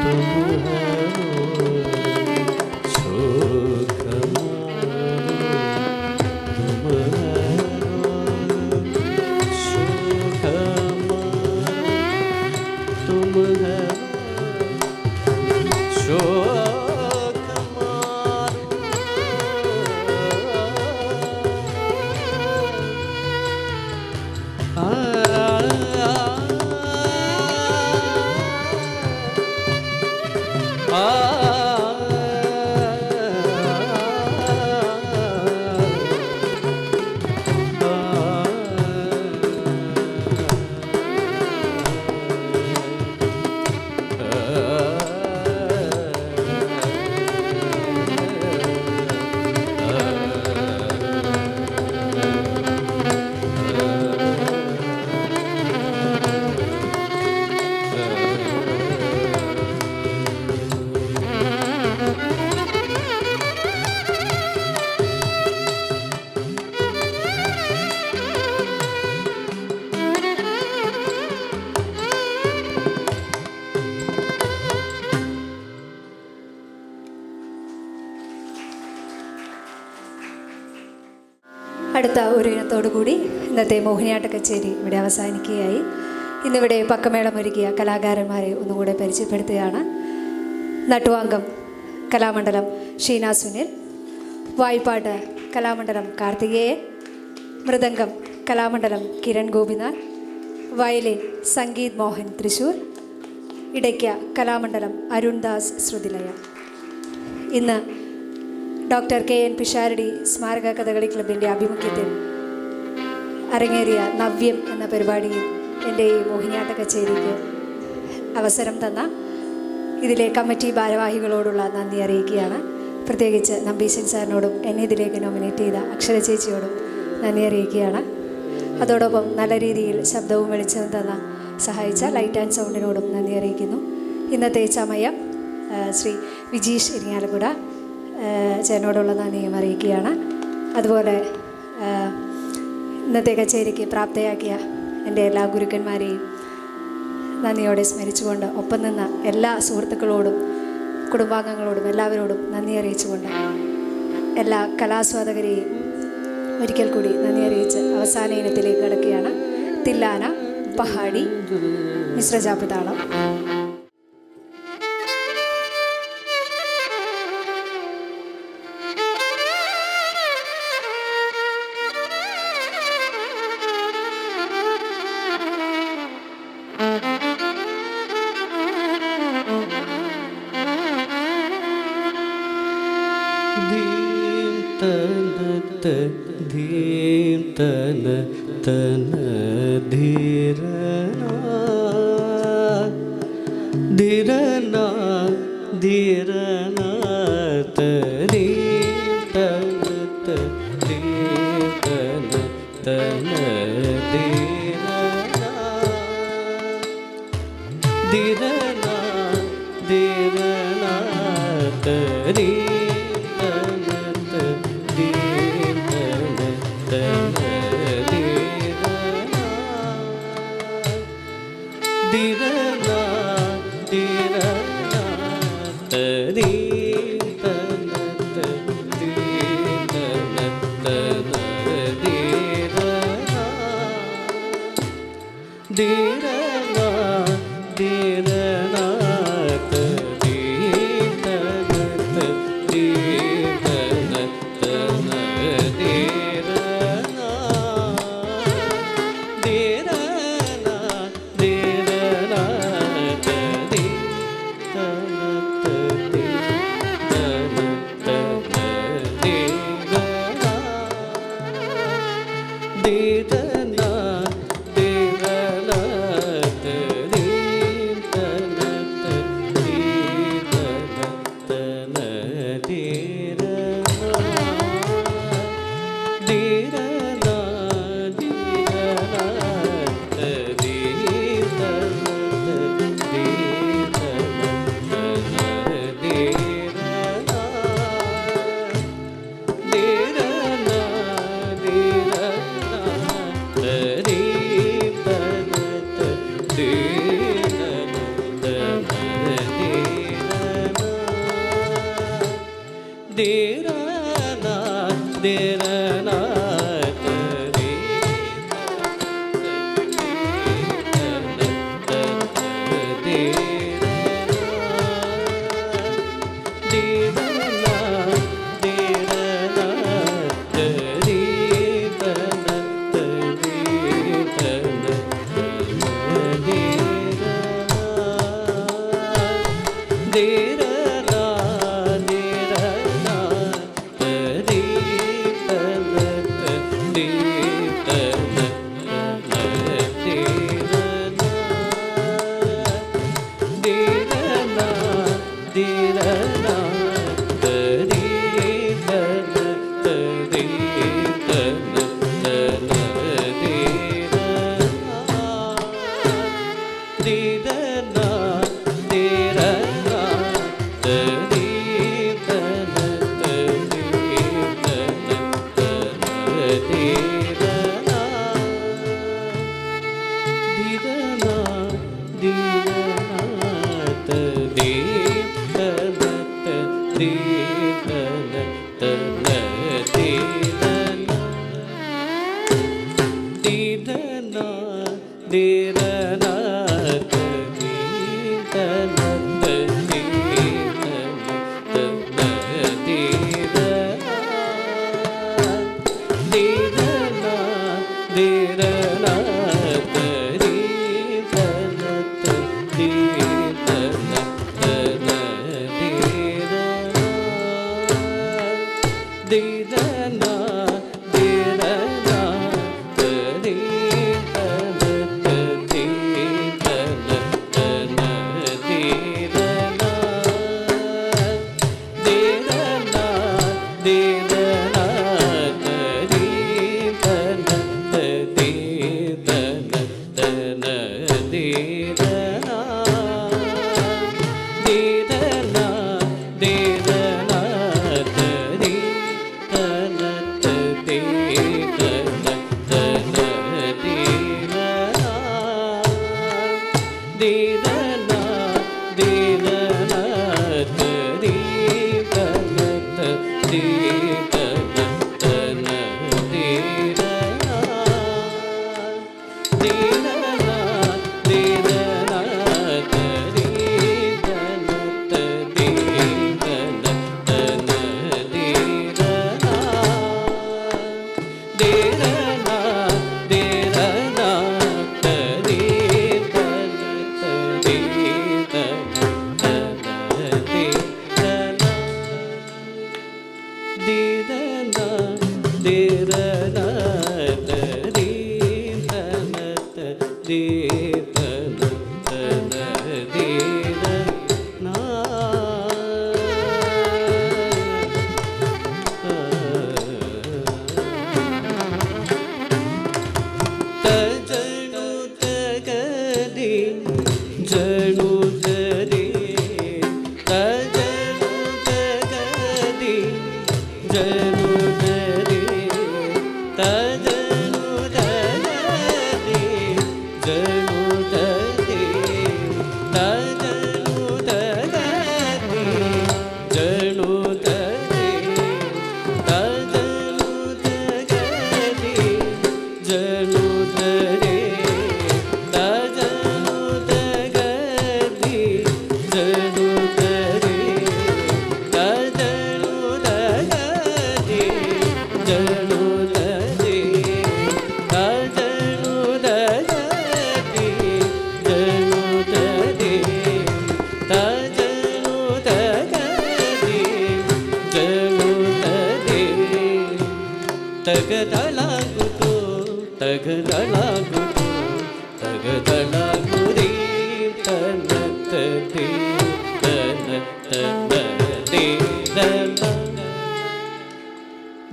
तुम हरो शोक അടുത്ത ഒരു ഇനത്തോടുകൂടി ഇന്നത്തെ മോഹിനിയാട്ട കച്ചേരി ഇവിടെ അവസാനിക്കുകയായി. ഇന്നിവിടെ പക്കമേളമൊരുക്കിയ കലാകാരന്മാരെ ഒന്നുകൂടെ പരിചയപ്പെടുത്തുകയാണ്. നട്ടുവാങ്കം കലാമണ്ഡലം ഷീന സുനിൽ, വായ്പാട്ട് കലാമണ്ഡലം കാർത്തികേയൻ, മൃദംഗം കലാമണ്ഡലം കിരൺ ഗോപിനാഥ്, വയലിൻ സംഗീത് മോഹൻ തൃശൂർ, ഇടയ്ക്ക കലാമണ്ഡലം അരുൺദാസ് ശ്രുതിലയ. ഇന്ന് ഡോക്ടർ KN പിഷാരടി സ്മാരക കഥകളി ക്ലബിൻ്റെ ആഭിമുഖ്യത്തിൽ അരങ്ങേറിയ നവ്യം എന്ന പരിപാടിയിൽ എൻ്റെ ഈ മോഹിനിയാട്ട കച്ചേരിക്ക് അവസരം തന്ന ഇതിലെ കമ്മിറ്റി ഭാരവാഹികളോടുള്ള നന്ദി അറിയിക്കുകയാണ്. പ്രത്യേകിച്ച് നമ്പീശൻ സാറിനോടും എന്നെ ഇതിലേക്ക് നോമിനേറ്റ് ചെയ്ത അക്ഷര ചേച്ചിയോടും നന്ദി അറിയിക്കുകയാണ്. അതോടൊപ്പം നല്ല രീതിയിൽ ശബ്ദവും വെളിച്ചവും തന്ന സഹായിച്ച ലൈറ്റ് ആൻഡ് സൗണ്ടിനോടും നന്ദി അറിയിക്കുന്നു. ഇന്നത്തെ ചമയം ശ്രീ വിജീഷ് ഇരിങ്ങാലക്കുട ചേട്ടനോടുള്ള നന്ദിയും അറിയിക്കുകയാണ്. അതുപോലെ ഇന്നത്തെ കച്ചേരിക്ക് പ്രാപ്തയാക്കിയ എൻ്റെ എല്ലാ ഗുരുക്കന്മാരെയും നന്ദിയോടെ സ്മരിച്ചുകൊണ്ട് ഒപ്പം നിന്ന എല്ലാ സുഹൃത്തുക്കളോടും കുടുംബാംഗങ്ങളോടും എല്ലാവരോടും നന്ദി അറിയിച്ചുകൊണ്ട് എല്ലാ കലാസ്വാദകരെയും ഒരിക്കൽ കൂടി നന്ദി അറിയിച്ച് അവസാന ഇനത്തിലേക്ക് കടക്കുകയാണ്. തില്ലാന, പഹാടി, മിശ്രജാപിതാളം. ധീം തന തന ധീരനാ ധീരനാ ധീരനാ തരീം തന തരീം തന തന ധീരനാ ധീരനാ ധീരനാ തരീം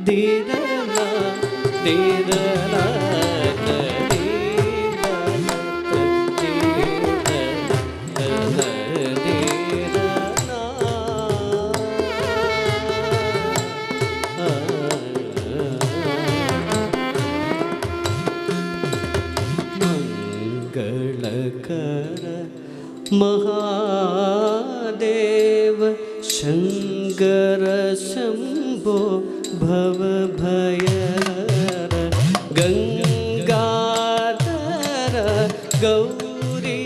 ധീരന ധീരന महादेव शंकर शंभो भव भयहर गंगाधर गौरी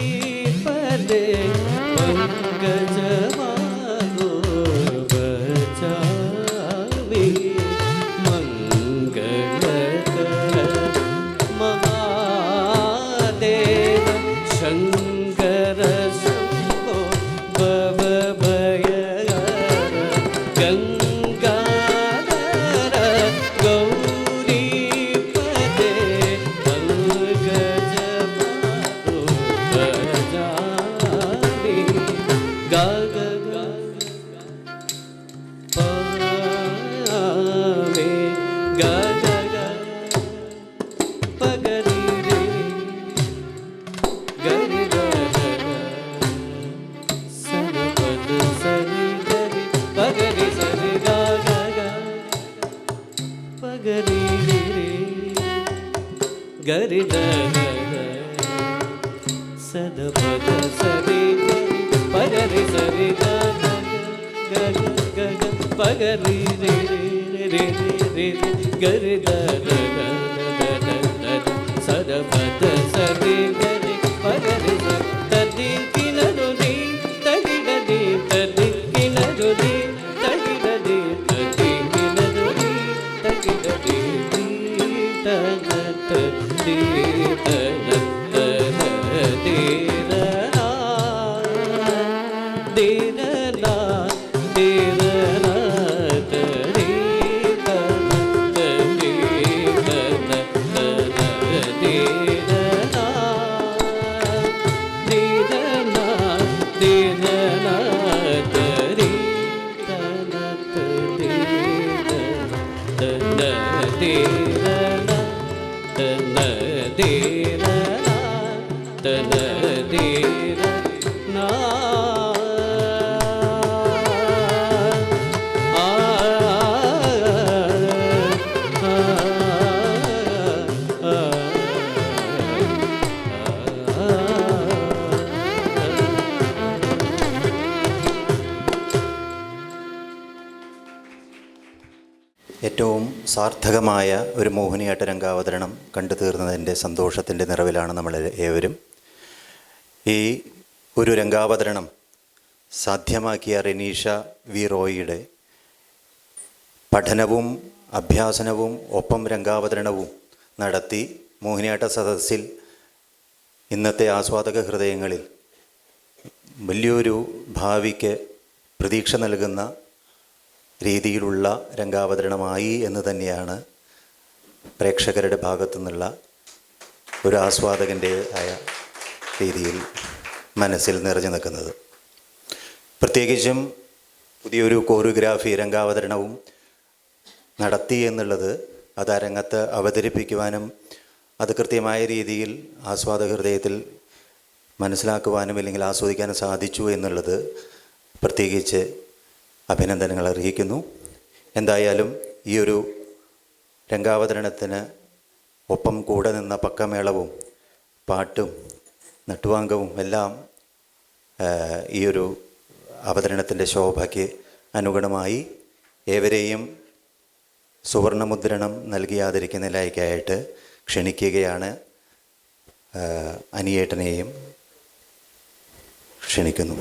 पदे पंकज माधो बचावी मंगलकर महादेव शंकर शंभो भव भयहर गंगाधर गौरी पदे पंकज माधो बचावी गा गा गा पावे गा गा गा पगरी रे गरि ग सरपद सरि गरि पगरि सरि गा गा गा पगरि रे गरि ग सदपद सरि गरि पगरि सरि गा गा गा गा गा पगरि रे रे रे गरि ग सदपद सरि गरि पगरि तदि किनरुदि तगिडदि तदि किनरुदि तगिडदि तदि किनरुदि तगिडदि तगत दीतन दीरना दीरना दीरना ഏറ്റവും സാർത്ഥകമായ ഒരു മോഹിനിയാട്ട രംഗാവതരണം കണ്ടു തീർന്നതിൻ്റെ സന്തോഷത്തിൻ്റെ നിറവിലാണ് നമ്മൾ ഏവരും. ഈ ഒരു രംഗാവതരണം സാധ്യമാക്കിയ റെനീഷ വി റോയിയുടെ പഠനവും അഭ്യാസനവും ഒപ്പം രംഗാവതരണവും നടത്തി മോഹിനിയാട്ട സദസ്സിൽ ഇന്നത്തെ ആസ്വാദക ഹൃദയങ്ങളിൽ വലിയൊരു ഭാവിക്ക് പ്രതീക്ഷ നൽകുന്ന രീതിയിലുള്ള രംഗാവതരണമായി എന്ന് തന്നെയാണ് പ്രേക്ഷകരുടെ ഭാഗത്തു നിന്നുള്ള ഒരു ആസ്വാദകൻ്റെ ആയ രീതിയിൽ മനസ്സിൽ നിറഞ്ഞു നിൽക്കുന്നത്. പ്രത്യേകിച്ചും പുതിയൊരു കോറിയോഗ്രാഫി രംഗാവതരണവും നടത്തി എന്നുള്ളത് അത് അരങ്ങത്ത് അവതരിപ്പിക്കുവാനും അത് കൃത്യമായ രീതിയിൽ ആസ്വാദക ഹൃദയത്തിൽ മനസ്സിലാക്കുവാനും അല്ലെങ്കിൽ ആസ്വദിക്കാനും സാധിച്ചു എന്നുള്ളത് പ്രത്യേകിച്ച് അഭിനന്ദനങ്ങൾ അറിയിക്കുന്നു. എന്തായാലും ഈ ഒരു രംഗാവതരണത്തിന് ഒപ്പം കൂടെ നിന്ന പക്കമേളവും പാട്ടും നട്ടുവാങ്കവും എല്ലാം ഈ ഒരു അവതരണത്തിൻ്റെ ശോഭയ്ക്ക് അനുഗുണമായി ഏവരെയും സുവർണമുദ്രണം നൽകിയാതിരിക്കുന്നതിലേക്കായിട്ട് ക്ഷണിക്കുകയാണ്. അനിയേട്ടനെയും ക്ഷണിക്കുന്നു.